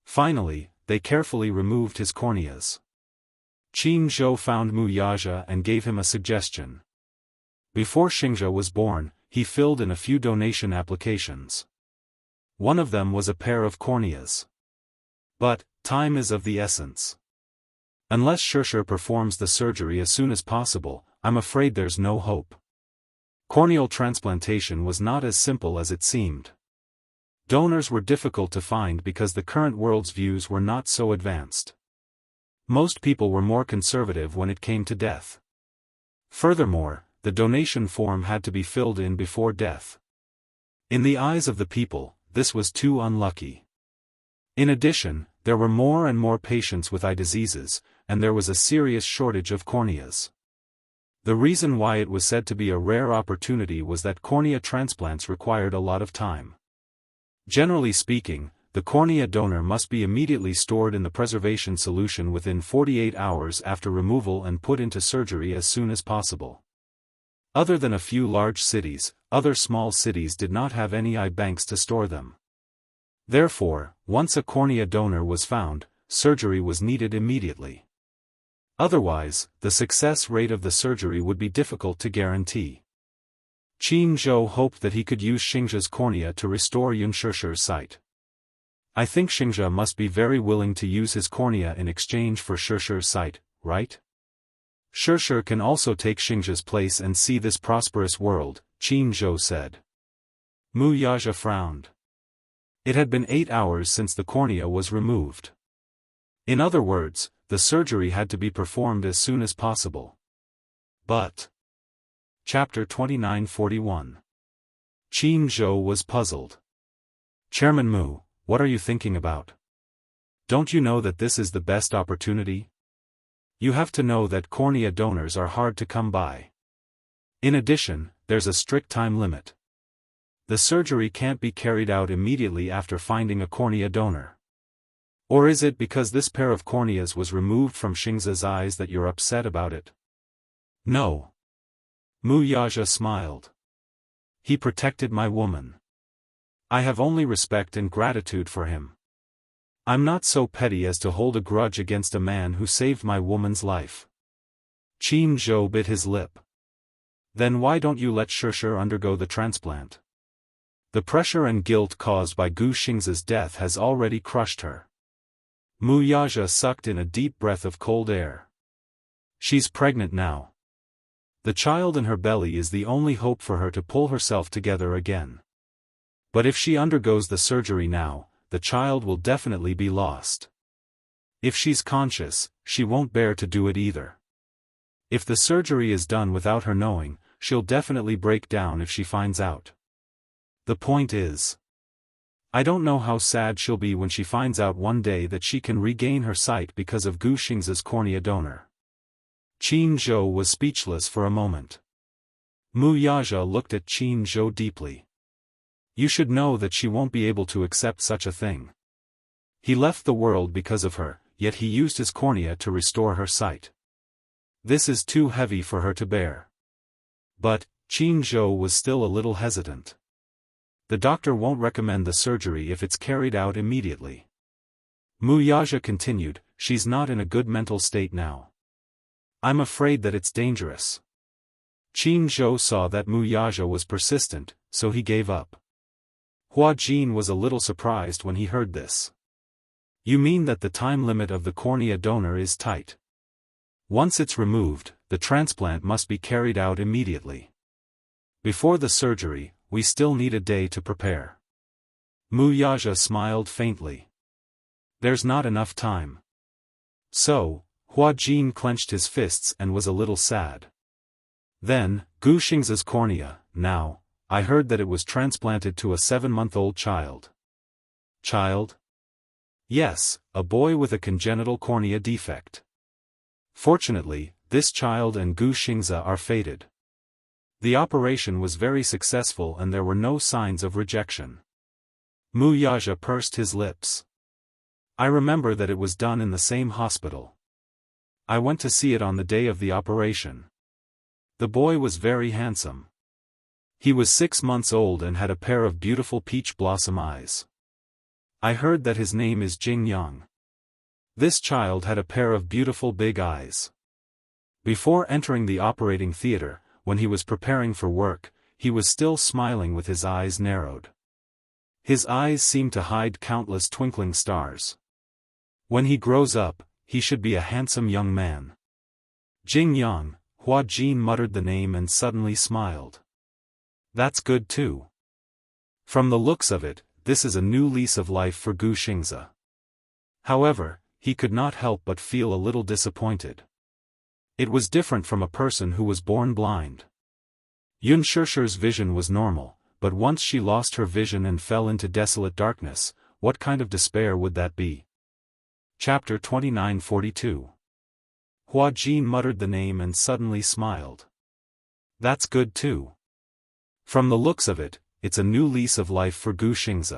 Finally, they carefully removed his corneas. Qin Zhou found Mu Yaja and gave him a suggestion. Before Xingzhe was born, he filled in a few donation applications. One of them was a pair of corneas. But, time is of the essence. Unless Xingzhe performs the surgery as soon as possible, I'm afraid there's no hope. Corneal transplantation was not as simple as it seemed. Donors were difficult to find because the current world's views were not so advanced. Most people were more conservative when it came to death. Furthermore, the donation form had to be filled in before death. In the eyes of the people, this was too unlucky. In addition, there were more and more patients with eye diseases, and there was a serious shortage of corneas. The reason why it was said to be a rare opportunity was that cornea transplants required a lot of time. Generally speaking, the cornea donor must be immediately stored in the preservation solution within 48 hours after removal and put into surgery as soon as possible. Other than a few large cities, other small cities did not have any eye banks to store them. Therefore, once a cornea donor was found, surgery was needed immediately. Otherwise, the success rate of the surgery would be difficult to guarantee. Qin Zhou hoped that he could use Xingzhe's cornea to restore Unspoken's sight. I think Xingzhe must be very willing to use his cornea in exchange for Unspoken's sight, right? Unspoken can also take Xingzhe's place and see this prosperous world, Qin Zhou said. Mu Yaja frowned. It had been 8 hours since the cornea was removed. In other words, the surgery had to be performed as soon as possible. But... Chapter 2941. Qin Zhou was puzzled. Chairman Mu, what are you thinking about? Don't you know that this is the best opportunity? You have to know that cornea donors are hard to come by. In addition, there's a strict time limit. The surgery can't be carried out immediately after finding a cornea donor. Or is it because this pair of corneas was removed from Xingzhe's eyes that you're upset about it? No. Mu Yaja smiled. He protected my woman. I have only respect and gratitude for him. I'm not so petty as to hold a grudge against a man who saved my woman's life. Qin Zhou bit his lip. Then why don't you let Unspoken undergo the transplant? The pressure and guilt caused by Gu Xingzi's death has already crushed her. Mu Yaja sucked in a deep breath of cold air. She's pregnant now. The child in her belly is the only hope for her to pull herself together again. But if she undergoes the surgery now, the child will definitely be lost. If she's conscious, she won't bear to do it either. If the surgery is done without her knowing, she'll definitely break down if she finds out. The point is, I don't know how sad she'll be when she finds out one day that she can regain her sight because of Gu Xingzi's cornea donor. Qin Zhou was speechless for a moment. Mu Yaja looked at Qin Zhou deeply. You should know that she won't be able to accept such a thing. He left the world because of her, yet he used his cornea to restore her sight. This is too heavy for her to bear. But, Qin Zhou was still a little hesitant. The doctor won't recommend the surgery if it's carried out immediately. Mu Yaja continued, she's not in a good mental state now. I'm afraid that it's dangerous. Qin Zhou saw that Mu Yaja was persistent, so he gave up. Hua Jin was a little surprised when he heard this. You mean that the time limit of the cornea donor is tight? Once it's removed, the transplant must be carried out immediately. Before the surgery, we still need a day to prepare. Mu Yaja smiled faintly. There's not enough time. So, Hua Jin clenched his fists and was a little sad. Then, Gu Xing's cornea, now, I heard that it was transplanted to a 7-month-old child. Child? Yes, a boy with a congenital cornea defect. Fortunately, this child and Gu Xing's are fated. The operation was very successful and there were no signs of rejection. Mu Yaja pursed his lips. I remember that it was done in the same hospital. I went to see it on the day of the operation. The boy was very handsome. He was 6 months old and had a pair of beautiful peach blossom eyes. I heard that his name is Jing Yang. This child had a pair of beautiful big eyes. Before entering the operating theater, when he was preparing for work, he was still smiling with his eyes narrowed. His eyes seemed to hide countless twinkling stars. When he grows up, he should be a handsome young man. Jing Yang, Hua Jin muttered the name and suddenly smiled. That's good too. From the looks of it, this is a new lease of life for Gu Xing's. However, he could not help but feel a little disappointed. It was different from a person who was born blind. Yun Shishir's vision was normal, but once she lost her vision and fell into desolate darkness, what kind of despair would that be? Chapter 2942. Hua Jin muttered the name and suddenly smiled. That's good too. From the looks of it, it's a new lease of life for Gu Xing's.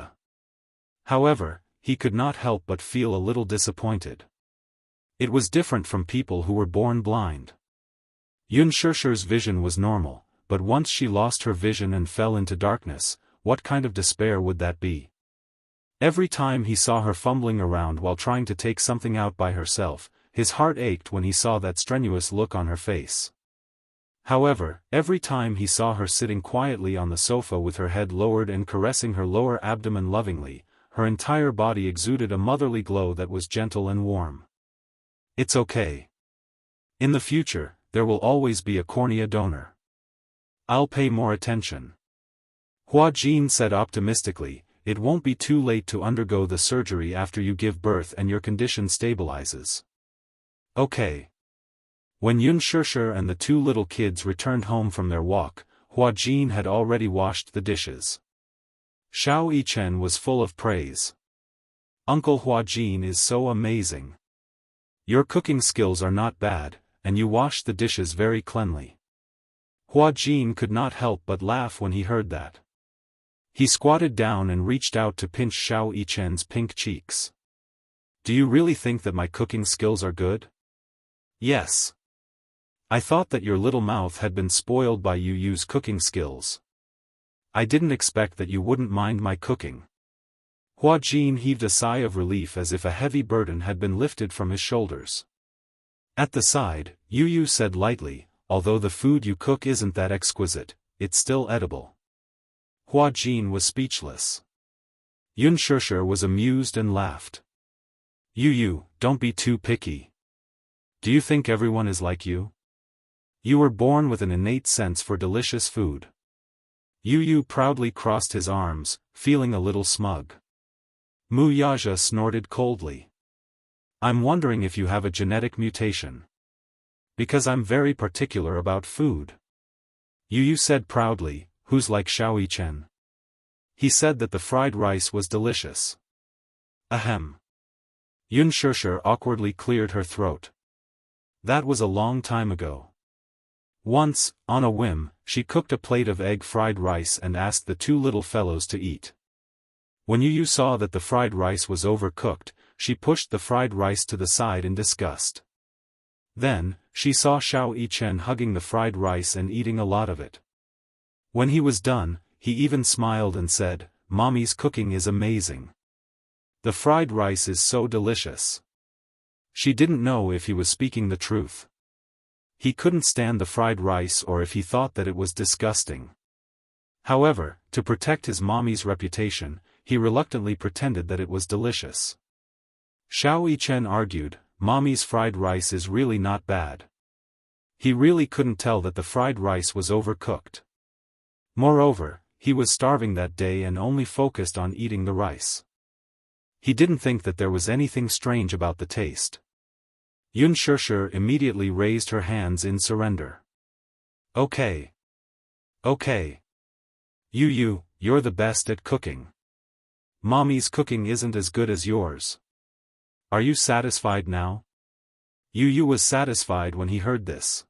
However, he could not help but feel a little disappointed. It was different from people who were born blind. Yun Shishir's vision was normal, but once she lost her vision and fell into darkness, what kind of despair would that be? Every time he saw her fumbling around while trying to take something out by herself, his heart ached when he saw that strenuous look on her face. However, every time he saw her sitting quietly on the sofa with her head lowered and caressing her lower abdomen lovingly, her entire body exuded a motherly glow that was gentle and warm. It's okay. In the future, there will always be a cornea donor. I'll pay more attention. Hua Jin said optimistically, it won't be too late to undergo the surgery after you give birth and your condition stabilizes. Okay. When Yun Shishir and the 2 little kids returned home from their walk, Hua Jin had already washed the dishes. Xiao Yichen was full of praise. Uncle Hua Jin is so amazing. Your cooking skills are not bad, and you wash the dishes very cleanly. Hua Jin could not help but laugh when he heard that. He squatted down and reached out to pinch Xiao Yichen's pink cheeks. Do you really think that my cooking skills are good? Yes. I thought that your little mouth had been spoiled by Yu Yu's cooking skills. I didn't expect that you wouldn't mind my cooking. Hua Jin heaved a sigh of relief as if a heavy burden had been lifted from his shoulders. At the side, Yu Yu said lightly, although the food you cook isn't that exquisite, it's still edible. Hua Jin was speechless. Yun Shishir was amused and laughed. Yu Yu, don't be too picky. Do you think everyone is like you? You were born with an innate sense for delicious food. Yu Yu proudly crossed his arms, feeling a little smug. Mu Yaja snorted coldly. I'm wondering if you have a genetic mutation. Because I'm very particular about food. Yu Yu said proudly, who's like Xiao Yichen? He said that the fried rice was delicious. Ahem. Yun Shishir awkwardly cleared her throat. That was a long time ago. Once, on a whim, she cooked a plate of egg-fried rice and asked the 2 little fellows to eat. When Yu Yu saw that the fried rice was overcooked, she pushed the fried rice to the side in disgust. Then, she saw Xiao Yichen hugging the fried rice and eating a lot of it. When he was done, he even smiled and said, Mommy's cooking is amazing. The fried rice is so delicious. She didn't know if he was speaking the truth. He couldn't stand the fried rice or if he thought that it was disgusting. However, to protect his mommy's reputation, he reluctantly pretended that it was delicious. Xiao Yichen argued, "Mommy's fried rice is really not bad." He really couldn't tell that the fried rice was overcooked. Moreover, he was starving that day and only focused on eating the rice. He didn't think that there was anything strange about the taste. Xianxia immediately raised her hands in surrender. Okay. Okay. You're the best at cooking. Mommy's cooking isn't as good as yours. Are you satisfied now? Yu was satisfied when he heard this.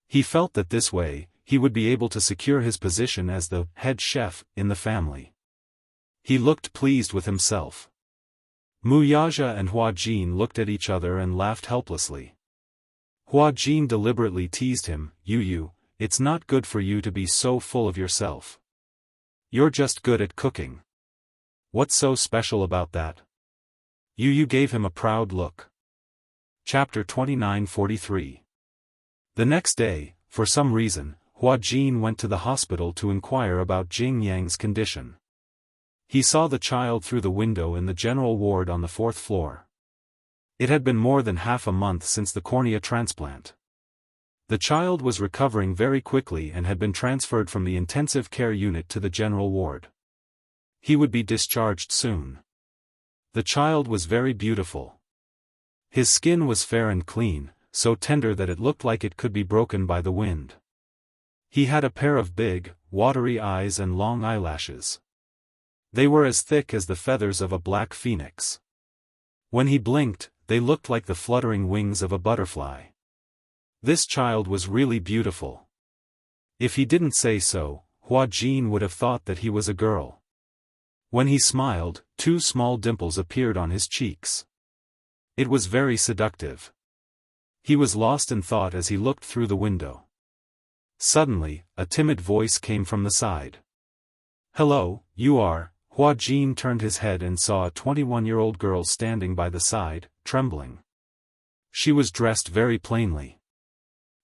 He felt that this way, he would be able to secure his position as the head chef in the family. He looked pleased with himself. Mu Yaja and Hua Jin looked at each other and laughed helplessly. Hua Jin deliberately teased him, Yu, it's not good for you to be so full of yourself. You're just good at cooking. What's so special about that? Yu gave him a proud look. Chapter 29:43. The next day, for some reason, Hua Jin went to the hospital to inquire about Jing Yang's condition. He saw the child through the window in the general ward on the 4th floor. It had been more than half a month since the cornea transplant. The child was recovering very quickly and had been transferred from the intensive care unit to the general ward. He would be discharged soon. The child was very beautiful. His skin was fair and clean, so tender that it looked like it could be broken by the wind. He had a pair of big, watery eyes and long eyelashes. They were as thick as the feathers of a black phoenix. When he blinked, they looked like the fluttering wings of a butterfly. This child was really beautiful. If he didn't say so, Hua Jin would have thought that he was a girl. When he smiled, 2 small dimples appeared on his cheeks. It was very seductive. He was lost in thought as he looked through the window. Suddenly, a timid voice came from the side. Hello, you are. Hua Jin turned his head and saw a 21-year-old girl standing by the side, trembling. She was dressed very plainly.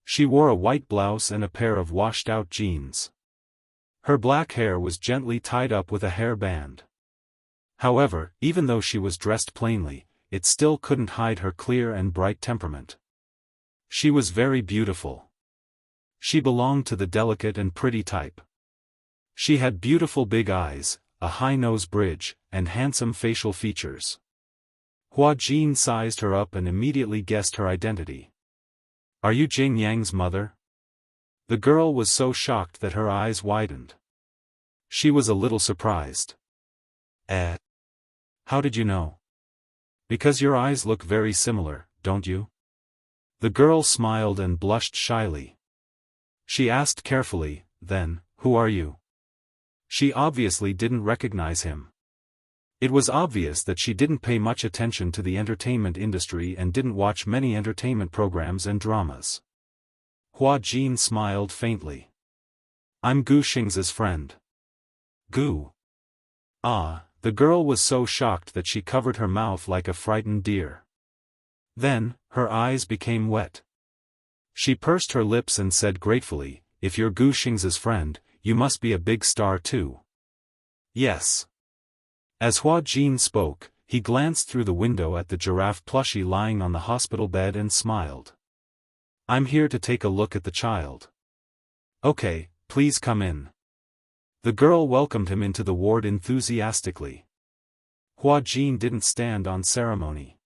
She wore a white blouse and a pair of washed-out jeans. Her black hair was gently tied up with a hair band. However, even though she was dressed plainly, it still couldn't hide her clear and bright temperament. She was very beautiful. She belonged to the delicate and pretty type. She had beautiful big eyes, a high nose bridge, and handsome facial features. Hua Jin sized her up and immediately guessed her identity. Are you Jing Yang's mother? The girl was so shocked that her eyes widened. She was a little surprised. How did you know? Because your eyes look very similar, don't you? The girl smiled and blushed shyly. She asked carefully, then, who are you? She obviously didn't recognize him. It was obvious that she didn't pay much attention to the entertainment industry and didn't watch many entertainment programs and dramas. Hua Jin smiled faintly. I'm Gu Xing's friend. Gu. Ah, the girl was so shocked that she covered her mouth like a frightened deer. Then, her eyes became wet. She pursed her lips and said gratefully, if you're Gu Xing's friend, you must be a big star too. Yes. As Hua Jin spoke, he glanced through the window at the giraffe plushie lying on the hospital bed and smiled. I'm here to take a look at the child. Okay, please come in. The girl welcomed him into the ward enthusiastically. Hua Jin didn't stand on ceremony.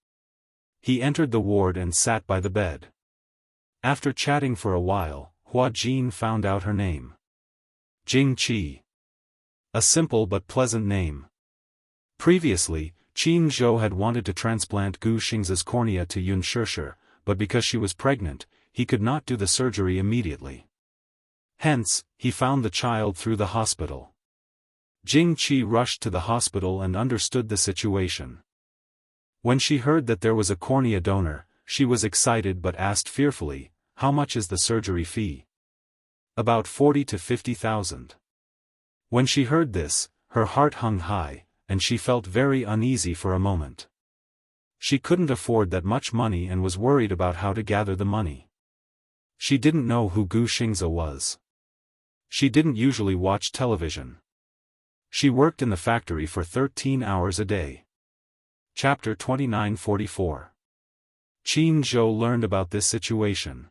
He entered the ward and sat by the bed. After chatting for a while, Hua Jin found out her name. Jing Qi. A simple but pleasant name. Previously, Qin Zhou had wanted to transplant Gu Xing's cornea to Xianxia, but because she was pregnant, he could not do the surgery immediately. Hence, he found the child through the hospital. Jing Qi rushed to the hospital and understood the situation. When she heard that there was a cornea donor, she was excited but asked fearfully, how much is the surgery fee? About 40 to 50,000. When she heard this, her heart hung high, and she felt very uneasy for a moment. She couldn't afford that much money and was worried about how to gather the money. She didn't know who Gu Xingze was. She didn't usually watch television. She worked in the factory for 13 hours a day. Chapter 2944. Qin Zhou learned about this situation.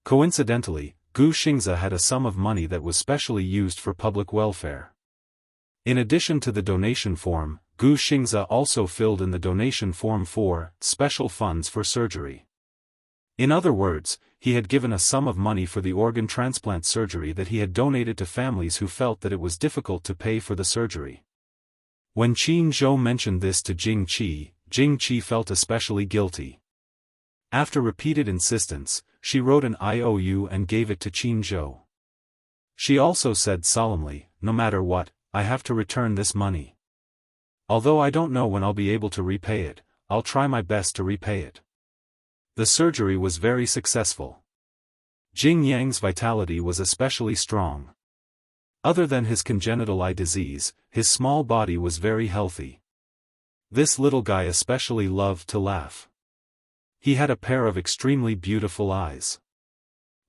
Coincidentally, Gu Xingze had a sum of money that was specially used for public welfare. In addition to the donation form, Gu Xingze also filled in the donation form for special funds for surgery. In other words, he had given a sum of money for the organ transplant surgery that he had donated to families who felt that it was difficult to pay for the surgery. When Qin Zhou mentioned this to Jing Qi felt especially guilty. After repeated insistence, she wrote an IOU and gave it to Qin Zhou. She also said solemnly, "No matter what, I have to return this money. Although I don't know when I'll be able to repay it, I'll try my best to repay it." The surgery was very successful. Jing Yang's vitality was especially strong. Other than his congenital eye disease, his small body was very healthy. This little guy especially loved to laugh. He had a pair of extremely beautiful eyes.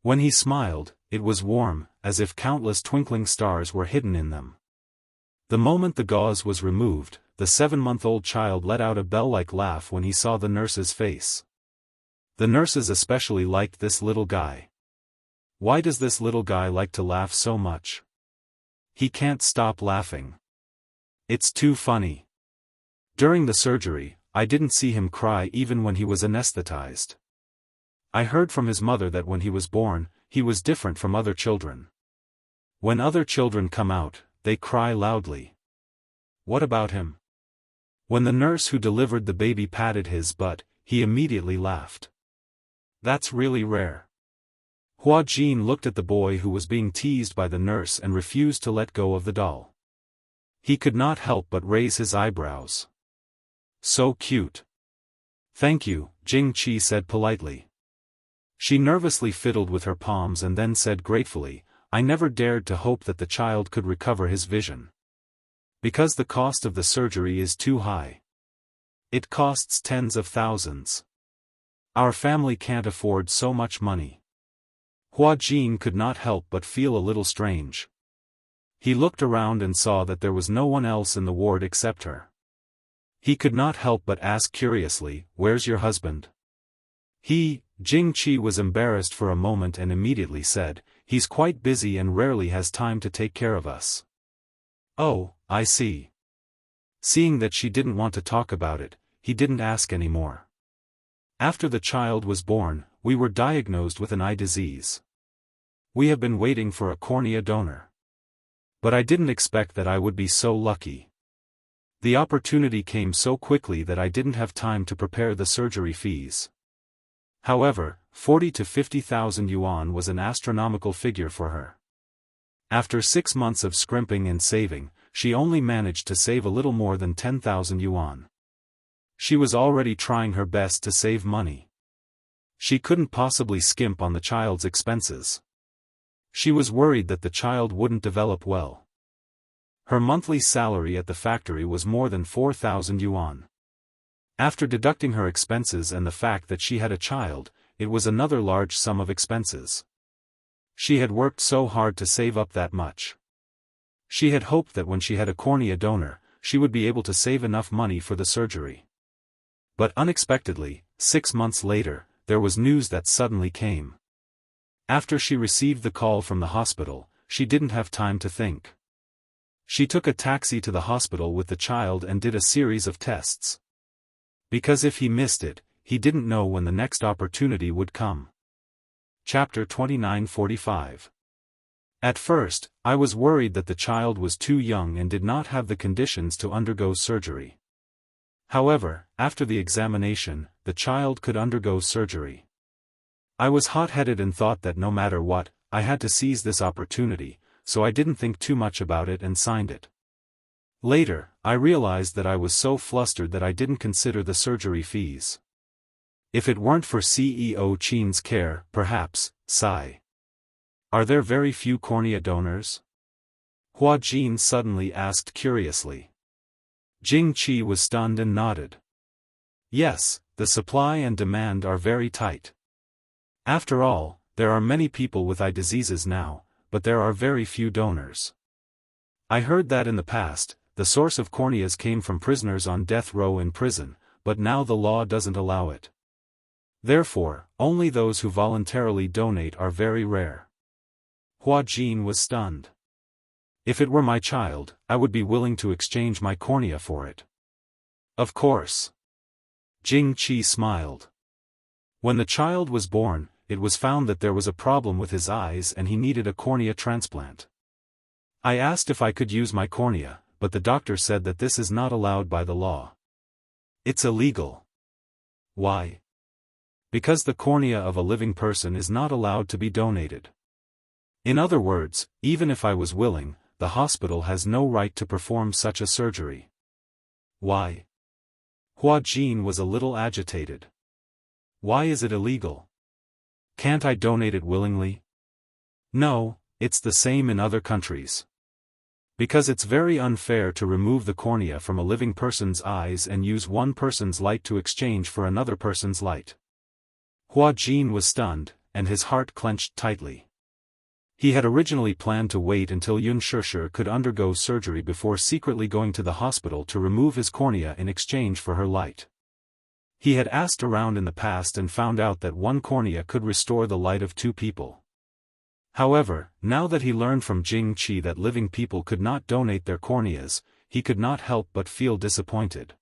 When he smiled, it was warm, as if countless twinkling stars were hidden in them. The moment the gauze was removed, the 7-month-old child let out a bell-like laugh when he saw the nurse's face. The nurses especially liked this little guy. Why does this little guy like to laugh so much? He can't stop laughing. It's too funny. During the surgery, I didn't see him cry even when he was anesthetized. I heard from his mother that when he was born, he was different from other children. When other children come out, they cry loudly. What about him? When the nurse who delivered the baby patted his butt, he immediately laughed. That's really rare. Hua Jin looked at the boy who was being teased by the nurse and refused to let go of the doll. He could not help but raise his eyebrows. So cute. Thank you, Jing Qi said politely. She nervously fiddled with her palms and then said gratefully, I never dared to hope that the child could recover his vision. Because the cost of the surgery is too high. It costs tens of thousands. Our family can't afford so much money. Hua Jin could not help but feel a little strange. He looked around and saw that there was no one else in the ward except her. He could not help but ask curiously, where's your husband? Jing Qi was embarrassed for a moment and immediately said, he's quite busy and rarely has time to take care of us. Oh, I see. Seeing that she didn't want to talk about it, he didn't ask any more. After the child was born, we were diagnosed with an eye disease. We have been waiting for a cornea donor. But I didn't expect that I would be so lucky. The opportunity came so quickly that I didn't have time to prepare the surgery fees. However, 40 to 50,000 yuan was an astronomical figure for her. After 6 months of scrimping and saving, she only managed to save a little more than 10,000 yuan. She was already trying her best to save money. She couldn't possibly skimp on the child's expenses. She was worried that the child wouldn't develop well. Her monthly salary at the factory was more than 4,000 yuan. After deducting her expenses and the fact that she had a child, it was another large sum of expenses. She had worked so hard to save up that much. She had hoped that when she had a cornea donor, she would be able to save enough money for the surgery. But unexpectedly, 6 months later, there was news that suddenly came. After she received the call from the hospital, she didn't have time to think. She took a taxi to the hospital with the child and did a series of tests. Because if he missed it, he didn't know when the next opportunity would come. Chapter 2945. At first, I was worried that the child was too young and did not have the conditions to undergo surgery. However, after the examination, the child could undergo surgery. I was hot-headed and thought that no matter what, I had to seize this opportunity, so I didn't think too much about it and signed it. Later, I realized that I was so flustered that I didn't consider the surgery fees. If it weren't for CEO Qin's care, perhaps, sigh. Are there very few cornea donors? Hua Jin suddenly asked curiously. Jing Qi was stunned and nodded. Yes, the supply and demand are very tight. After all, there are many people with eye diseases now, but there are very few donors. I heard that in the past, the source of corneas came from prisoners on death row in prison, but now the law doesn't allow it. Therefore, only those who voluntarily donate are very rare. Hua Jin was stunned. If it were my child, I would be willing to exchange my cornea for it. Of course. Jing Qi smiled. When the child was born, it was found that there was a problem with his eyes and he needed a cornea transplant. I asked if I could use my cornea, but the doctor said that this is not allowed by the law. It's illegal. Why? Because the cornea of a living person is not allowed to be donated. In other words, even if I was willing, the hospital has no right to perform such a surgery. Why? Hua Jin was a little agitated. Why is it illegal? Can't I donate it willingly? No, it's the same in other countries. Because it's very unfair to remove the cornea from a living person's eyes and use one person's light to exchange for another person's light. Hua Jin was stunned, and his heart clenched tightly. He had originally planned to wait until Yunshushi could undergo surgery before secretly going to the hospital to remove his cornea in exchange for her light. He had asked around in the past and found out that one cornea could restore the light of two people. However, now that he learned from Jing Qi that living people could not donate their corneas, he could not help but feel disappointed.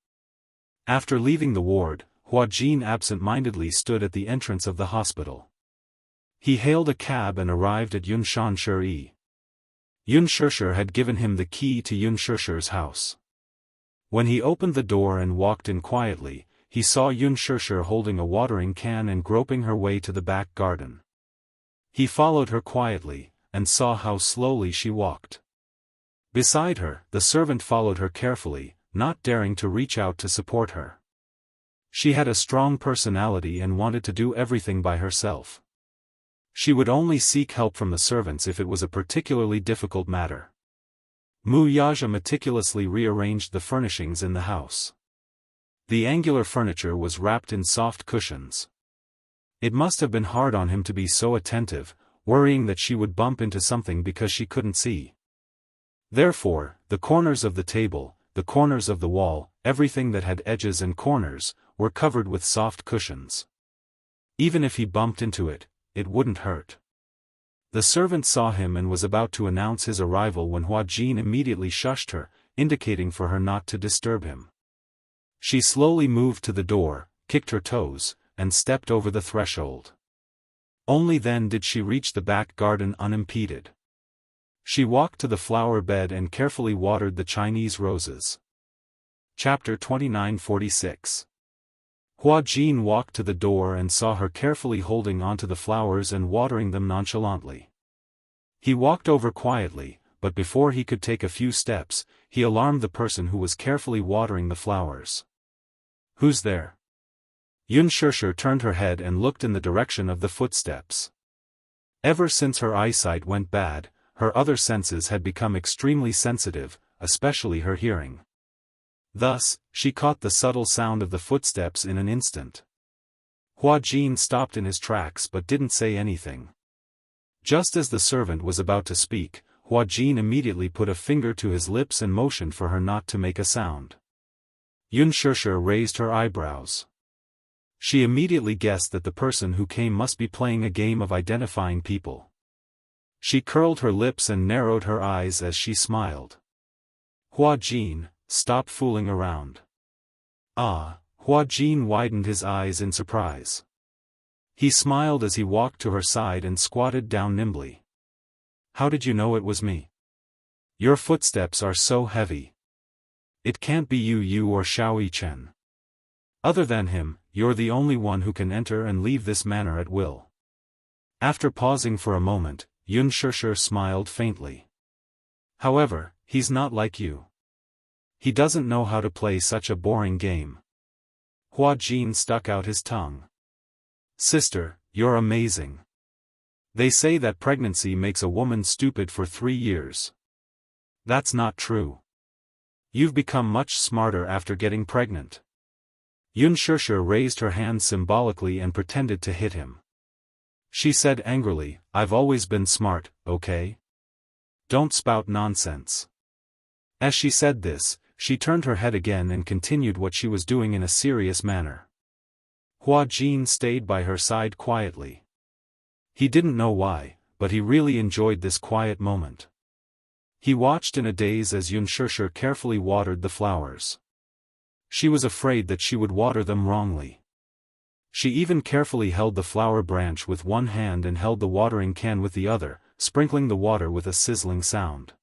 After leaving the ward, Hua Jin absent-mindedly stood at the entrance of the hospital. He hailed a cab and arrived at Yunshanshi. Yunshushi had given him the key to Yunshishi's house. When he opened the door and walked in quietly, he saw Yunshushi holding a watering can and groping her way to the back garden. He followed her quietly, and saw how slowly she walked. Beside her, the servant followed her carefully, not daring to reach out to support her. She had a strong personality and wanted to do everything by herself. She would only seek help from the servants if it was a particularly difficult matter. Mu Yaja meticulously rearranged the furnishings in the house. The angular furniture was wrapped in soft cushions. It must have been hard on him to be so attentive, worrying that she would bump into something because she couldn't see. Therefore, the corners of the table, the corners of the wall, everything that had edges and corners, were covered with soft cushions. Even if he bumped into it, it wouldn't hurt. The servant saw him and was about to announce his arrival when Hua Jin immediately shushed her, indicating for her not to disturb him. She slowly moved to the door, kicked her toes, and stepped over the threshold. Only then did she reach the back garden unimpeded. She walked to the flower bed and carefully watered the Chinese roses. Chapter 2946. Hua Jin walked to the door and saw her carefully holding onto the flowers and watering them nonchalantly. He walked over quietly, but before he could take a few steps, he alarmed the person who was carefully watering the flowers. "Who's there?" Yunshushi turned her head and looked in the direction of the footsteps. Ever since her eyesight went bad, her other senses had become extremely sensitive, especially her hearing. Thus, she caught the subtle sound of the footsteps in an instant. Hua Jin stopped in his tracks but didn't say anything. Just as the servant was about to speak, Hua Jin immediately put a finger to his lips and motioned for her not to make a sound. Yunshushi raised her eyebrows. She immediately guessed that the person who came must be playing a game of identifying people. She curled her lips and narrowed her eyes as she smiled. "Hua Jin, stop fooling around." "Ah," Hua Jin widened his eyes in surprise. He smiled as he walked to her side and squatted down nimbly. "How did you know it was me? Your footsteps are so heavy. It can't be you or Xiao Chen. Other than him, you're the only one who can enter and leave this manor at will." After pausing for a moment, Yunshushi smiled faintly. "However, he's not like you. He doesn't know how to play such a boring game." Hua Jin stuck out his tongue. "Sister, you're amazing. They say that pregnancy makes a woman stupid for 3 years. That's not true. You've become much smarter after getting pregnant." Yunshushi raised her hand symbolically and pretended to hit him. She said angrily, I've always been smart, okay? Don't spout nonsense. As she said this, she turned her head again and continued what she was doing in a serious manner. Hua Jin stayed by her side quietly. He didn't know why, but he really enjoyed this quiet moment. He watched in a daze as Yunshushu carefully watered the flowers. She was afraid that she would water them wrongly. She even carefully held the flower branch with one hand and held the watering can with the other, sprinkling the water with a sizzling sound.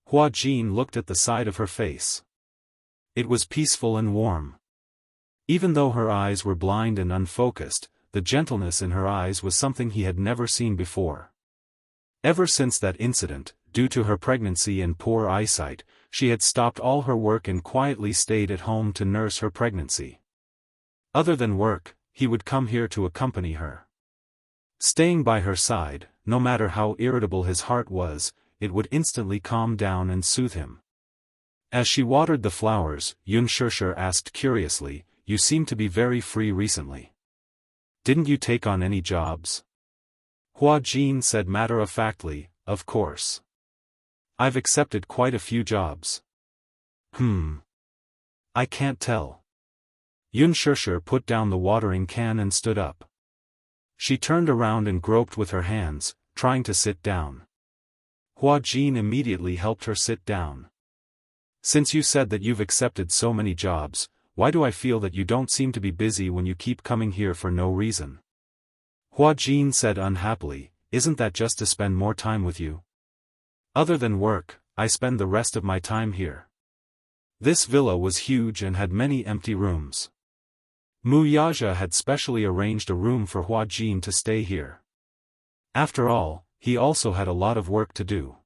Hua Jin looked at the side of her face. It was peaceful and warm. Even though her eyes were blind and unfocused, the gentleness in her eyes was something he had never seen before. Ever since that incident, due to her pregnancy and poor eyesight, she had stopped all her work and quietly stayed at home to nurse her pregnancy. Other than work, he would come here to accompany her. Staying by her side, no matter how irritable his heart was, it would instantly calm down and soothe him. As she watered the flowers, Yunshushu asked curiously, You seem to be very free recently. Didn't you take on any jobs? Hua Jin said matter-of-factly, Of course. I've accepted quite a few jobs. I can't tell. Yunshushu put down the watering can and stood up. She turned around and groped with her hands, trying to sit down. Hua Jin immediately helped her sit down. Since you said that you've accepted so many jobs, why do I feel that you don't seem to be busy when you keep coming here for no reason? Hua Jin said unhappily, Isn't that just to spend more time with you? Other than work, I spend the rest of my time here. This villa was huge and had many empty rooms. Muyaja had specially arranged a room for Hua Jin to stay here. After all, he also had a lot of work to do.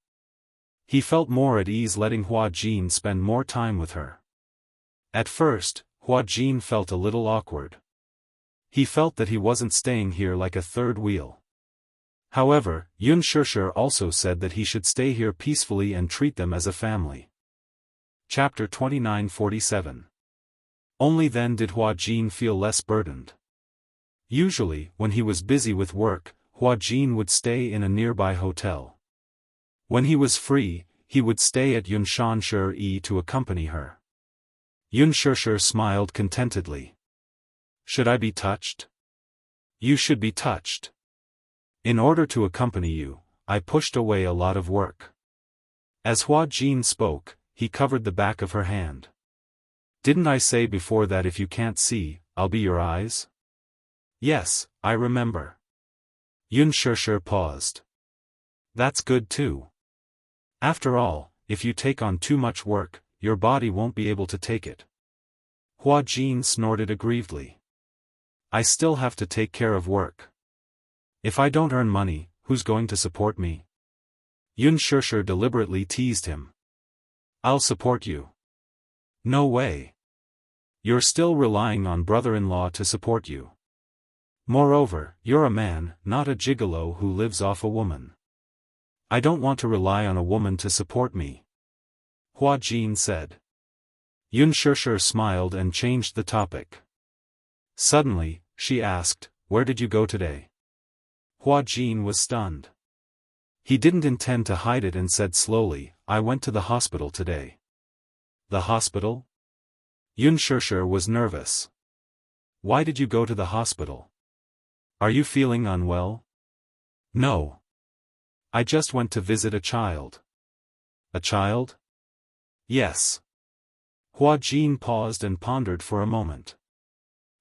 He felt more at ease letting Hua Jin spend more time with her. At first, Hua Jin felt a little awkward. He felt that he wasn't staying here like a third wheel. However, Yunshushu also said that he should stay here peacefully and treat them as a family. Chapter 2947. Only then did Hua Jin feel less burdened. Usually, when he was busy with work, Hua Jin would stay in a nearby hotel. When he was free, he would stay at Yunshushu to accompany her. Yunshushu smiled contentedly. Should I be touched? You should be touched. In order to accompany you, I pushed away a lot of work. As Hua Jin spoke, he covered the back of her hand. Didn't I say before that if you can't see, I'll be your eyes? Yes, I remember. Yunshushu paused. That's good too. After all, if you take on too much work, your body won't be able to take it. Hua Jin snorted aggrievedly. I still have to take care of work. If I don't earn money, who's going to support me? Yunshushu deliberately teased him. I'll support you. No way. You're still relying on brother-in-law to support you. Moreover, you're a man, not a gigolo who lives off a woman. I don't want to rely on a woman to support me. Hua Jin said. Yunshushu smiled and changed the topic. Suddenly, she asked, Where did you go today? Hua Jin was stunned. He didn't intend to hide it and said slowly, I went to the hospital today. The hospital? Yunshushu was nervous. Why did you go to the hospital? Are you feeling unwell? No. I just went to visit a child. A child? Yes. Hua Jin paused and pondered for a moment.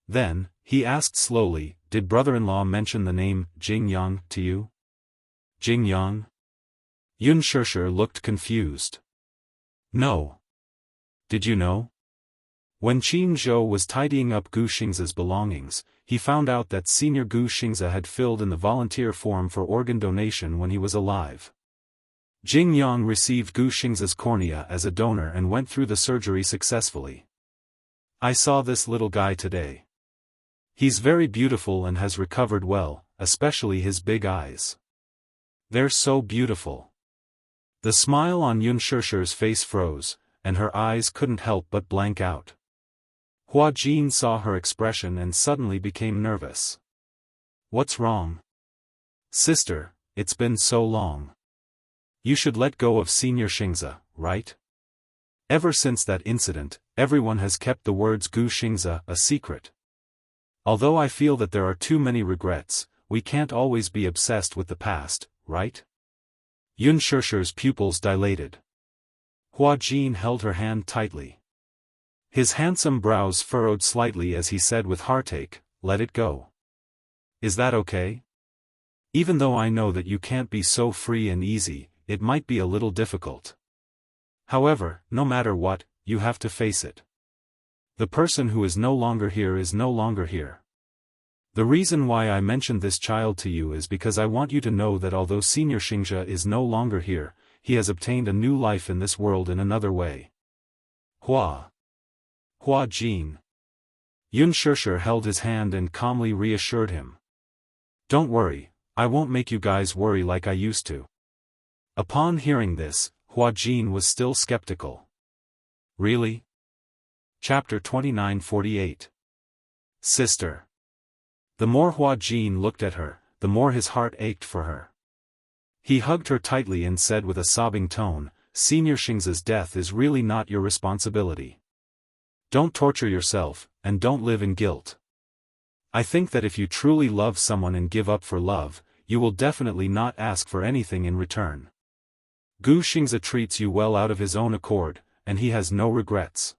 Then, he asked slowly, Did brother-in-law mention the name Jingyang to you? Jingyang? Yunshushu looked confused. No. Did you know? When Qin Zhou was tidying up Gu Xingzi's belongings, he found out that senior Gu Xingzi had filled in the volunteer form for organ donation when he was alive. Jingyang received Gu Xingzi's cornea as a donor and went through the surgery successfully. I saw this little guy today. He's very beautiful and has recovered well, especially his big eyes. They're so beautiful. The smile on Yunshushu's face froze, and her eyes couldn't help but blank out. Hua Jin saw her expression and suddenly became nervous. What's wrong? Sister, it's been so long. You should let go of Senior Xianxia, right? Ever since that incident, everyone has kept the words Gu Xianxia a secret. Although I feel that there are too many regrets, we can't always be obsessed with the past, right? Unshirshi's pupils dilated. Hua Jin held her hand tightly. His handsome brows furrowed slightly as he said with heartache, "Let it go. Is that okay? Even though I know that you can't be so free and easy, it might be a little difficult. However, no matter what, you have to face it. The person who is no longer here is no longer here. The reason why I mentioned this child to you is because I want you to know that although Senior Xianxia is no longer here, he has obtained a new life in this world in another way." Hua Jin. Yunshirshir held his hand and calmly reassured him. "Don't worry, I won't make you guys worry like I used to." Upon hearing this, Hua Jin was still skeptical. "Really?" Chapter 29:48. Sister. The more Hua Jin looked at her, the more his heart ached for her. He hugged her tightly and said with a sobbing tone, "Senior Xianxia's death is really not your responsibility. Don't torture yourself, and don't live in guilt. I think that if you truly love someone and give up for love, you will definitely not ask for anything in return. Gu Xianxia treats you well out of his own accord, and he has no regrets.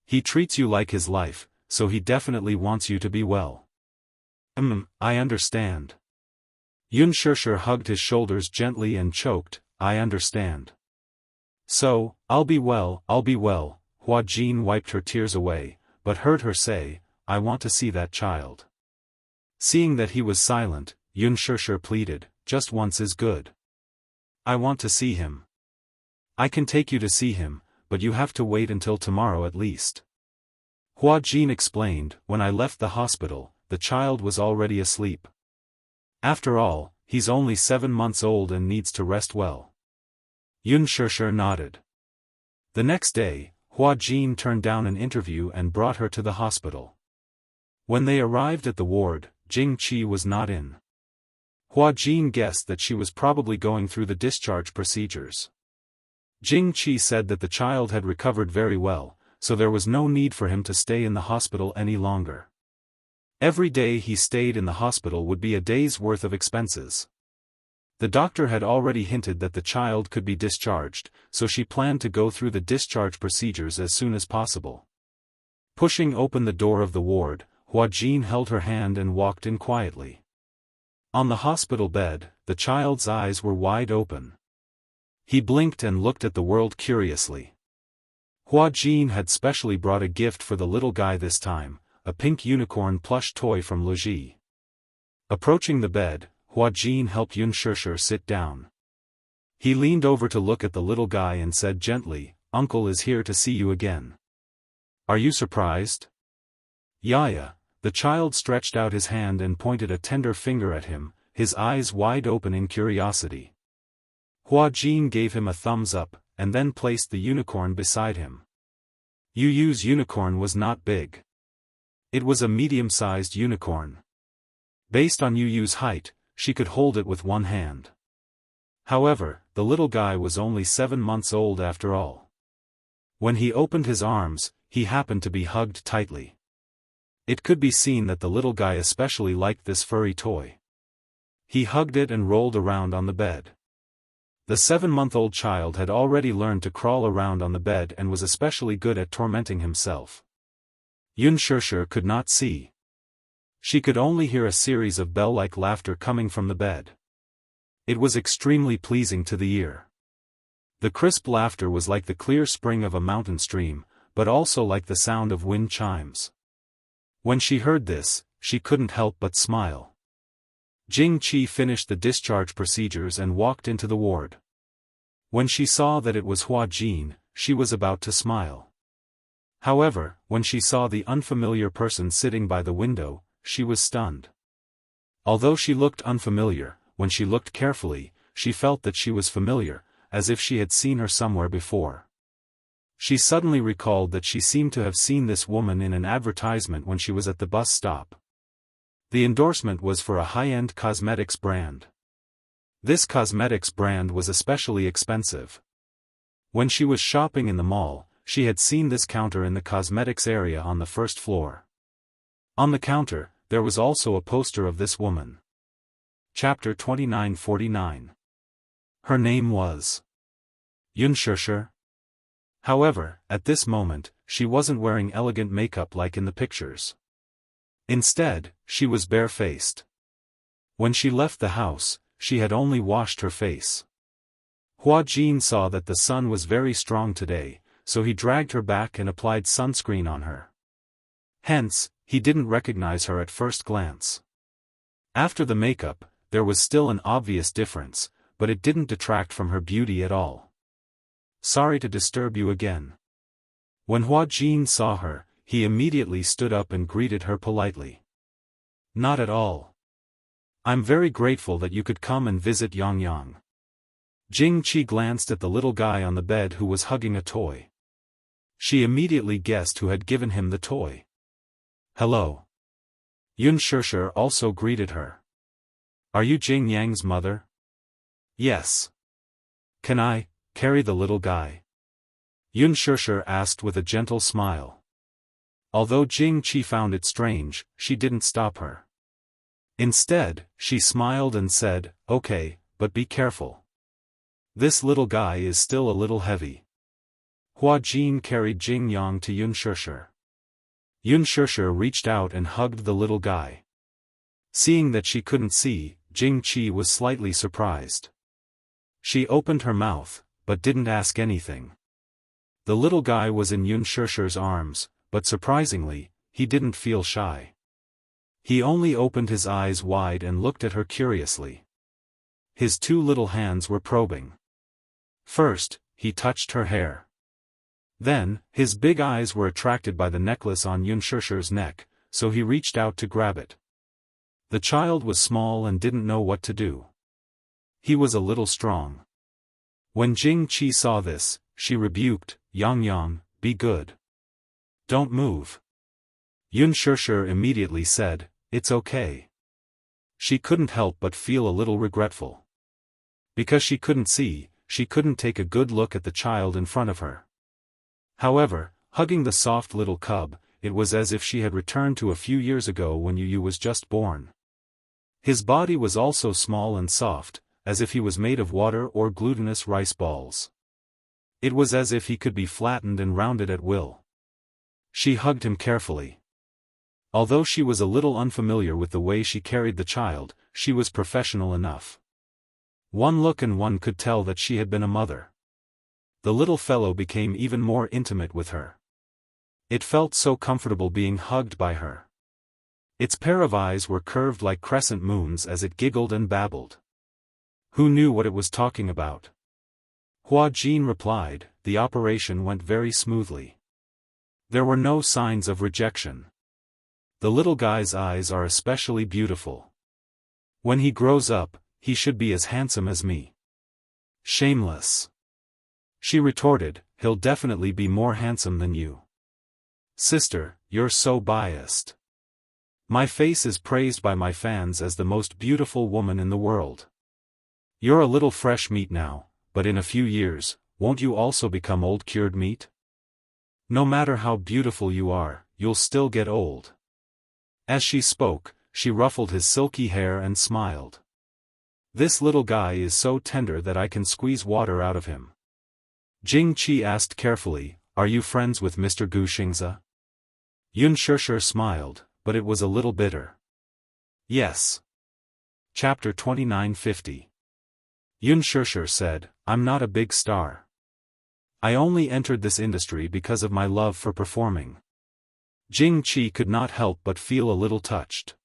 He treats you like his life, so he definitely wants you to be well." I understand." Yunshirshir hugged his shoulders gently and choked, "I understand. So, I'll be well." Hua Jin wiped her tears away, but heard her say, "I want to see that child." Seeing that he was silent, Yunshirshir pleaded, "Just once is good. I want to see him. I can take you to see him, but you have to wait until tomorrow at least." Hua Jin explained, "When I left the hospital, the child was already asleep. After all, he's only 7 months old and needs to rest well." Yunshirshir nodded. The next day, Hua Jin turned down an interview and brought her to the hospital. When they arrived at the ward, Jing Qi was not in. Hua Jin guessed that she was probably going through the discharge procedures. Jing Qi said that the child had recovered very well, so there was no need for him to stay in the hospital any longer. Every day he stayed in the hospital would be a day's worth of expenses. The doctor had already hinted that the child could be discharged, so she planned to go through the discharge procedures as soon as possible. Pushing open the door of the ward, Hua Jin held her hand and walked in quietly. On the hospital bed, the child's eyes were wide open. He blinked and looked at the world curiously. Hua Jin had specially brought a gift for the little guy this time, a pink unicorn plush toy from Leji. Approaching the bed, Hua Jin helped Yunshirshir sit down. He leaned over to look at the little guy and said gently, "Uncle is here to see you again. Are you surprised?" "Yeah." The child stretched out his hand and pointed a tender finger at him, his eyes wide open in curiosity. Hua Jin gave him a thumbs up, and then placed the unicorn beside him. Yu Yu's unicorn was not big. It was a medium-sized unicorn. Based on Yu Yu's height, she could hold it with one hand. However, the little guy was only 7 months old after all. When he opened his arms, he happened to be hugged tightly. It could be seen that the little guy especially liked this furry toy. He hugged it and rolled around on the bed. The 7-month-old child had already learned to crawl around on the bed and was especially good at tormenting himself. Yunshirshir could not see. She could only hear a series of bell-like laughter coming from the bed. It was extremely pleasing to the ear. The crisp laughter was like the clear spring of a mountain stream, but also like the sound of wind chimes. When she heard this, she couldn't help but smile. Jing Qi finished the discharge procedures and walked into the ward. When she saw that it was Hua Jin, she was about to smile. However, when she saw the unfamiliar person sitting by the window, she was stunned. Although she looked unfamiliar, when she looked carefully, she felt that she was familiar, as if she had seen her somewhere before. She suddenly recalled that she seemed to have seen this woman in an advertisement when she was at the bus stop. The endorsement was for a high-end cosmetics brand. This cosmetics brand was especially expensive. When she was shopping in the mall, she had seen this counter in the cosmetics area on the first floor. On the counter, there was also a poster of this woman. Chapter 2949. Her name was Xianxia. However, at this moment, she wasn't wearing elegant makeup like in the pictures. Instead, she was barefaced. When she left the house, she had only washed her face. Hua Jin saw that the sun was very strong today, so he dragged her back and applied sunscreen on her. Hence, he didn't recognize her at first glance. After the makeup, there was still an obvious difference, but it didn't detract from her beauty at all. Sorry to disturb you again. When Hua Jin saw her, he immediately stood up and greeted her politely. Not at all. I'm very grateful that you could come and visit Yang. Jing Qi glanced at the little guy on the bed who was hugging a toy. She immediately guessed who had given him the toy. Hello. Xianxia also greeted her. Are you Jing Yang's mother? Yes. Can I carry the little guy? Xianxia asked with a gentle smile. Although Jing Qi found it strange, she didn't stop her. Instead, she smiled and said, okay, but be careful. This little guy is still a little heavy. Hua Jin carried Jing Yang to Xianxia. Xianxia reached out and hugged the little guy. Seeing that she couldn't see, Jing Qi was slightly surprised. She opened her mouth, but didn't ask anything. The little guy was in Xianxia's arms, but surprisingly, he didn't feel shy. He only opened his eyes wide and looked at her curiously. His two little hands were probing. First, he touched her hair. Then, his big eyes were attracted by the necklace on Xianxia's neck, so he reached out to grab it. The child was small and didn't know what to do. He was a little strong. When Jing Qi saw this, she rebuked, Yang, be good. Don't move. Xianxia immediately said, it's okay. She couldn't help but feel a little regretful. Because she couldn't see, she couldn't take a good look at the child in front of her. However, hugging the soft little cub, it was as if she had returned to a few years ago when Yu was just born. His body was also small and soft, as if he was made of water or glutinous rice balls. It was as if he could be flattened and rounded at will. She hugged him carefully. Although she was a little unfamiliar with the way she carried the child, she was professional enough. One look and one could tell that she had been a mother. The little fellow became even more intimate with her. It felt so comfortable being hugged by her. Its pair of eyes were curved like crescent moons as it giggled and babbled. Who knew what it was talking about? Hua Jin replied, the operation went very smoothly. There were no signs of rejection. The little guy's eyes are especially beautiful. When he grows up, he should be as handsome as me. Shameless. She retorted, he'll definitely be more handsome than you. Sister, you're so biased. My face is praised by my fans as the most beautiful woman in the world. You're a little fresh meat now, but in a few years, won't you also become old cured meat? No matter how beautiful you are, you'll still get old. As she spoke, she ruffled his silky hair and smiled. This little guy is so tender that I can squeeze water out of him. Jing Qi asked carefully, are you friends with Mr. Gu Xingzi? Xianxia smiled, but it was a little bitter. Yes. Chapter 2950. Xianxia said, I'm not a big star. I only entered this industry because of my love for performing. Jing Qi could not help but feel a little touched.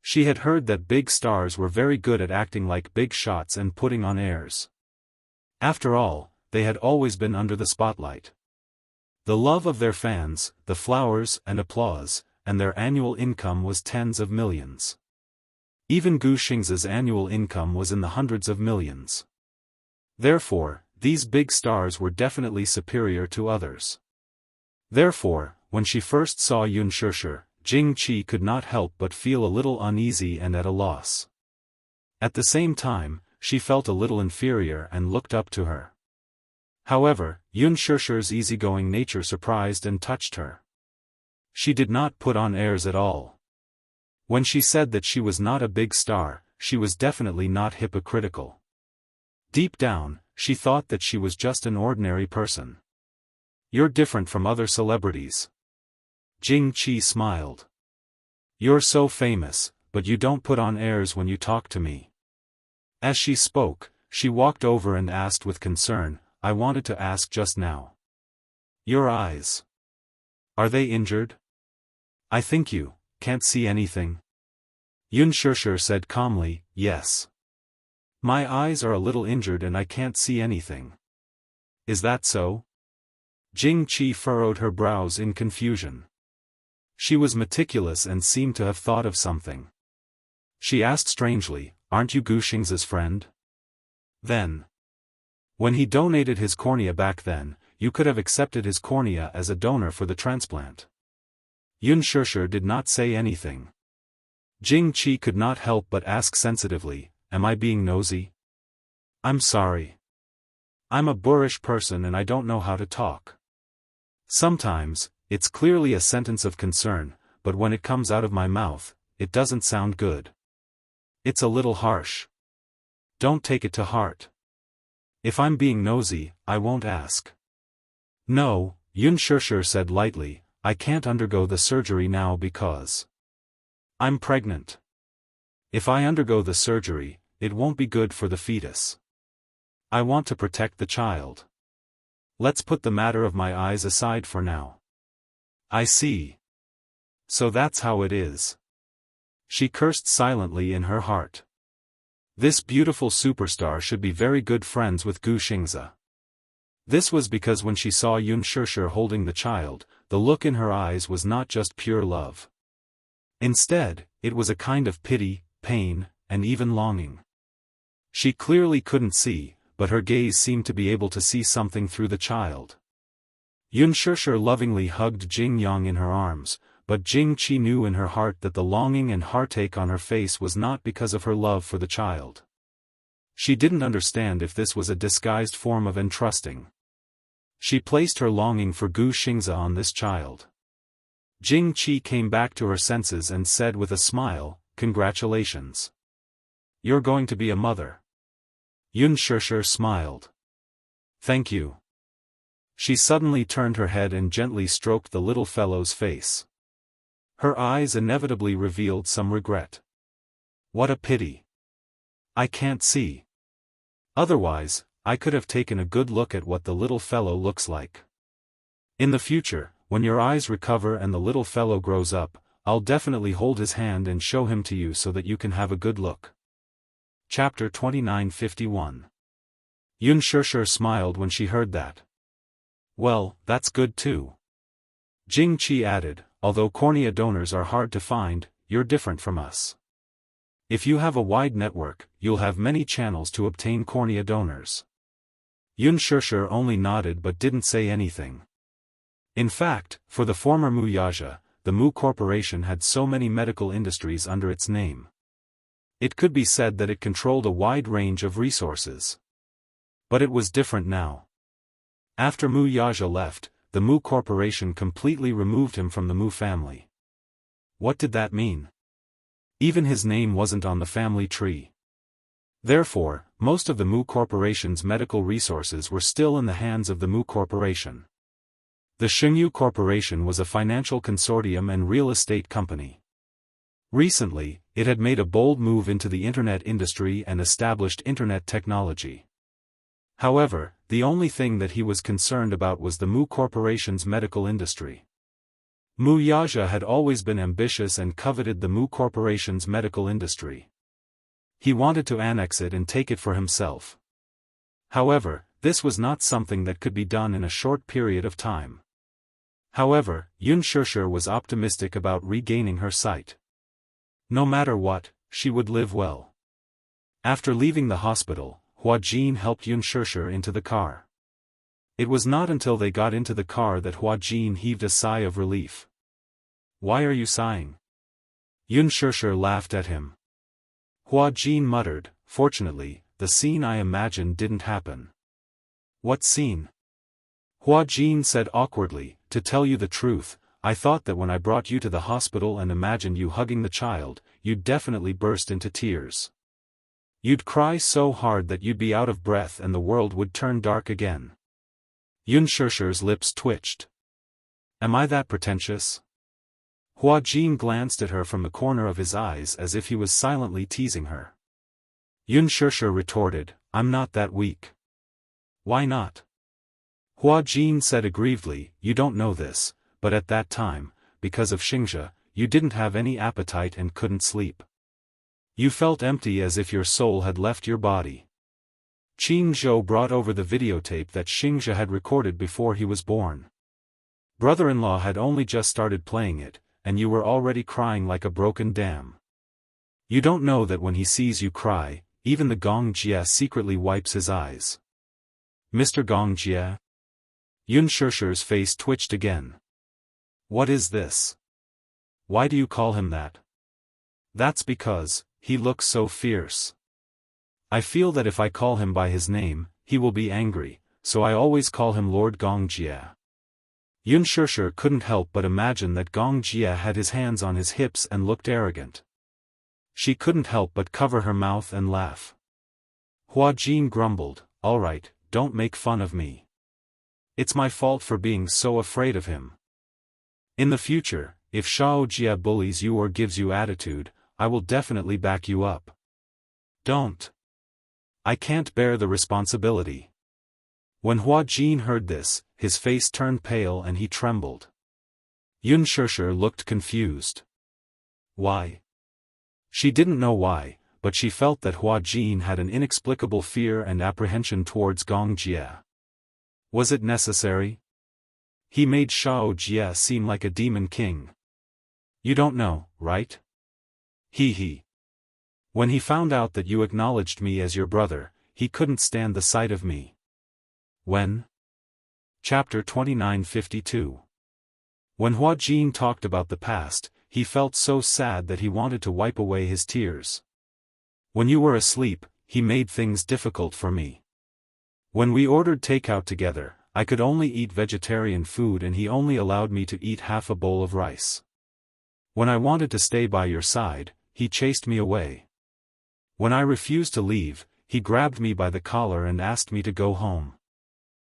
She had heard that big stars were very good at acting like big shots and putting on airs. After all, they had always been under the spotlight. The love of their fans, the flowers and applause, and their annual income was tens of millions. Even Gu Xingzi's annual income was in the hundreds of millions. Therefore, these big stars were definitely superior to others. Therefore, when she first saw Xianxia, Jing Qi could not help but feel a little uneasy and at a loss. At the same time, she felt a little inferior and looked up to her. However, Yun Shusher's easygoing nature surprised and touched her. She did not put on airs at all. When she said that she was not a big star, she was definitely not hypocritical. Deep down, she thought that she was just an ordinary person. "You're different from other celebrities." Jing Qi smiled. "You're so famous, but you don't put on airs when you talk to me." As she spoke, she walked over and asked with concern, "I wanted to ask just now. Your eyes. Are they injured? I think you can't see anything." Yun Shusher said calmly, "Yes. My eyes are a little injured and I can't see anything." "Is that so?" Jing Qi furrowed her brows in confusion. She was meticulous and seemed to have thought of something. She asked strangely, "Aren't you Gu Xing's friend?" "Then. When he donated his cornea back then, you could have accepted his cornea as a donor for the transplant." Yun Shusher did not say anything. Jing Qi could not help but ask sensitively, "Am I being nosy?" "I'm sorry. I'm a boorish person and I don't know how to talk. Sometimes, it's clearly a sentence of concern, but when it comes out of my mouth, it doesn't sound good. It's a little harsh. Don't take it to heart. If I'm being nosy, I won't ask." "No," Yun Shusher said lightly, "I can't undergo the surgery now because I'm pregnant. If I undergo the surgery, it won't be good for the fetus. I want to protect the child. Let's put the matter of my eyes aside for now." "I see. So that's how it is." She cursed silently in her heart. This beautiful superstar should be very good friends with Gu Xingzi. This was because when she saw Yun Shusher holding the child, the look in her eyes was not just pure love. Instead, it was a kind of pity, pain, and even longing. She clearly couldn't see, but her gaze seemed to be able to see something through the child. Yun Shusher lovingly hugged Jing Yang in her arms, but Jing Qi knew in her heart that the longing and heartache on her face was not because of her love for the child. She didn't understand if this was a disguised form of entrusting. She placed her longing for Gu Xingzi on this child. Jing Qi came back to her senses and said with a smile, "Congratulations. You're going to be a mother." Yun Shusher smiled. "Thank you." She suddenly turned her head and gently stroked the little fellow's face. Her eyes inevitably revealed some regret. "What a pity. I can't see. Otherwise, I could have taken a good look at what the little fellow looks like. In the future, when your eyes recover and the little fellow grows up, I'll definitely hold his hand and show him to you so that you can have a good look." Chapter 2951. Yun Shusher smiled when she heard that. "Well, that's good too." Jing Qi added, "Although cornea donors are hard to find, you're different from us. If you have a wide network, you'll have many channels to obtain cornea donors." Yun Shusher only nodded but didn't say anything. In fact, for the former Wuxia, the Mu Corporation had so many medical industries under its name. It could be said that it controlled a wide range of resources. But it was different now. After Wuxia left, the Mu Corporation completely removed him from the Mu family. What did that mean? Even his name wasn't on the family tree. Therefore, most of the Mu Corporation's medical resources were still in the hands of the Mu Corporation. The Jianghu Corporation was a financial consortium and real estate company. Recently, it had made a bold move into the internet industry and established internet technology. However, the only thing that he was concerned about was the Mu Corporation's medical industry. Wuxia had always been ambitious and coveted the Mu Corporation's medical industry. He wanted to annex it and take it for himself. However, this was not something that could be done in a short period of time. However, Yun Shusher was optimistic about regaining her sight. No matter what, she would live well. After leaving the hospital, Hua Jin helped Yun Shusher into the car. It was not until they got into the car that Hua Jin heaved a sigh of relief. Why are you sighing? Xianxia laughed at him. Hua Jin muttered, fortunately, the scene I imagined didn't happen. What scene? Hua Jin said awkwardly, to tell you the truth, I thought that when I brought you to the hospital and imagined you hugging the child, you'd definitely burst into tears. You'd cry so hard that you'd be out of breath and the world would turn dark again. Xianxia's lips twitched. Am I that pretentious? Hua Jin glanced at her from the corner of his eyes as if he was silently teasing her. Xianxia retorted, I'm not that weak. Why not? Hua Jin said aggrievedly, you don't know this, but at that time, because of Xianxia, you didn't have any appetite and couldn't sleep. You felt empty as if your soul had left your body. Qin Zhou brought over the videotape that Xianxia had recorded before he was born. Brother-in-law had only just started playing it, and you were already crying like a broken dam. You don't know that when he sees you cry, even the Gong Jie secretly wipes his eyes. Mr. Gong Jie? Xianxia's face twitched again. What is this? Why do you call him that? That's because, he looks so fierce. I feel that if I call him by his name, he will be angry, so I always call him Lord Gong Jie. Xianxia couldn't help but imagine that Gong Jie had his hands on his hips and looked arrogant. She couldn't help but cover her mouth and laugh. Hua Jin grumbled, all right, don't make fun of me. It's my fault for being so afraid of him. In the future, if Shao Jie bullies you or gives you attitude, I will definitely back you up. Don't. I can't bear the responsibility. When Hua Jin heard this, his face turned pale and he trembled. Xianxia looked confused. Why? She didn't know why, but she felt that Hua Jin had an inexplicable fear and apprehension towards Gong Jie. Was it necessary? He made Shao Jie seem like a demon king. You don't know, right? He. When he found out that you acknowledged me as your brother, he couldn't stand the sight of me. When? Chapter 2952. When Hua Jin talked about the past, he felt so sad that he wanted to wipe away his tears. When you were asleep, he made things difficult for me. When we ordered takeout together, I could only eat vegetarian food and he only allowed me to eat half a bowl of rice. When I wanted to stay by your side, he chased me away. When I refused to leave, he grabbed me by the collar and asked me to go home.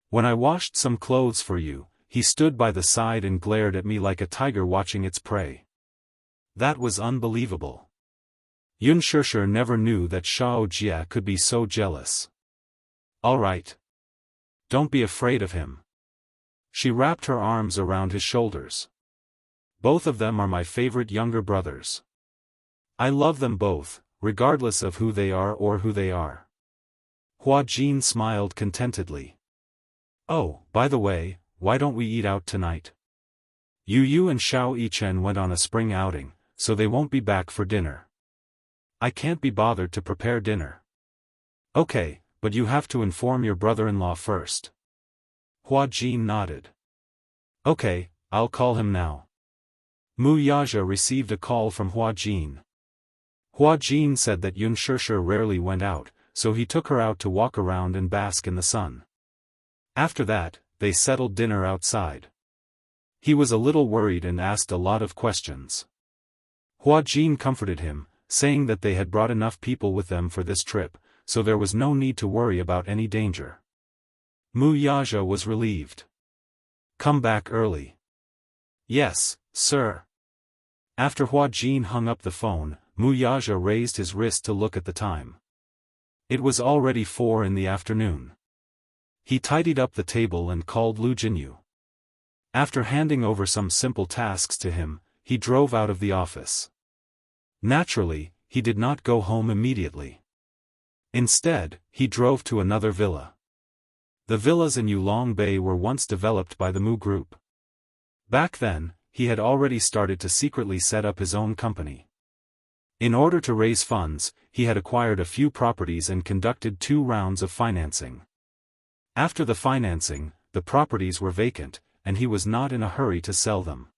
When I washed some clothes for you, he stood by the side and glared at me like a tiger watching its prey. That was unbelievable. Xianxia never knew that Shao Jie could be so jealous. All right. Don't be afraid of him. She wrapped her arms around his shoulders. Both of them are my favorite younger brothers. I love them both, regardless of who they are or who they are. Hua Jin smiled contentedly. Oh, by the way, why don't we eat out tonight? Yu and Shao Yichen went on a spring outing, so they won't be back for dinner. I can't be bothered to prepare dinner. Okay, but you have to inform your brother-in-law first. Hua Jin nodded. Okay, I'll call him now. Mu Yaja received a call from Hua Jin. Hua Jin said that Xianxia rarely went out, so he took her out to walk around and bask in the sun. After that, they settled dinner outside. He was a little worried and asked a lot of questions. Hua Jin comforted him, saying that they had brought enough people with them for this trip, so there was no need to worry about any danger. Mu Yaja was relieved. Come back early. Yes, sir. After Hua Jin hung up the phone, Mu Yaja raised his wrist to look at the time. It was already 4 in the afternoon. He tidied up the table and called Lu Jinyu. After handing over some simple tasks to him, he drove out of the office. Naturally, he did not go home immediately. Instead, he drove to another villa. The villas in Yulong Bay were once developed by the Mu Group. Back then, he had already started to secretly set up his own company. In order to raise funds, he had acquired a few properties and conducted 2 rounds of financing. After the financing, the properties were vacant, and he was not in a hurry to sell them.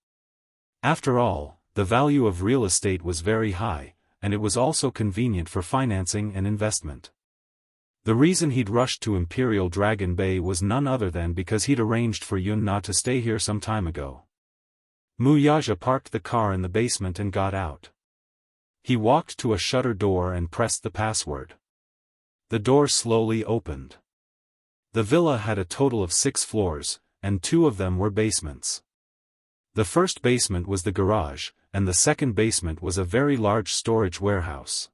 After all, the value of real estate was very high, and it was also convenient for financing and investment. The reason he'd rushed to Imperial Dragon Bay was none other than because he'd arranged for Yun Na to stay here some time ago. Wuxia parked the car in the basement and got out. He walked to a shutter door and pressed the password. The door slowly opened. The villa had a total of 6 floors, and 2 of them were basements. The first basement was the garage, and the second basement was a very large storage warehouse.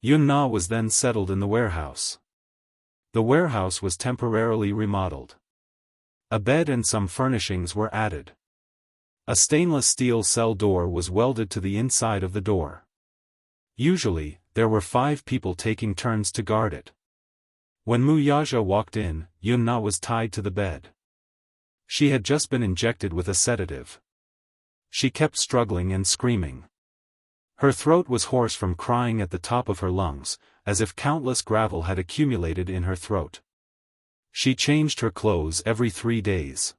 Yun Na was then settled in the warehouse. The warehouse was temporarily remodeled. A bed and some furnishings were added. A stainless steel cell door was welded to the inside of the door. Usually, there were 5 people taking turns to guard it. When Wuxia walked in, Yun Na was tied to the bed. She had just been injected with a sedative. She kept struggling and screaming. Her throat was hoarse from crying at the top of her lungs, as if countless gravel had accumulated in her throat. She changed her clothes every 3 days.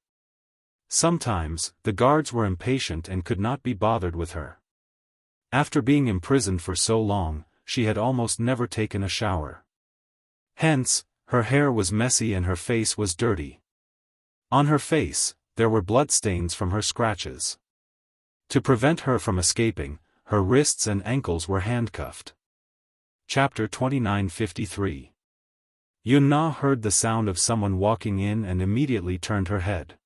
Sometimes, the guards were impatient and could not be bothered with her. After being imprisoned for so long, she had almost never taken a shower. Hence, her hair was messy and her face was dirty. On her face, there were bloodstains from her scratches. To prevent her from escaping, her wrists and ankles were handcuffed. Chapter 2953. Yun Na heard the sound of someone walking in and immediately turned her head.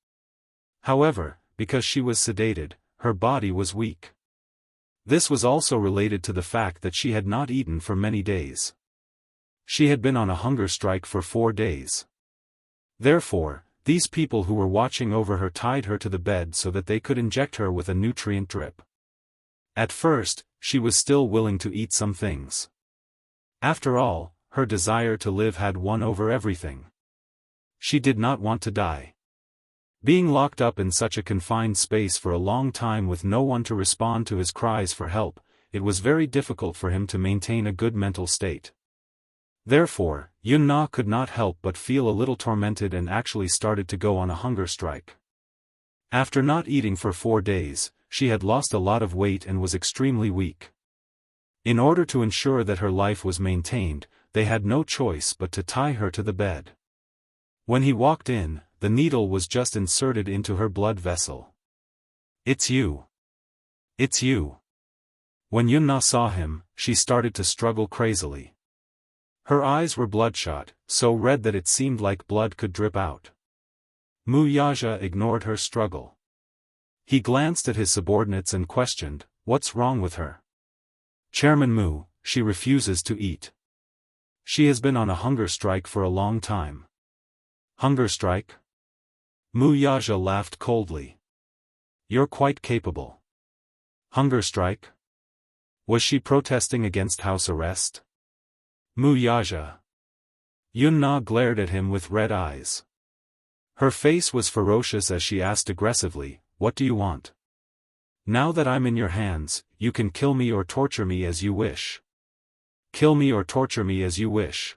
However, because she was sedated, her body was weak. This was also related to the fact that she had not eaten for many days. She had been on a hunger strike for 4 days. Therefore, these people who were watching over her tied her to the bed so that they could inject her with a nutrient drip. At first, she was still willing to eat some things. After all, her desire to live had won over everything. She did not want to die. Being locked up in such a confined space for a long time with no one to respond to his cries for help, it was very difficult for him to maintain a good mental state. Therefore, Yun Na could not help but feel a little tormented and actually started to go on a hunger strike. After not eating for 4 days, she had lost a lot of weight and was extremely weak. In order to ensure that her life was maintained, they had no choice but to tie her to the bed. When he walked in, the needle was just inserted into her blood vessel. "It's you. It's you." When Yun Na saw him, she started to struggle crazily. Her eyes were bloodshot, so red that it seemed like blood could drip out. Wuxia ignored her struggle. He glanced at his subordinates and questioned, "What's wrong with her?" "Chairman Mu, she refuses to eat. She has been on a hunger strike for a long time." "Hunger strike?" Wuxia laughed coldly. "You're quite capable." "Hunger strike? Was she protesting against house arrest?" Wuxia. Yun Na glared at him with red eyes. Her face was ferocious as she asked aggressively, "What do you want? Now that I'm in your hands, you can kill me or torture me as you wish. Kill me or torture me as you wish."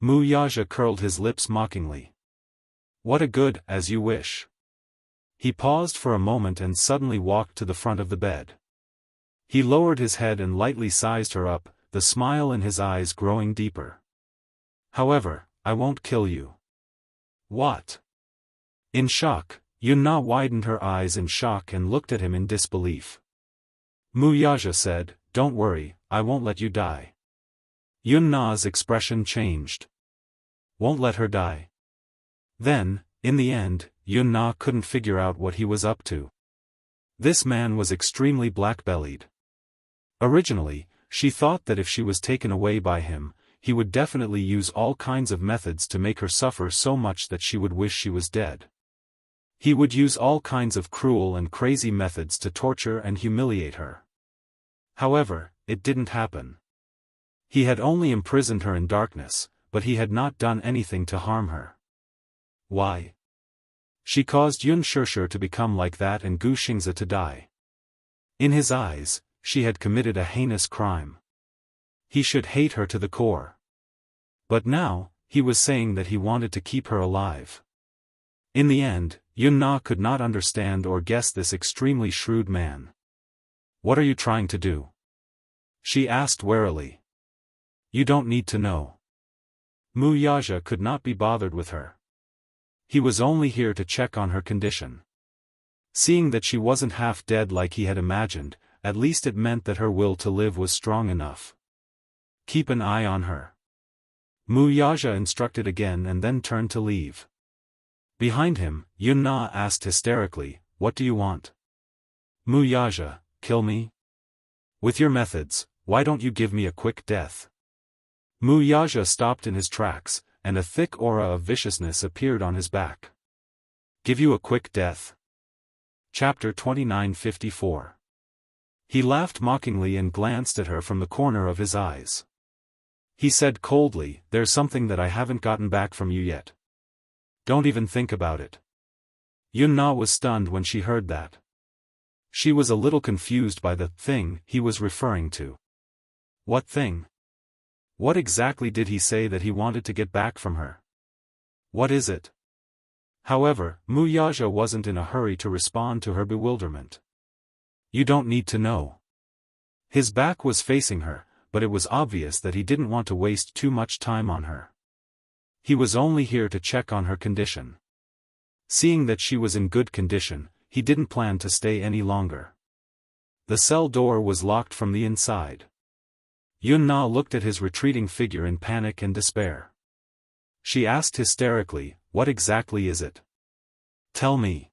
Wuxia curled his lips mockingly. "What a good, as you wish." He paused for a moment and suddenly walked to the front of the bed. He lowered his head and lightly sized her up, the smile in his eyes growing deeper. "However, I won't kill you." "What?" In shock, Yun Na widened her eyes in shock and looked at him in disbelief. Wuxia said, "Don't worry, I won't let you die." Yun Na's expression changed. "Won't let her die?" Then, in the end, Yun Na couldn't figure out what he was up to. This man was extremely black-bellied. Originally, she thought that if she was taken away by him, he would definitely use all kinds of methods to make her suffer so much that she would wish she was dead. He would use all kinds of cruel and crazy methods to torture and humiliate her. However, it didn't happen. He had only imprisoned her in darkness, but he had not done anything to harm her. Why? She caused Yun Shishir to become like that and Gu Xingzi to die. In his eyes, she had committed a heinous crime. He should hate her to the core. But now, he was saying that he wanted to keep her alive. In the end, Yun-na could not understand or guess this extremely shrewd man. What are you trying to do? She asked warily. You don't need to know. Mu Yaja could not be bothered with her. He was only here to check on her condition. Seeing that she wasn't half dead like he had imagined, at least it meant that her will to live was strong enough. Keep an eye on her. Mu Yaja instructed again and then turned to leave. Behind him, Yun-na asked hysterically, what do you want? Mu Yaja, kill me? With your methods, why don't you give me a quick death? Mu Yaja stopped in his tracks, and a thick aura of viciousness appeared on his back. Give you a quick death? Chapter 2954. He laughed mockingly and glanced at her from the corner of his eyes. He said coldly, there's something that I haven't gotten back from you yet. Don't even think about it. Yun-na was stunned when she heard that. She was a little confused by the thing he was referring to. What thing? What exactly did he say that he wanted to get back from her? What is it? However, Mu Yaja wasn't in a hurry to respond to her bewilderment. You don't need to know. His back was facing her, but it was obvious that he didn't want to waste too much time on her. He was only here to check on her condition. Seeing that she was in good condition, he didn't plan to stay any longer. The cell door was locked from the inside. Yun-na looked at his retreating figure in panic and despair. She asked hysterically, what exactly is it? Tell me.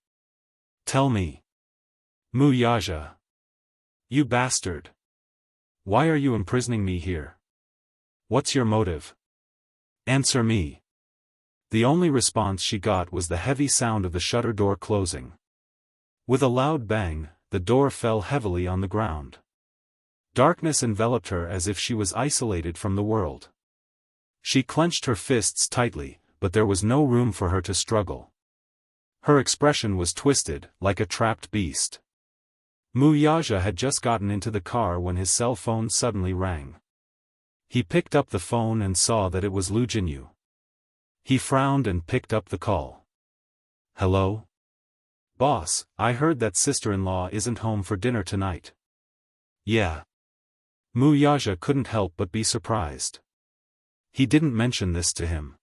Tell me. Mu Yaja. You bastard. Why are you imprisoning me here? What's your motive? Answer me. The only response she got was the heavy sound of the shutter door closing. With a loud bang, the door fell heavily on the ground. Darkness enveloped her as if she was isolated from the world. She clenched her fists tightly, but there was no room for her to struggle. Her expression was twisted, like a trapped beast. Mu Yaja had just gotten into the car when his cell phone suddenly rang. He picked up the phone and saw that it was Lu Jinyu. He frowned and picked up the call. Hello? Boss, I heard that sister-in-law isn't home for dinner tonight. Yeah. Mu Yaja couldn't help but be surprised. He didn't mention this to him.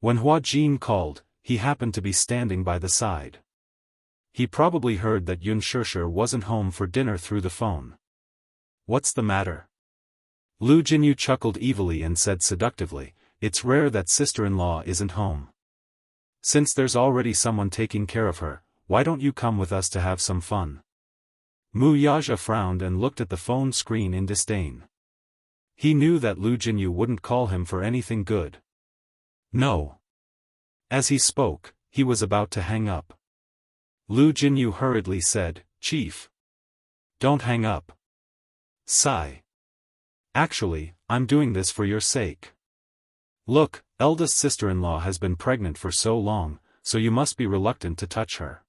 When Hua Jin called, he happened to be standing by the side. He probably heard that Yun Shishir wasn't home for dinner through the phone. What's the matter? Lu Jinyu chuckled evilly and said seductively, it's rare that sister-in-law isn't home. Since there's already someone taking care of her, why don't you come with us to have some fun? Mu Yaja frowned and looked at the phone screen in disdain. He knew that Lu Jinyu wouldn't call him for anything good. No. As he spoke, he was about to hang up. Lu Jinyu hurriedly said, Chief. Don't hang up. Sigh. Actually, I'm doing this for your sake. Look, eldest sister-in-law has been pregnant for so long, so you must be reluctant to touch her.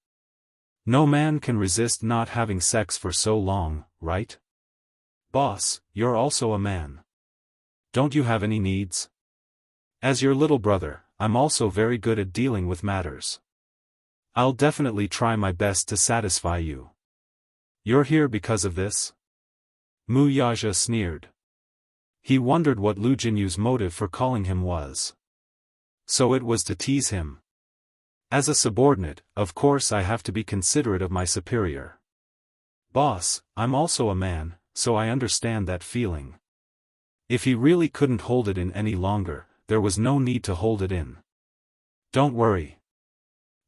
No man can resist not having sex for so long, right? Boss, you're also a man. Don't you have any needs? As your little brother, I'm also very good at dealing with matters. I'll definitely try my best to satisfy you. You're here because of this? Mu Yaja sneered. He wondered what Lu Jinyu's motive for calling him was. So it was to tease him. As a subordinate, of course I have to be considerate of my superior. Boss, I'm also a man, so I understand that feeling. If he really couldn't hold it in any longer, there was no need to hold it in. Don't worry.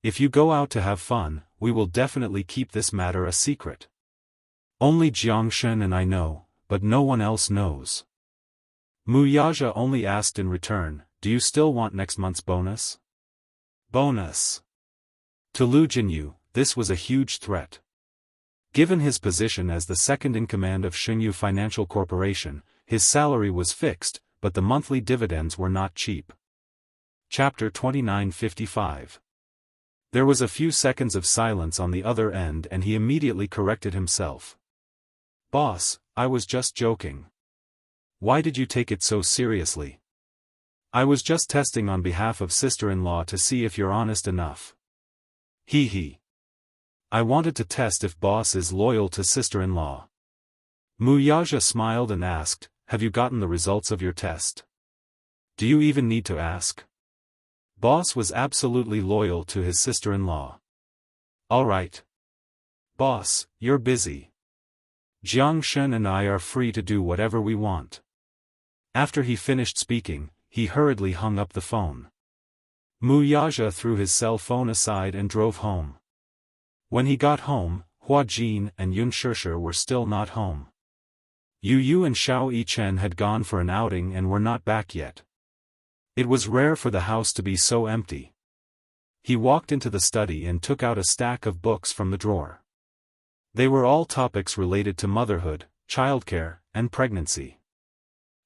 If you go out to have fun, we will definitely keep this matter a secret. Only Jianghu and I know, but no one else knows. Mu Yaja only asked in return, do you still want next month's bonus? Bonus. To Lu Jinyu, this was a huge threat. Given his position as the second-in-command of Xingyu Financial Corporation, his salary was fixed, but the monthly dividends were not cheap. Chapter 2955. There was a few seconds of silence on the other end and he immediately corrected himself. Boss, I was just joking. Why did you take it so seriously? I was just testing on behalf of sister-in-law to see if you're honest enough. Hee hee. I wanted to test if boss is loyal to sister-in-law. Wuxia smiled and asked, have you gotten the results of your test? Do you even need to ask? Boss was absolutely loyal to his sister-in-law. Alright. Boss, you're busy. Jianghu and I are free to do whatever we want. After he finished speaking, he hurriedly hung up the phone. Wuxia threw his cell phone aside and drove home. When he got home, Hua Jin and Unspoken were still not home. Yu and Xiao Yichen had gone for an outing and were not back yet. It was rare for the house to be so empty. He walked into the study and took out a stack of books from the drawer. They were all topics related to motherhood, childcare, and pregnancy.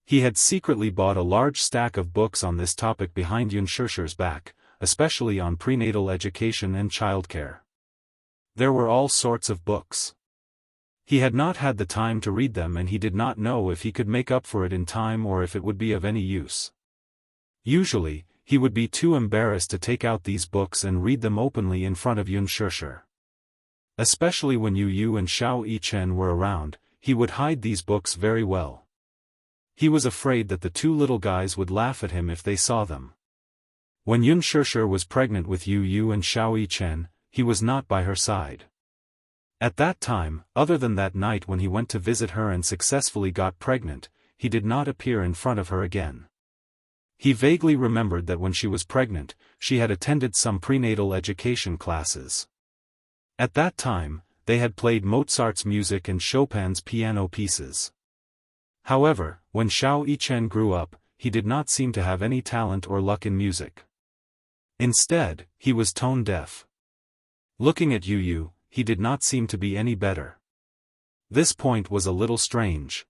He had secretly bought a large stack of books on this topic behind Unspoken's back, especially on prenatal education and childcare. There were all sorts of books. He had not had the time to read them and he did not know if he could make up for it in time or if it would be of any use. Usually, he would be too embarrassed to take out these books and read them openly in front of Unspoken. Especially when Yu and Xiao Yichen were around, he would hide these books very well. He was afraid that the two little guys would laugh at him if they saw them. When Unspoken was pregnant with Yu and Xiao Yichen, he was not by her side. At that time, other than that night when he went to visit her and successfully got pregnant, he did not appear in front of her again. He vaguely remembered that when she was pregnant, she had attended some prenatal education classes. At that time, they had played Mozart's music and Chopin's piano pieces. However, when Xiao Yichen grew up, he did not seem to have any talent or luck in music. Instead, he was tone deaf. Looking at Yu, he did not seem to be any better. This point was a little strange.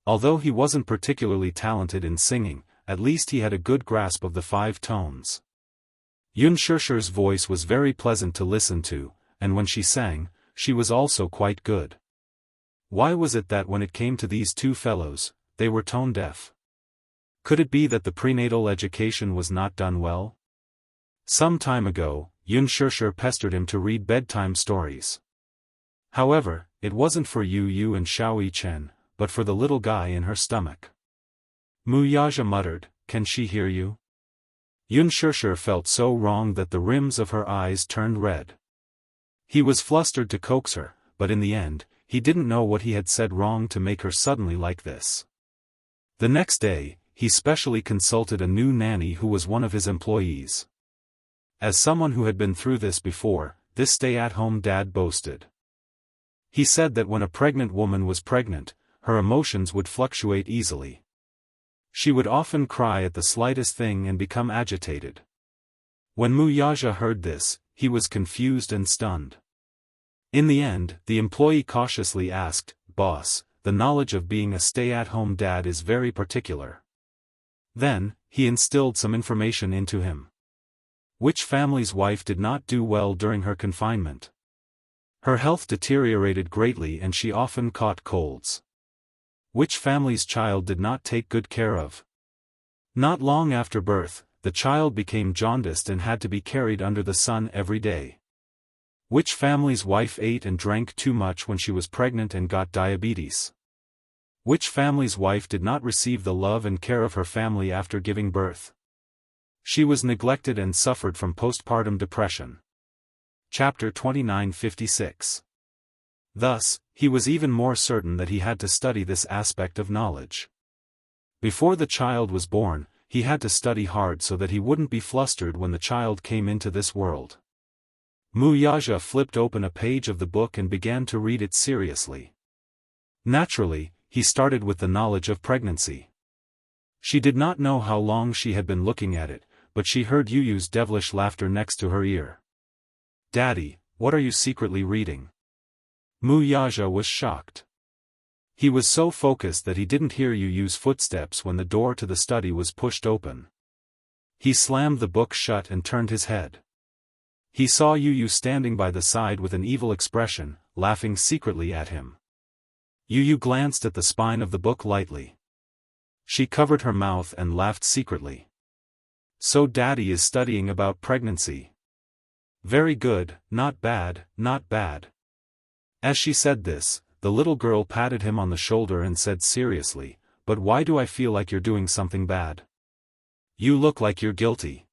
Although he wasn't particularly talented in singing, at least he had a good grasp of the 5 tones. Unspoken's voice was very pleasant to listen to, and when she sang, she was also quite good. Why was it that when it came to these two fellows, they were tone deaf? Could it be that the prenatal education was not done well? Some time ago, Unspoken pestered him to read bedtime stories. However, it wasn't for Yu and Xiao Yichen, but for the little guy in her stomach. Wuxia muttered, "Can she hear you?" Unspoken felt so wrong that the rims of her eyes turned red. He was flustered to coax her, but in the end, he didn't know what he had said wrong to make her suddenly like this. The next day, he specially consulted a new nanny who was one of his employees. As someone who had been through this before, this stay-at-home dad boasted. He said that when a pregnant woman was pregnant, her emotions would fluctuate easily. She would often cry at the slightest thing and become agitated. When Wuxia heard this, he was confused and stunned. In the end, the employee cautiously asked, "Boss, the knowledge of being a stay-at-home dad is very particular." Then, he instilled some information into him. Which family's wife did not do well during her confinement? Her health deteriorated greatly and she often caught colds. Which family's child did not take good care of? Not long after birth, the child became jaundiced and had to be carried under the sun every day. Which family's wife ate and drank too much when she was pregnant and got diabetes? Which family's wife did not receive the love and care of her family after giving birth? She was neglected and suffered from postpartum depression. Chapter 2956. Thus, he was even more certain that he had to study this aspect of knowledge. Before the child was born, he had to study hard so that he wouldn't be flustered when the child came into this world. Wuxia flipped open a page of the book and began to read it seriously. Naturally, he started with the knowledge of pregnancy. She did not know how long she had been looking at it, but she heard Yu's devilish laughter next to her ear. "Daddy, what are you secretly reading?" Wuxia was shocked. He was so focused that he didn't hear Yu's footsteps when the door to the study was pushed open. He slammed the book shut and turned his head. He saw Yu standing by the side with an evil expression, laughing secretly at him. Yu glanced at the spine of the book lightly. She covered her mouth and laughed secretly. "So Daddy is studying about pregnancy." Very good, not bad, not bad. As she said this, the little girl patted him on the shoulder and said seriously, but why do I feel like you're doing something bad? You look like you're guilty.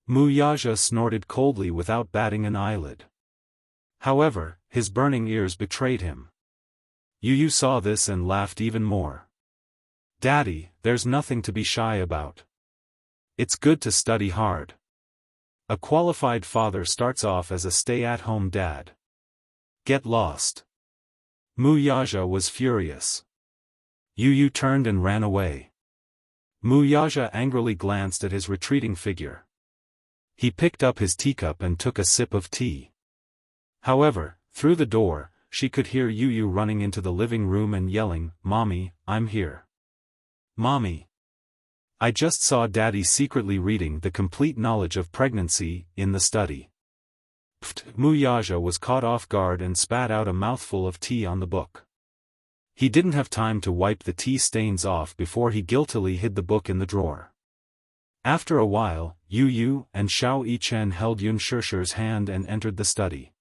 Wuxia snorted coldly without batting an eyelid. However, his burning ears betrayed him. Yu saw this and laughed even more. Daddy, there's nothing to be shy about. It's good to study hard. A qualified father starts off as a stay-at-home dad. Get lost. Wuxia was furious. Yu turned and ran away. Wuxia angrily glanced at his retreating figure. He picked up his teacup and took a sip of tea. However, through the door, she could hear Yu running into the living room and yelling, "Mommy, I'm here. Mommy. I just saw Daddy secretly reading The Complete Knowledge of Pregnancy in the study." Wuxia was caught off guard and spat out a mouthful of tea on the book. He didn't have time to wipe the tea stains off before he guiltily hid the book in the drawer. After a while, Yu and Xiao Yichen held Unshirshi's hand and entered the study.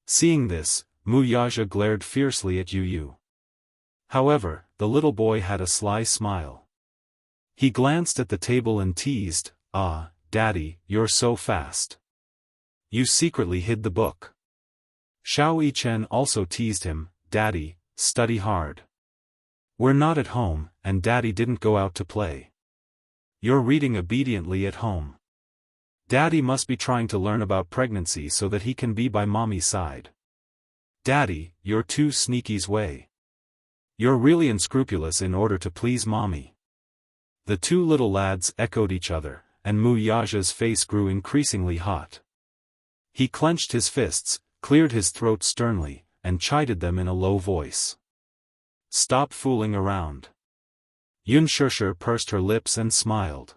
Seeing this, Wuxia glared fiercely at Yu. However, the little boy had a sly smile. He glanced at the table and teased, "Ah, Daddy, you're so fast. You secretly hid the book." Xiao Yichen also teased him, "Daddy, study hard. We're not at home, and Daddy didn't go out to play. You're reading obediently at home. Daddy must be trying to learn about pregnancy so that he can be by Mommy's side. Daddy, you're too sneaky's way. You're really unscrupulous in order to please Mommy." The two little lads echoed each other, and Wuxia's face grew increasingly hot. He clenched his fists, cleared his throat sternly, and chided them in a low voice. "Stop fooling around." Unshirshi pursed her lips and smiled.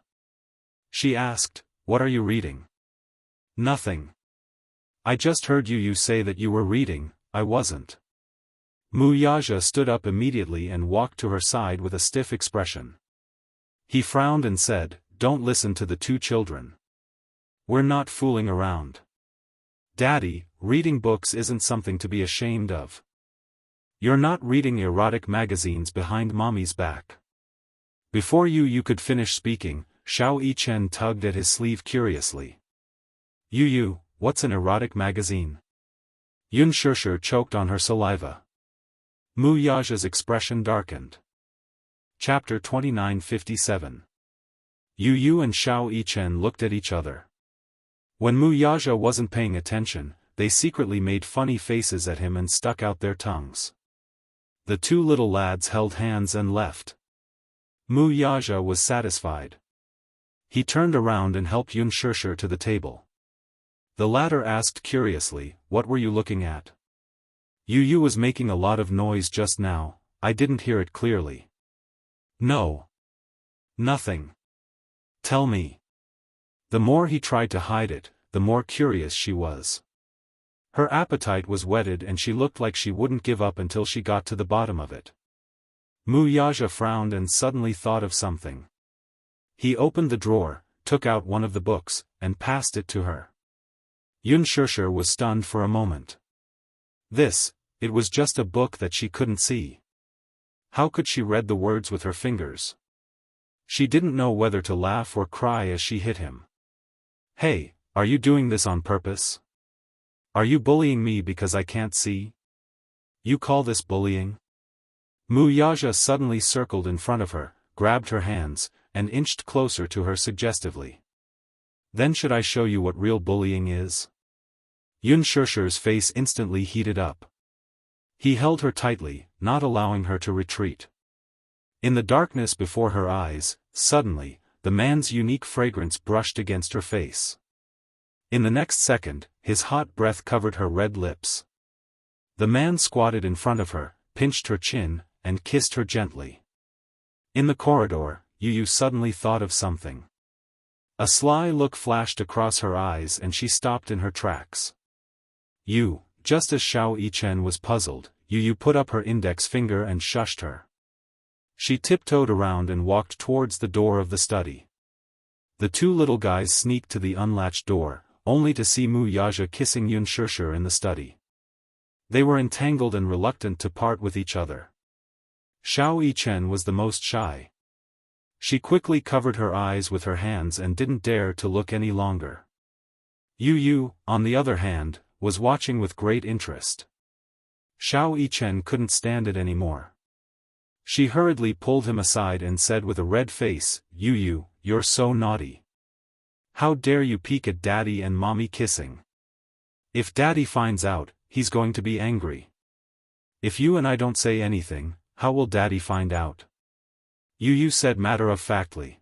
She asked, "What are you reading?" "Nothing. I just heard you say that you were reading." "I wasn't." Wuxia stood up immediately and walked to her side with a stiff expression. He frowned and said, "Don't listen to the two children. We're not fooling around. Daddy, reading books isn't something to be ashamed of. You're not reading erotic magazines behind Mommy's back." Before you could finish speaking, Xiao Yichen tugged at his sleeve curiously. Yu, what's an erotic magazine?" Unshirshi choked on her saliva. Wuxia's expression darkened. Chapter 2957. Yu and Xiao Yichen looked at each other. When Wuxia wasn't paying attention, they secretly made funny faces at him and stuck out their tongues. The two little lads held hands and left. Wuxia was satisfied. He turned around and helped Unshirshi to the table. The latter asked curiously, "What were you looking at?" Yu was making a lot of noise just now. I didn't hear it clearly." "No. Nothing. Tell me." The more he tried to hide it, the more curious she was. Her appetite was whetted and she looked like she wouldn't give up until she got to the bottom of it. Wuxia frowned and suddenly thought of something. He opened the drawer, took out one of the books, and passed it to her. Unshirshi was stunned for a moment. It was just a book that she couldn't see. How could she read the words with her fingers? She didn't know whether to laugh or cry as she hit him. "Hey, are you doing this on purpose? Are you bullying me because I can't see? You call this bullying?" Wuxia suddenly circled in front of her, grabbed her hands, and inched closer to her suggestively. "Then should I show you what real bullying is?" Unshirshi's face instantly heated up. He held her tightly, not allowing her to retreat. In the darkness before her eyes, suddenly, the man's unique fragrance brushed against her face. In the next second, his hot breath covered her red lips. The man squatted in front of her, pinched her chin, and kissed her gently. In the corridor, Yu suddenly thought of something. A sly look flashed across her eyes and she stopped in her tracks. Just as Xiao Yichen was puzzled, Yu put up her index finger and shushed her. She tiptoed around and walked towards the door of the study. The two little guys sneaked to the unlatched door, only to see Wuxia kissing Yunshishir in the study. They were entangled and reluctant to part with each other. Xiao Yichen was the most shy. She quickly covered her eyes with her hands and didn't dare to look any longer. Yu, on the other hand, was watching with great interest. Xiao Yichen couldn't stand it anymore. She hurriedly pulled him aside and said with a red face, Yu, you're so naughty. How dare you peek at Daddy and Mommy kissing? If Daddy finds out, he's going to be angry. If you and I don't say anything, how will Daddy find out? Yu said matter-of-factly.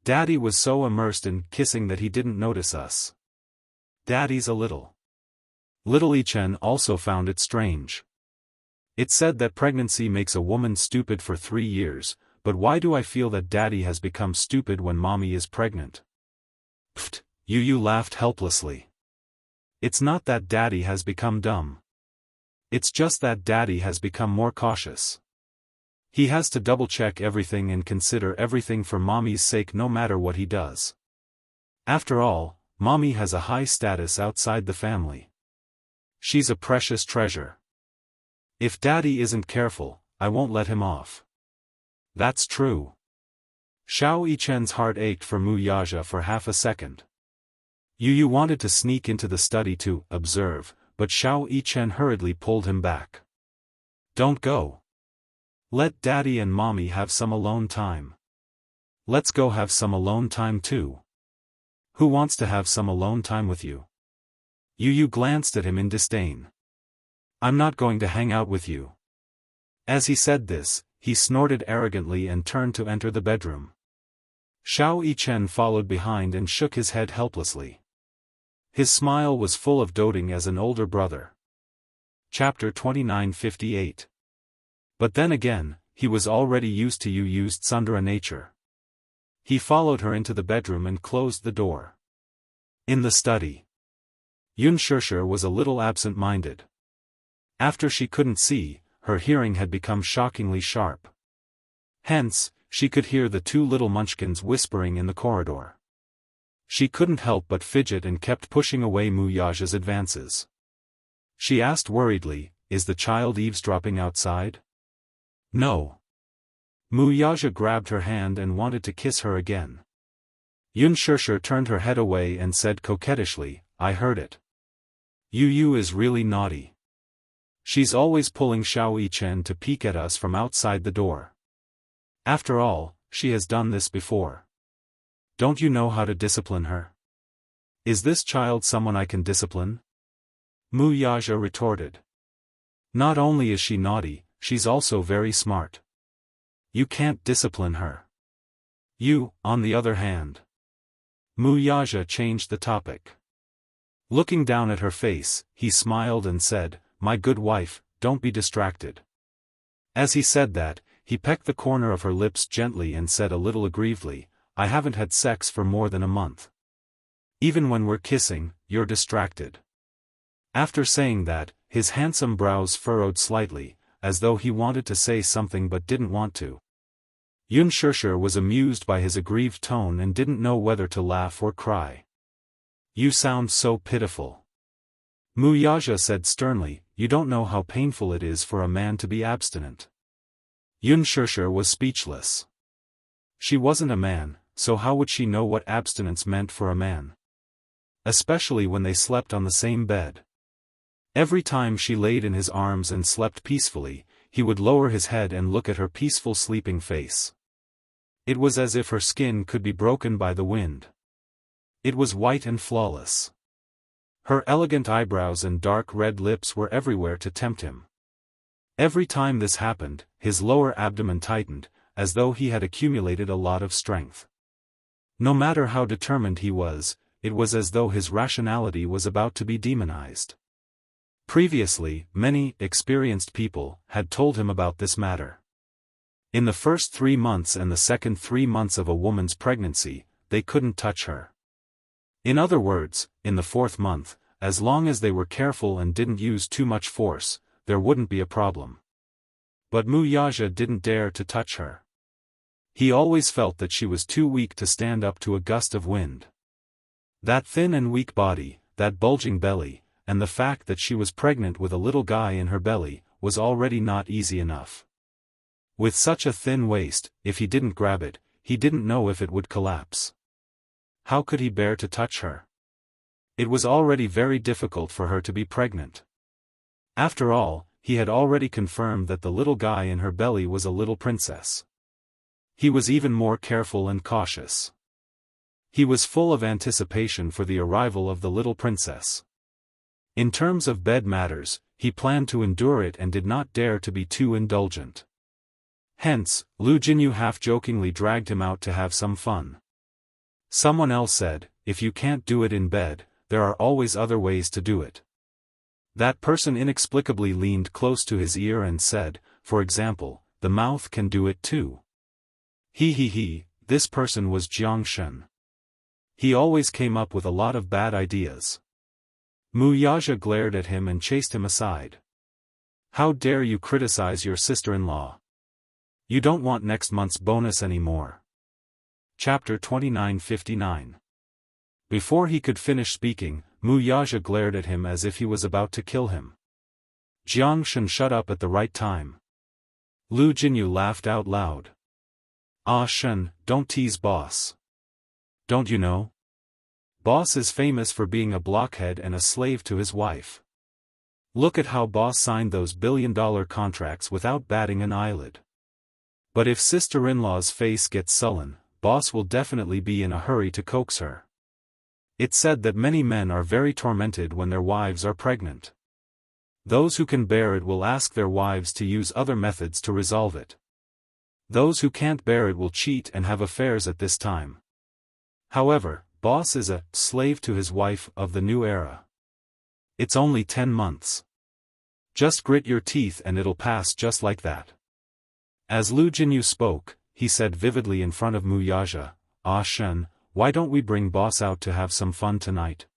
Daddy was so immersed in kissing that he didn't notice us. Daddy's a little. Little Yichen also found it strange. It's said that pregnancy makes a woman stupid for 3 years, but why do I feel that Daddy has become stupid when Mommy is pregnant? Pfft, Yu laughed helplessly. It's not that Daddy has become dumb. It's just that Daddy has become more cautious. He has to double-check everything and consider everything for Mommy's sake no matter what he does. After all, Mommy has a high status outside the family. She's a precious treasure. If Daddy isn't careful, I won't let him off. That's true. Xiao Yichen's heart ached for Wuxia for half a second. Yu wanted to sneak into the study to observe, but Xiao Yichen hurriedly pulled him back. Don't go. Let Daddy and Mommy have some alone time. Let's go have some alone time too. Who wants to have some alone time with you? Yu glanced at him in disdain. I'm not going to hang out with you. As he said this, he snorted arrogantly and turned to enter the bedroom. Xiao Yichen followed behind and shook his head helplessly. His smile was full of doting as an older brother. Chapter 29:58. But then again, he was already used to Yu's tsundere nature. He followed her into the bedroom and closed the door. In the study, Yunshishir was a little absent-minded. After she couldn't see, her hearing had become shockingly sharp. Hence, she could hear the 2 little munchkins whispering in the corridor. She couldn't help but fidget and kept pushing away Wuxia's advances. She asked worriedly, is the child eavesdropping outside? No. Wuxia grabbed her hand and wanted to kiss her again. Yunshishir turned her head away and said coquettishly, I heard it. Yu is really naughty. She's always pulling Xiao Yichen to peek at us from outside the door. After all, she has done this before. Don't you know how to discipline her? Is this child someone I can discipline? Wuxia retorted. Not only is she naughty, she's also very smart. You can't discipline her. You, on the other hand. Wuxia changed the topic. Looking down at her face, he smiled and said, my good wife, don't be distracted. As he said that, he pecked the corner of her lips gently and said a little aggrievedly, I haven't had sex for more than a month. Even when we're kissing, you're distracted. After saying that, his handsome brows furrowed slightly, as though he wanted to say something but didn't want to. Yunshishir was amused by his aggrieved tone and didn't know whether to laugh or cry. You sound so pitiful. Wuxia said sternly, you don't know how painful it is for a man to be abstinent. Yunshishir was speechless. She wasn't a man, so how would she know what abstinence meant for a man? Especially when they slept on the same bed. Every time she laid in his arms and slept peacefully, he would lower his head and look at her peaceful sleeping face. It was as if her skin could be broken by the wind. It was white and flawless. Her elegant eyebrows and dark red lips were everywhere to tempt him. Every time this happened, his lower abdomen tightened, as though he had accumulated a lot of strength. No matter how determined he was, it was as though his rationality was about to be demonized. Previously, many experienced people had told him about this matter. In the first 3 months and the second 3 months of a woman's pregnancy, they couldn't touch her. In other words, in the 4th month, as long as they were careful and didn't use too much force, there wouldn't be a problem. But Wuxia didn't dare to touch her. He always felt that she was too weak to stand up to a gust of wind. That thin and weak body, that bulging belly, and the fact that she was pregnant with a little guy in her belly, was already not easy enough. With such a thin waist, if he didn't grab it, he didn't know if it would collapse. How could he bear to touch her? It was already very difficult for her to be pregnant. After all, he had already confirmed that the little guy in her belly was a little princess. He was even more careful and cautious. He was full of anticipation for the arrival of the little princess. In terms of bed matters, he planned to endure it and did not dare to be too indulgent. Hence, Lu Jinyu half-jokingly dragged him out to have some fun. Someone else said, "If you can't do it in bed, there are always other ways to do it." That person inexplicably leaned close to his ear and said, "For example, the mouth can do it too." This person was Jianghu. He always came up with a lot of bad ideas. Mu Yaja glared at him and chased him aside. "How dare you criticize your sister-in-law? You don't want next month's bonus anymore." Chapter 2959. Before he could finish speaking, Mu Yaja glared at him as if he was about to kill him. Jianghu shut up at the right time. Lu Jinyu laughed out loud. "Ah Shen, don't tease boss. Don't you know? Boss is famous for being a blockhead and a slave to his wife. Look at how boss signed those billion-dollar contracts without batting an eyelid. But if sister-in-law's face gets sullen, boss will definitely be in a hurry to coax her. It's said that many men are very tormented when their wives are pregnant. Those who can bear it will ask their wives to use other methods to resolve it. Those who can't bear it will cheat and have affairs at this time. However, boss is a slave to his wife of the new era. It's only 10 months. Just grit your teeth and it'll pass just like that." As Lu Jinyu spoke, he said vividly in front of Mu Yaja, "Ah Shen, why don't we bring boss out to have some fun tonight?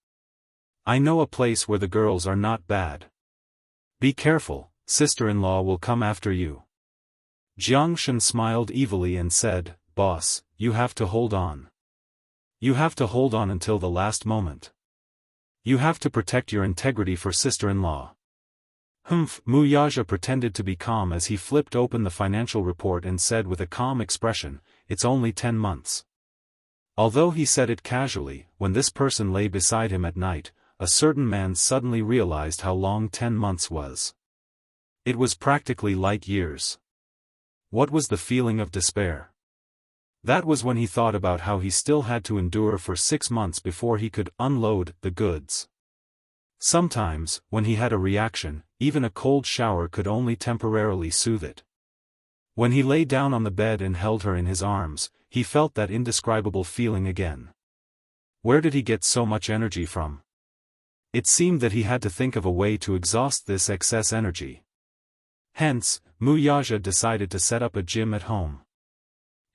I know a place where the girls are not bad. Be careful, sister-in-law will come after you." Jianghu smiled evilly and said, "Boss, you have to hold on. You have to hold on until the last moment. You have to protect your integrity for sister-in-law." Mu Yaja pretended to be calm as he flipped open the financial report and said with a calm expression, "It's only 10 months. Although he said it casually, when this person lay beside him at night, a certain man suddenly realized how long 10 months was. It was practically light years. What was the feeling of despair? That was when he thought about how he still had to endure for 6 months before he could unload the goods. Sometimes, when he had a reaction, even a cold shower could only temporarily soothe it. When he lay down on the bed and held her in his arms, he felt that indescribable feeling again. Where did he get so much energy from? It seemed that he had to think of a way to exhaust this excess energy. Hence, Mu Yaja decided to set up a gym at home.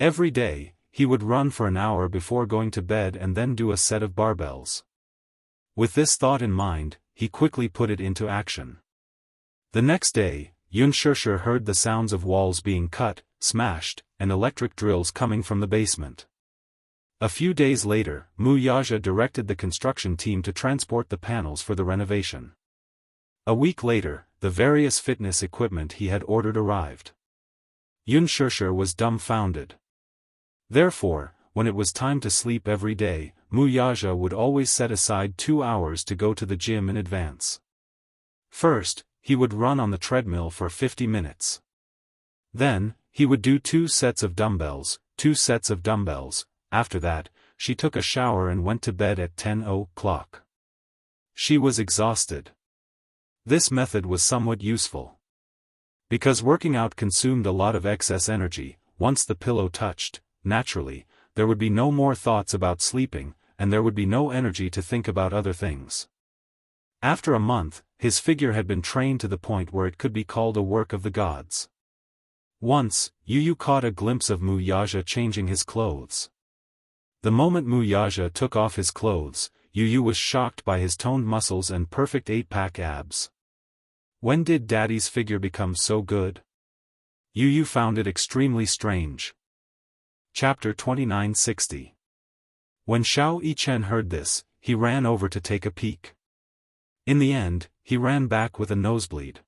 Every day, he would run for an hour before going to bed and then do a set of barbells. With this thought in mind, he quickly put it into action. The next day, Unspoken heard the sounds of walls being cut, smashed, and electric drills coming from the basement. A few days later, Mu Yaja directed the construction team to transport the panels for the renovation. A week later, the various fitness equipment he had ordered arrived. Unspoken was dumbfounded. Therefore, when it was time to sleep every day, Mu Yaja would always set aside 2 hours to go to the gym in advance. First, he would run on the treadmill for 50 minutes. Then, he would do 2 sets of dumbbells, 2 sets of dumbbells. After that, she took a shower and went to bed at 10 o'clock. She was exhausted. This method was somewhat useful. Because working out consumed a lot of excess energy, once the pillow touched, naturally, there would be no more thoughts about sleeping, and there would be no energy to think about other things. After a month, his figure had been trained to the point where it could be called a work of the gods. Once, Yu caught a glimpse of Mu Yaja changing his clothes. The moment Mu Yaja took off his clothes, Yu was shocked by his toned muscles and perfect 8-pack abs. When did Daddy's figure become so good? Yu found it extremely strange. Chapter 2960. When Xiao Yichen heard this, he ran over to take a peek. In the end, he ran back with a nosebleed.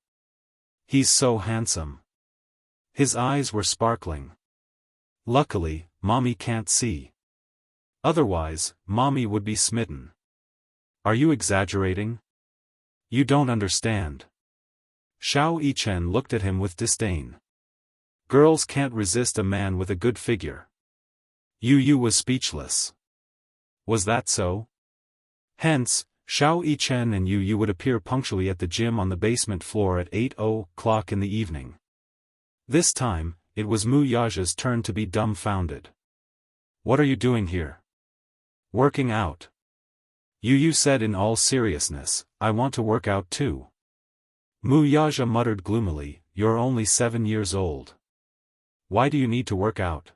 He's so handsome. His eyes were sparkling. Luckily, Mommy can't see. Otherwise, Mommy would be smitten. Are you exaggerating? You don't understand. Xiao Yichen looked at him with disdain. Girls can't resist a man with a good figure. Yu was speechless. Was that so? Hence, Xiao Yichen and Yu would appear punctually at the gym on the basement floor at 8:00 in the evening. This time, it was Mu Yaja's turn to be dumbfounded. What are you doing here? Working out. Yu said in all seriousness, I want to work out too. Mu Yaja muttered gloomily, you're only 7 years old. Why do you need to work out?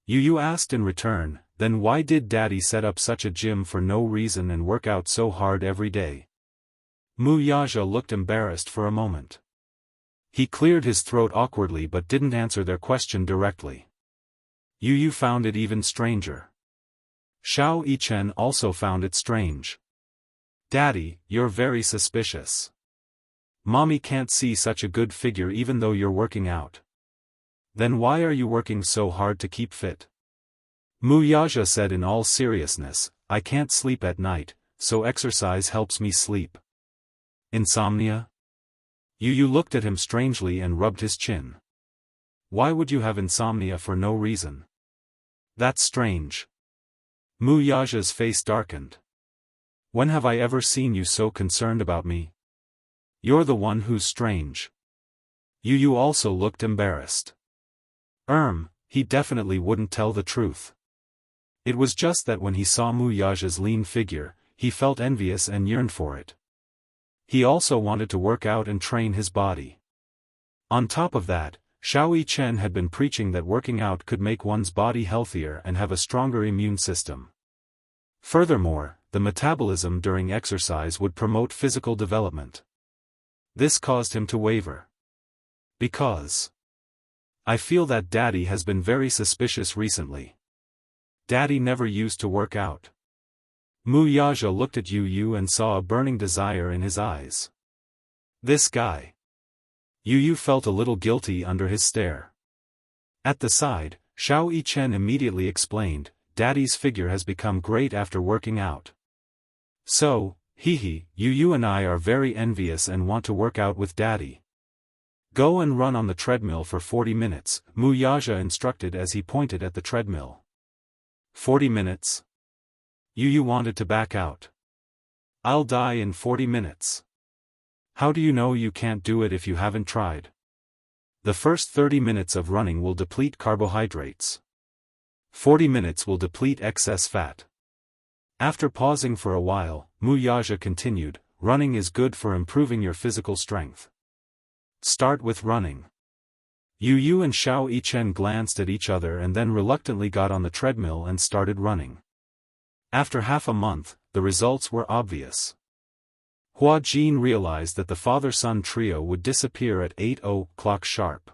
Yu asked in return, then why did Daddy set up such a gym for no reason and work out so hard every day? Mu Yaja looked embarrassed for a moment. He cleared his throat awkwardly but didn't answer their question directly. Yu found it even stranger. Xiao Yichen also found it strange. Daddy, you're very suspicious. Mommy can't see such a good figure even though you're working out. Then why are you working so hard to keep fit? Mu Yaja said in all seriousness, I can't sleep at night, so exercise helps me sleep. Insomnia? Yu looked at him strangely and rubbed his chin. Why would you have insomnia for no reason? That's strange. Mu Yaja's face darkened. When have I ever seen you so concerned about me? You're the one who's strange. Yu also looked embarrassed. He definitely wouldn't tell the truth. It was just that when he saw Mu Yaja's lean figure, he felt envious and yearned for it. He also wanted to work out and train his body. On top of that, Xiao Yichen had been preaching that working out could make one's body healthier and have a stronger immune system. Furthermore, the metabolism during exercise would promote physical development. This caused him to waver. Because I feel that Daddy has been very suspicious recently. Daddy never used to work out. Mu Yaja looked at Yu and saw a burning desire in his eyes. This guy. Yu felt a little guilty under his stare. At the side, Xiao Yichen immediately explained, Daddy's figure has become great after working out. So, Yu and I are very envious and want to work out with Daddy. Go and run on the treadmill for 40 minutes, Mu Yaja instructed as he pointed at the treadmill. 40 minutes? Yu wanted to back out. I'll die in 40 minutes. How do you know you can't do it if you haven't tried? The first 30 minutes of running will deplete carbohydrates. 40 minutes will deplete excess fat. After pausing for a while, Mu Yaja continued, running is good for improving your physical strength. Start with running. Yu and Xiao Yichen glanced at each other and then reluctantly got on the treadmill and started running. After half a month, the results were obvious. Hua Jin realized that the father-son trio would disappear at 8:00 sharp.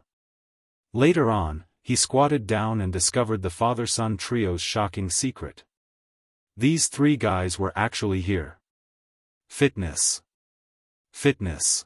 Later on, he squatted down and discovered the father-son trio's shocking secret. These 3 guys were actually here. Fitness. Fitness.